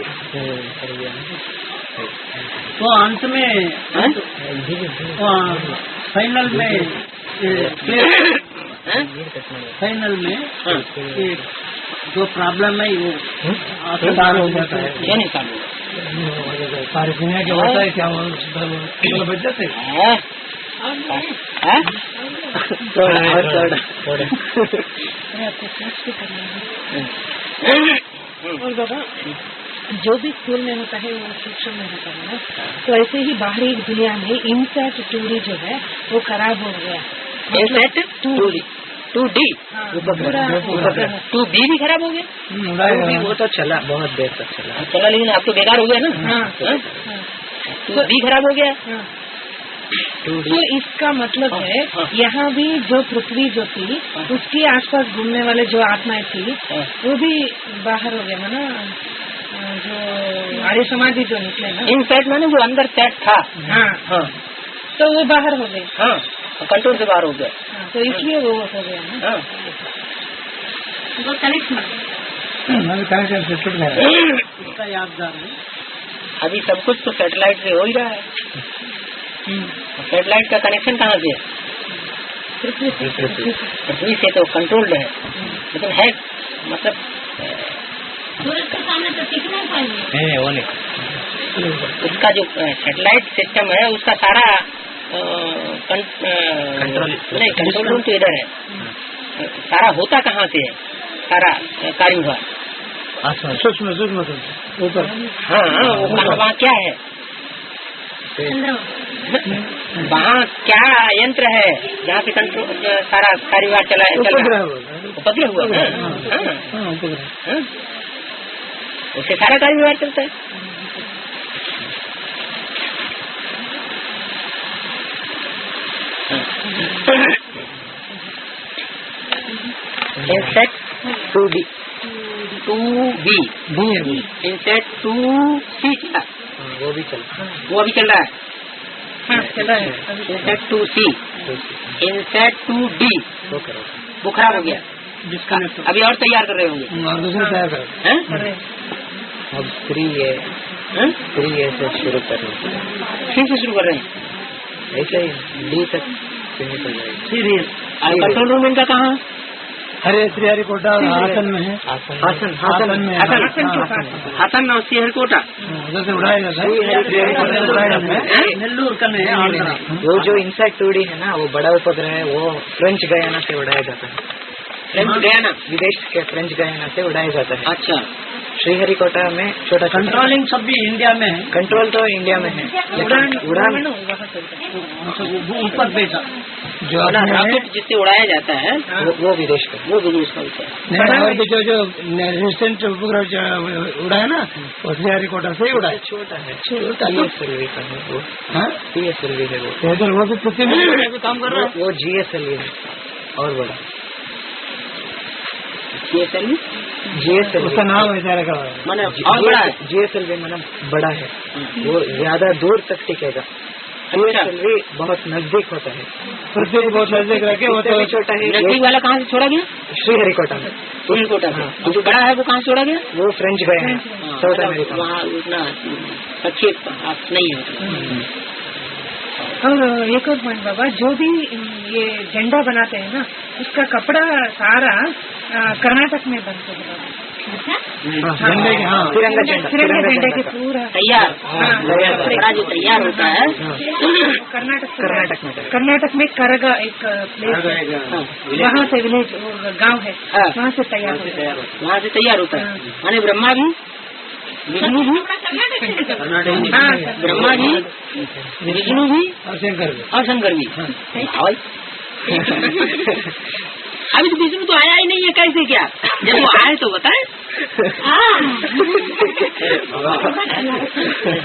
वो अंत में फाइनल में फाइनल में ये जो प्रॉब्लम है वो सॉल्व हो जाता है। क्या नहीं सॉल्व सारी दुनिया के होता है क्या वो बच जाते हैं। और बाबा जो भी स्थूल में होता है वो सूक्ष्म में होता है ना, तो ऐसे ही बाहरी दुनिया में इनसेट 2D जो है वो खराब हो गया। इनसेट 2D भी खराब हो गया। वो तो चला बहुत देर तक चला, लेकिन अब तो बेकार हो गया ना। 2D खराब हो गया। तो इसका मतलब है यहाँ भी जो पृथ्वी जो थी उसके आसपास घूमने वाले जो आत्माएं थी वो भी बाहर हो गया ना, जो आर्य समाधि जो निकले ना। इन सेट में जो अंदर सेट था, हाँ, तो वो बाहर हो गए। हाँ, कंट्रोल से बाहर हो गया। तो इसलिए वो हो गया ना। वो कनेक्शन से छूट गया। इसका यादगार है। अभी सब कुछ तो सैटेलाइट से हो ही रहा है। सैटेलाइट का कनेक्शन कहाँ से है? पृथ्वी से तो कंट्रोल्ड है, लेकिन है मतलब सूरज के सामने तो टिक नहीं पाएंगे। वो नहीं, उसका जो सैटेलाइट सिस्टम है उसका सारा कंट्रोल रूम तो इधर है। सारा होता कहाँ से है? सारा कार्यभार सूक्ष्म ऊपर। हाँ, वो वहाँ क्या है? वहाँ क्या यंत्र है जहाँ से कंट्रोल सारा कार्यभार चल रहा है? उपग्रह हुआ। उससे सारा कार्यभार चलता है। इंसेट 2B इंसेट 2C चला, वो भी चला, वो अभी चल रहा है। हाँ, चल रहा है। इंसेट 2C इंसेट 2D वो खराब हो गया। जिसका अभी और तैयार कर रहे होंगे। और दूसरे तैयार कर अब 3A से शुरू कर रहे हैं। फिर से शुरू कर रहे हैं। ऐसे ही D तक सीमित हो जाएगी। सीरियस कंट्रोल रूम इनका कहाँ? हरे श्रीहरिकोटा हासन में है। हासन में हासन में श्रीहरिकोटा उधर से उड़ाया जाता है। नेल्लूर का नहीं आंध्रा। वो जो इनसेट 2D है ना, वो बड़ा उपग्रह है, वो फ्रेंच गयाना से उड़ाया जाता है। फ्रेंच गयाना, विदेश के फ्रेंच गयाना से उड़ाया जाता है। अच्छा, श्रीहरिकोटा में छोटा कंट्रोलिंग सब भी इंडिया में है। कंट्रोल तो इंडिया में है, उड़ान ऊपर बेचा जो रॉकेट जिससे उड़ाया जाता है वो विदेश का, वो विदेश का विषय है। और भी जो रिसेंट उपग्रह उड़ा है ना, वो श्रीहरिकोटा से ही उड़ा है। छोटा है, TSLV का है वो। हाँ, TSLV है वो भी पृथ्वी में काम कर रहा है। वो GSLV है और बड़ा। GSLV उसका नाम है सारा का, मैंने और बड़ा है। GSLV मतलब बड़ा है, वो ज्यादा दूर तक टिकेगा। TSLV बहुत नजदीक होता है, पृथ्वी बहुत नजदीक रखे, वो तो छोटा है। नजदीक वाला कहाँ से छोड़ा गया? श्रीहरिकोटा में। श्रीहरिकोटा में। जो बड़ा है वो कहाँ से छोड़ा गया? वो फ्रेंच गए हैं, साउथ अमेरिका। वहाँ उतना सचेत आप नहीं है। और एक और पॉइंट बाबा, जो भी ये झंडा बनाते हैं ना, उसका कपड़ा सारा कर्नाटक में बनते हैं बाबा। झंडे के, हाँ, तिरंगा झंडे के पूरा तैयार कपड़ा जो तैयार होता है कर्नाटक में करगा एक प्लेस है, वहाँ से विलेज गांव है, वहाँ से तैयार होता है। वहाँ से तैयार होता है। माने ब्रह्मा भी, विष्णु भी, ब्रह्मा भी, विष्णु भी और शंकर भी। अभी तो विष्णु तो आया ही नहीं है, कैसे क्या? जब वो आए तो बताए।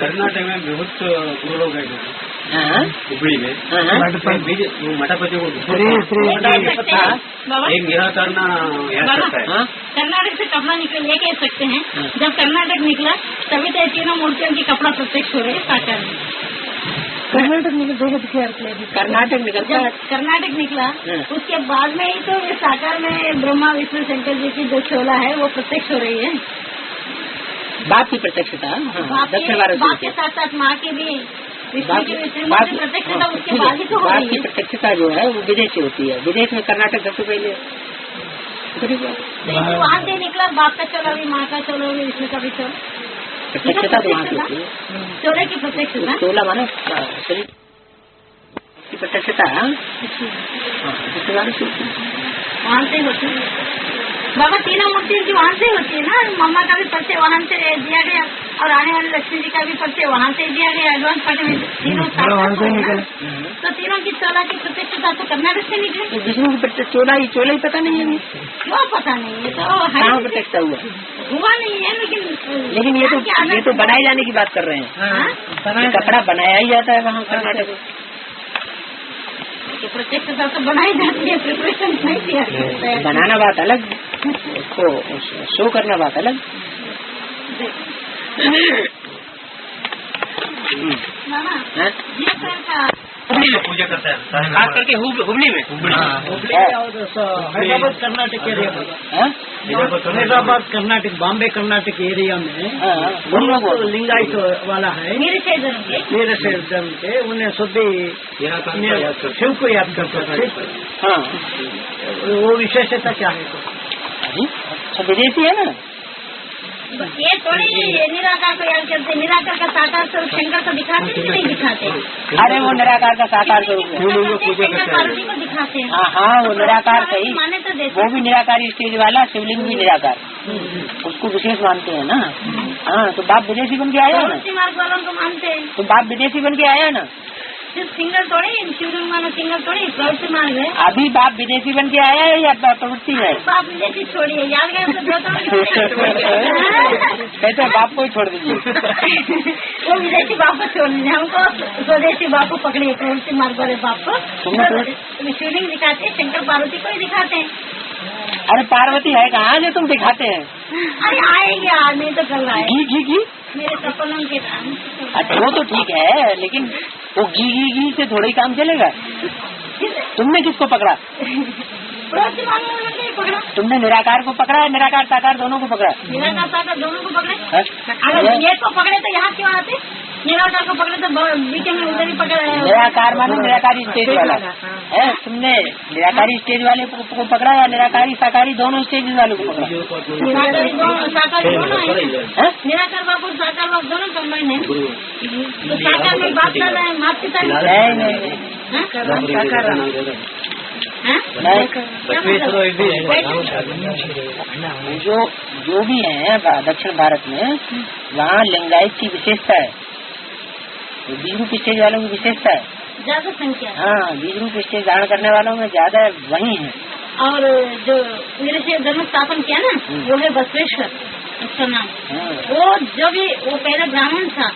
कर्नाटक में बहुत लोग हैं हुबली में मठापति एक यह करना कर्नाटक से कपड़ा निकल ये कह सकते हैं। जब कर्नाटक निकला तभी तो तीनों मूर्तियों की कपड़ा प्रत्यक्ष हो रहे साकार में। कर्नाटक में कर्नाटक निकला उसके बाद में ही तो ये साकार में ब्रह्मा विष्णु शंकर जी की जो शोला है वो प्रत्यक्ष हो रही है। बाप की प्रत्यक्षता। दक्षिण भारत बाप के साथ साथ माँ की भी, विष्णु की भी, श्रीमती की प्रत्यक्षता उसके बाद ही तो हो बाप रही की है। प्रत्यक्षता जो है वो विदेश से होती है। विदेश में कर्नाटक सबसे पहले। वहाँ से निकला बाप का चलो भी, माँ का चलो भी, विष्णु का भी चलो। प्रत्यक्षता तो वहाँ की होती है। चोले की प्रत्यक्षता, चोला मानो शरीर की प्रत्यक्षता वहाँ से होती है। बाबा तीनों मूर्ति की वहाँ से होती है ना। मम्मा का भी परिचय वहाँ से दिया गया और आने वाले लक्ष्मी जी का भी परिचय वहाँ से दिया गया। एडवांस पार्टी में तीनों तो तीनों की चोला की प्रत्यक्षता तो कर्नाटक से निकली। विष्णु की चोला ही पता नहीं है। क्यों पता नहीं, ये तो प्रत्यक्षता हुआ नहीं है। लेकिन ये तो बनाए जाने की बात कर रहे हैं। कपड़ा बनाया ही जाता है वहाँ कर्नाटक में। प्रत्यक्षता तो बनाई जाती है, प्रिपरेशन नहीं किया। बनाना बात अलग, उसको शो करना बात अलग। मामा ये का पूजा करता है खास करके हुबली में। हैदराबाद कर्नाटक एरिया में, हैदराबाद कर्नाटक, बॉम्बे कर्नाटक एरिया में लिंगायत वाला है। मेरे से धर्म के उन्हें सुधी शिव को याद करते थे। हाँ, वो विशेषता क्या है? अच्छा विदेशी है ना। ये थोड़ी निराकार को याद करते। निराकार का साकार स्वरूप शंकर को दिखाते कि नहीं दिखाते? अरे वो निराकार का साकार स्वरूप है। शंकर पार्वती को दिखाते हैं। हाँ, वो निराकार सही। माने तो देते, वो भी निराकारी स्टेज वाला, शिवलिंग भी निराकार, उसको विशेष मानते हैं ना। हाँ, तो बाप विदेशी बन के आया ना। मार्ग वालों को मानते हैं। तो बाप विदेशी बन के आया ना। सिर्फ सिंगल थोड़ी, शिवलिंग मानो सिंगल थोड़ी, प्रवृत्ति मार्ग है। अभी बाप विदेशी बन के आया है या प्रवृत्ति है? बाप विदेशी छोड़िए, याद गया कहते बाप को ही छोड़ दीजिए। वो विदेशी बाप को छोड़ दीजिए, हमको स्वदेशी बाप को पकड़िए, प्रवृत्ति मार्ग वाले बाप को। शिवलिंग दिखाते हैं, शंकर पार्वती को ही दिखाते हैं। अरे पार्वती है कहाँ जो तुम दिखाते हैं? अरे आएंगे, आज नहीं तो कल आए। घी मेरे सपनों के नाम। अच्छा वो तो ठीक है, लेकिन वो घी से थोड़ा ही काम चलेगा। तुमने किसको पकड़ा? पकड़ा। तुमने निराकार को पकड़ा, निराकार साकार दोनों को पकड़ा? निराकार साकार दोनों को पकड़े। अगर एक को पकड़े तो यहाँ क्यों आते? निराकार को पकड़े तो बीच में उधर ही पकड़ रहे। निराकार मानो निराकारी स्टेज वाला है। तुमने निराकारी स्टेज वाले को पकड़ा या निराकारी साकारी दोनों स्टेज वालों को पकड़ा? निराकारी दोनों, साकारी दोनों है। निराकार बाप और साकार बाप दोनों कंबाइन है। तो साकार में बाप कर रहे हैं, माप पिता नहीं। जो भी है दक्षिण भारत में, वहाँ लिंगायत की विशेषता है, बीज रूप स्टेज वालों की विशेषता है ज्यादा संख्या। हाँ, बीज रूप स्टेज धारण करने वालों में ज्यादा वही है। और जो मेरे से धर्म स्थापन किया ना, वो है बसवेश्वर, उसका नाम। वो जो भी वो पहले ब्राह्मण था,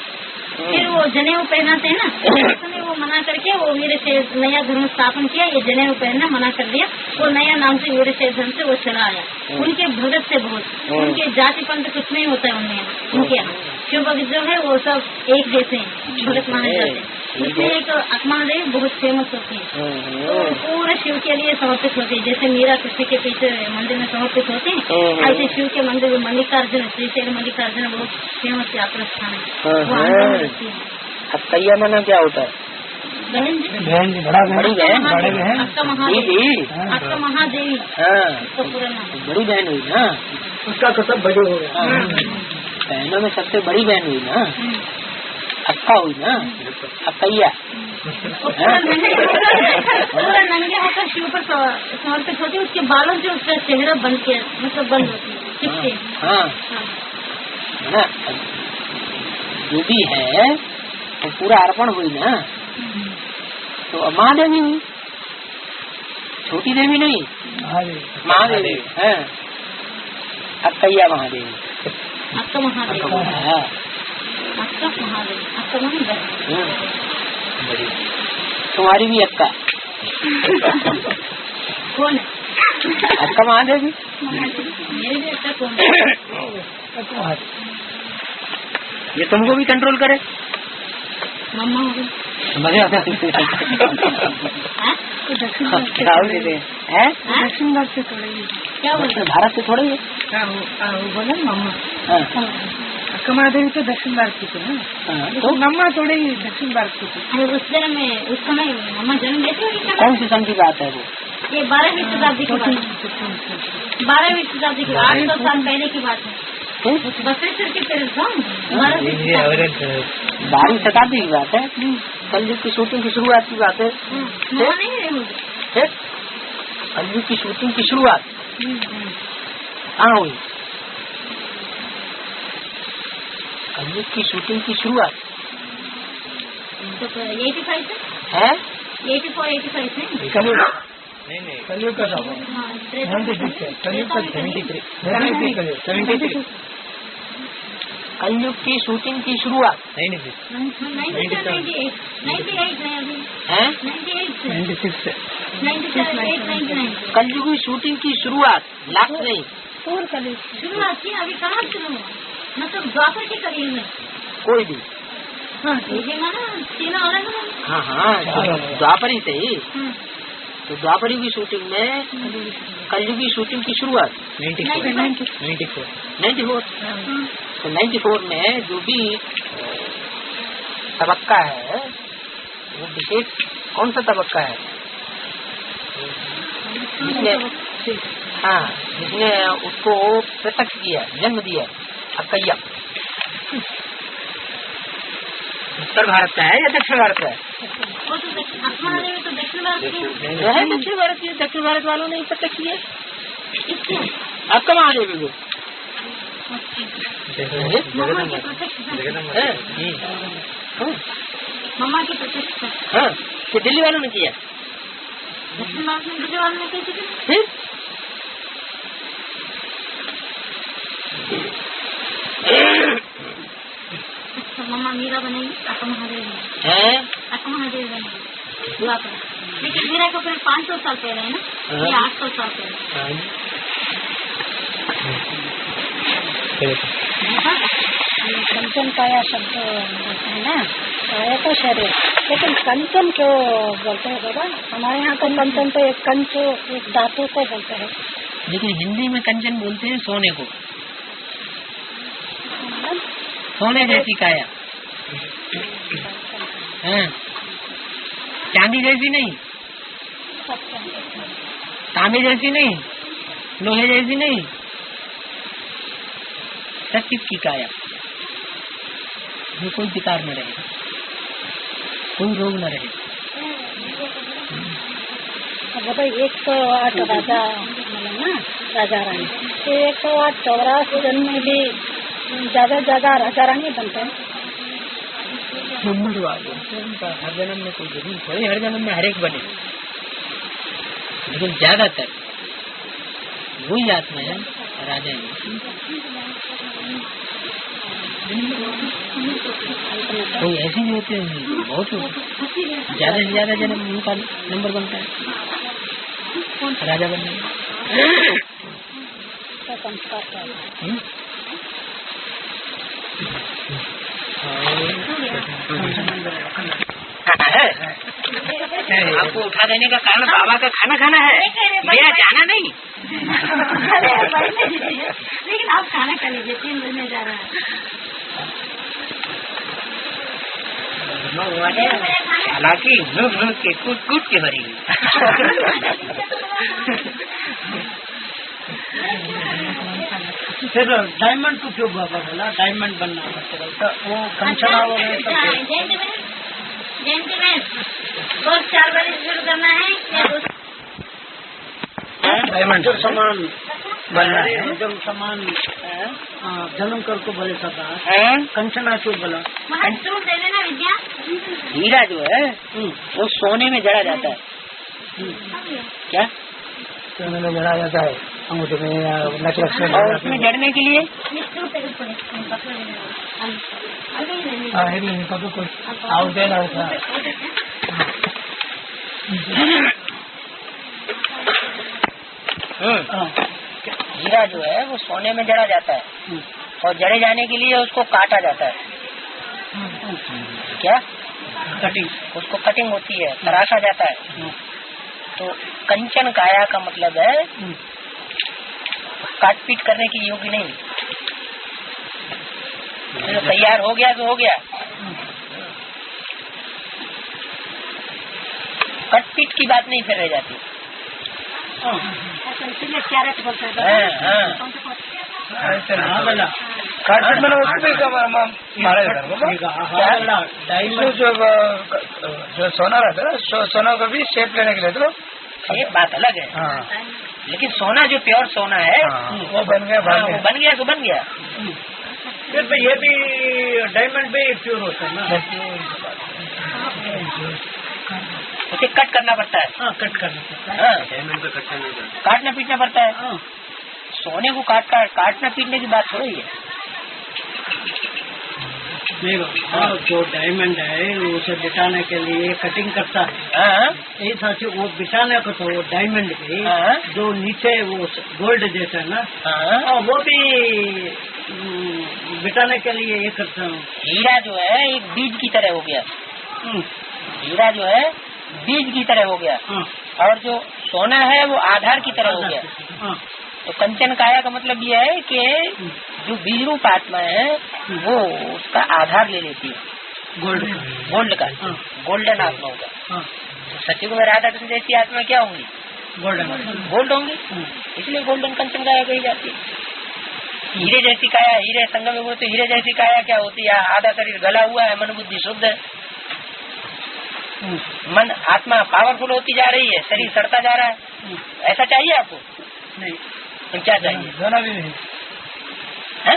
फिर वो जनेऊ पहनाते हैं ना, उसने वो मना करके वो मेरे से नया धर्म स्थापन किया। ये जनेऊ पहनना मना कर दिया। वो नया नाम से मेरे से धर्म से वो चला आया। उनके भगत से बहुत, उनके जाति पंथ कुछ नहीं होता है उनके यहाँ। शिव भगत जो है वो सब एक जैसे हैं, भगत माने जाते हैं। इसलिए एक आत्मा देवी बहुत फेमस होती है, तो पूरे शिव के लिए समर्पित होती है। जैसे मीरा कृष्ण के पीछे मंदिर में समर्पित होते हैं, ऐसे शिव के मंदिर में मल्लिकार्जुन, श्रीशैल मल्लिकार्जुन बहुत फेमस यात्रा स्थान है। अब कैया माना क्या होता है? बहन जी, बड़ी बहन, आपका महादेवी, आपका महादेवी। हाँ, तो पूरा नाम बड़ी बहन हुई ना, उसका कसम बड़े हो गया। बहनों में सबसे बड़ी बहन हुई ना, अक्का हुई ना, अक्कैया। पूरा नंगे होकर शिव पर समर्पित होती है। उसके बालों से उसका चेहरा बंद किया, मतलब बंद होती है, किससे? हाँ, ना जो भी है वो पूरा अर्पण हुई ना, तो महादेवी हुई, छोटी देवी नहीं, महादेवी है। अक्कैया महादेवी, आपका महादेव, हाँ, आपका महादेव, आपका महादेव। तुम्हारी भी अक्का कौन है? अक्का महादेवी। मेरे भी अक्का कौन है? ये तुमको भी कंट्रोल करे। मम्मा हो गई। मजे आता है। दक्षिण भारत से थोड़ा ही क्या बोलते? भारत से थोड़ा ही वो बोला मम्मा। अक्का महादेवी तो दक्षिण भारत की थी ना, तो मम्मा थोड़ी दक्षिण भारत की थी। अरे उस दिन में उस समय मम्मा जन्म लेते हुए क्या? कौन सी सन की बात है वो? ये 12वीं शताब्दी की बात है। 12वीं शताब्दी की 800 साल पहले की बात है। बसवेश्वर की तरफ 12वीं शताब्दी की बात है। कलयुग की शूटिंग की शुरुआत की बात है। कलयुग की शूटिंग की शुरुआत कहाँ हुई? कलयुग की शूटिंग की शुरुआत 85 है 84-85 से। कलयुग नहीं कलयुग का था, कलयुग का 73 कलयुग की शूटिंग की शुरुआत 96 है 98 कलयुग की शूटिंग की शुरुआत लास्ट नहीं शुरुआत की। अभी कहाँ शुरू हुआ? मतलब द्वापर की करीब में कोई भी। ये माना तीनों अलग अलग। हाँ द्वापर ही सही। तो द्वापर युग की शूटिंग में कलयुग की शूटिंग की शुरुआत 94। तो 94 में जो भी तबक्का है वो विशेष कौन सा तबक्का है जिसने उसको प्रत्यक्ष किया, जन्म दिया? अक्कैया उत्तर भारत का है या दक्षिण भारत का है? दक्षिण भारत की। दक्षिण भारत वालों ने प्रत्यक्ष किया। आपका महादेवी को मम्मा की प्रत्यक्ष। हाँ, तो दिल्ली वालों ने किया। दक्षिण भारत में दिल्ली वालों ने कैसे किया? फिर अच्छा, मम्मा मीरा बनेगी, अक्का महादेव बनेगी। लेकिन मीरा को फिर 500 साल पहले है ना, या 800 साल पहले। कंचन काया शब्द है ना, काया का शरीर, लेकिन कंचन क्यों बोलते हैं बाबा? हमारे यहाँ तो कंचन तो एक कंच एक धातु को बोलते हैं। लेकिन हिंदी में कंचन बोलते हैं सोने को, सोने जैसी काया। हाँ, चांदी जैसी नहीं, तांबे जैसी नहीं, लोहे जैसी नहीं, सचिव की काया। कोई विकार न रहे, कोई रोग न रहे। बताइए 108 राजा ना, राजा रानी, तो 108 84 जन्म में भी ज्यादा राजा रानी बनते हैं। नंबर वाले हर जन्म में कोई जरूर थोड़ी हर जन्म में हर एक बने, लेकिन ज्यादातर वही आत्मा है राजा है। कोई ऐसी भी होती है, बहुत ज्यादा से ज्यादा जन्म उनका नंबर बनता है राजा बनने में। आपको उठा देने का कारण बाबा का खाना खाना है, भैया जाना नहीं। लेकिन आप खाना खा लीजिए, 3 बजने जा रहा है। हालांकि नूक के कूट के भरी फिर डायमंड को क्यों बाबा बोला? डायमंड बनना तो वो कंचना और 4 बजे शुरू करना है। डायमंड जो सामान बनना है, जब सामान जन्म कर को बोले सका कंचना क्यों बोला? दे देना विद्या। हीरा जो है वो सोने में जड़ा जाता है। क्या सोने में जड़ा जाता है? अंगूठे में और उसमें जड़ने के लिए हीरा जो है वो सोने में जड़ा जाता है और जड़े जाने के लिए उसको काटा जाता है। क्या कटिंग? उसको कटिंग होती है, तराशा जाता है। तो कंचन काया का मतलब है काट पीट करने की योग्य नहीं, तैयार हो गया तो हो गया। कट पीट की बात नहीं फिर रह जाती। इसीलिए कैरेट बोलते हैं। कार्पेट मैंने उसको भी मारा जाता है जो सोना रहता है, सोना को भी शेप लेने के लिए तो ये बात अलग है। हाँ, लेकिन सोना जो प्योर सोना है वो बन गया, वो बन गया तो बन गया। फिर तो ये भी डायमंड भी प्योर होता है ना। उसे कट करना पड़ता है। हाँ, कट करना पड़ता है। डायमंड को कट करना पड़ता है, काटना पीटना पड़ता है। हाँ। सोने को काटना पीटने की बात थोड़ी है। नहीं बाबा, जो डायमंड है उसे बिठाने के लिए कटिंग करता है। यही साथी वो बिठाने को तो वो डायमंड भी जो नीचे वो गोल्ड जैसा है ना, वो भी बिठाने के लिए ये करता हूँ। हीरा जो है एक बीज की तरह हो गया। हीरा जो है बीज की तरह हो गया, और जो सोना है वो आधार की तरह हो गया। तो कंचन काया का मतलब ये है कि जो बीज रूप आत्मा है वो उसका आधार ले लेती है, गोल्ड का, गोल्डन आत्मा होगा। तो सच्ची को राधा कृष्ण जैसी आत्मा क्या होंगी? गोल्ड होंगी। इसलिए गोल्डन कंचन काया कही जाती है। हीरे जैसी काया, हीरे संगम में बोलते हीरे जैसी काया क्या होती है? आधा शरीर गला हुआ है, मन बुद्धि शुद्ध है, मन आत्मा पावरफुल होती जा रही है, शरीर सड़ता जा रहा है। ऐसा चाहिए आपको? नहीं। तो क्या चाहिए? दोनों भी नहीं है?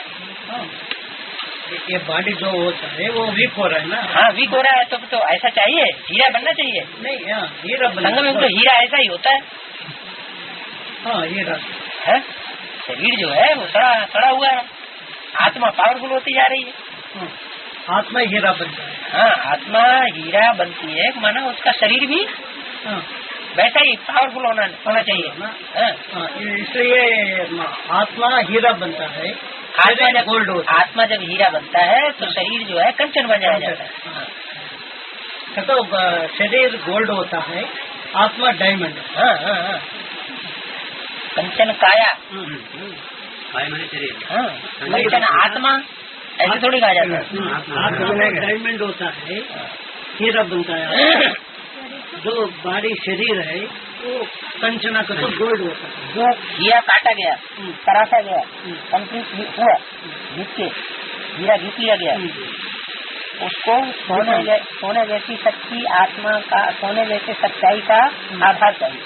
ये बॉडी जो होता है वो वीक हो रहा है ना। हाँ, वीक हो रहा है तो ऐसा चाहिए, हीरा बनना चाहिए। नहीं, हाँ, हीरा संगम में तो हीरा ऐसा ही होता है। हाँ, हीरा है। शरीर जो है वो सड़ा हुआ है, आत्मा पावरफुल होती जा रही है। आत्मा हीरा बनता है। हाँ, आत्मा हीरा बनती है, माना उसका शरीर भी वैसा ही पावरफुल होना चाहिए ना। इसलिए आत्मा हीरा बनता है। आत्मा जब गोल्ड होता है, आत्मा जब हीरा बनता है तो शरीर जो है कंचन बन जाता है। तो शरीर गोल्ड होता है, आत्मा डायमंड। हाँ। कंचन काया, काया मैंने शरीर। हाँ, कंचन आत्मा ऐसे थोड़ी कहा जाता है। आत्मा डायमंड होता है, हीरा बनता है। जो बॉडी शरीर है वो कंचना का तो गोल्ड होता है। जो हीरा काटा गया, तराशा गया, कंप्लीट हुआ, घिस के हीरा घिस लिया गया, उसको सोने जैसी सच्ची आत्मा का, सोने जैसे सच्चाई का आधार चाहिए।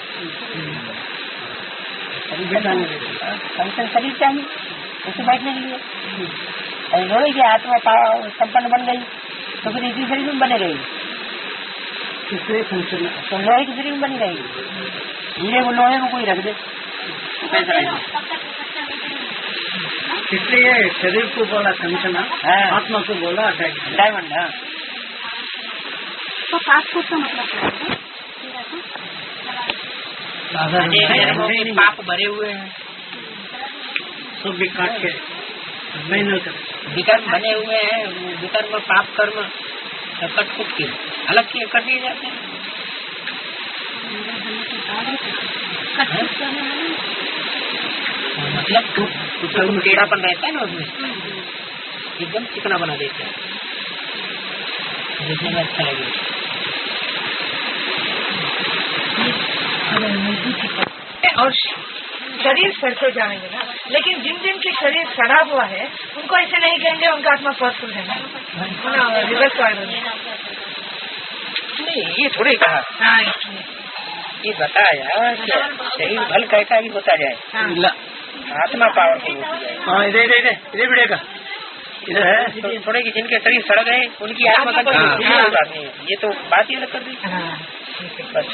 कंचन शरीर चाहिए उसे बैठने के लिए। लोहे की आत्मा संपन्न बन गई तो फिर इसी शरीर में बने गई। तो लोहे की शरीर में बनी रहेगी। हीरे को लोहे में कोई रख दे इसलिए शरीर को बोला कंचना, आत्मा को बोला डायमंड। हाँ, तो पासपोर्ट का मतलब पाप भरे हुए हैं, सब भी काट के मेहनत विकर्म बने हुए हैं, विकर्म पाप कर्म कट कुट के अलग किए कर दिए जाते हैं। मतलब टेढ़ापन रहता है ना उसमें, एकदम चिकना बना देते हैं, देखने में अच्छा लगे। और शरीर सड़ते जाएंगे ना, लेकिन जिन जिन के शरीर सड़ा हुआ है उनको ऐसे नहीं कहेंगे उनका आत्मा पावरफुल है, रिवर्स नहीं, ये थोड़ी कहा। हाँ, ये बताया कि शरीर भल कैसा ही होता जाए, आत्मा पावरफुल होती जाए। हाँ, इधर बिड़ेगा, इधर है। तो थोड़े कि जिनके शरीर सड़ गए उनकी आत्मा का बात नहीं है, ये तो बात ही अलग कर दी। बस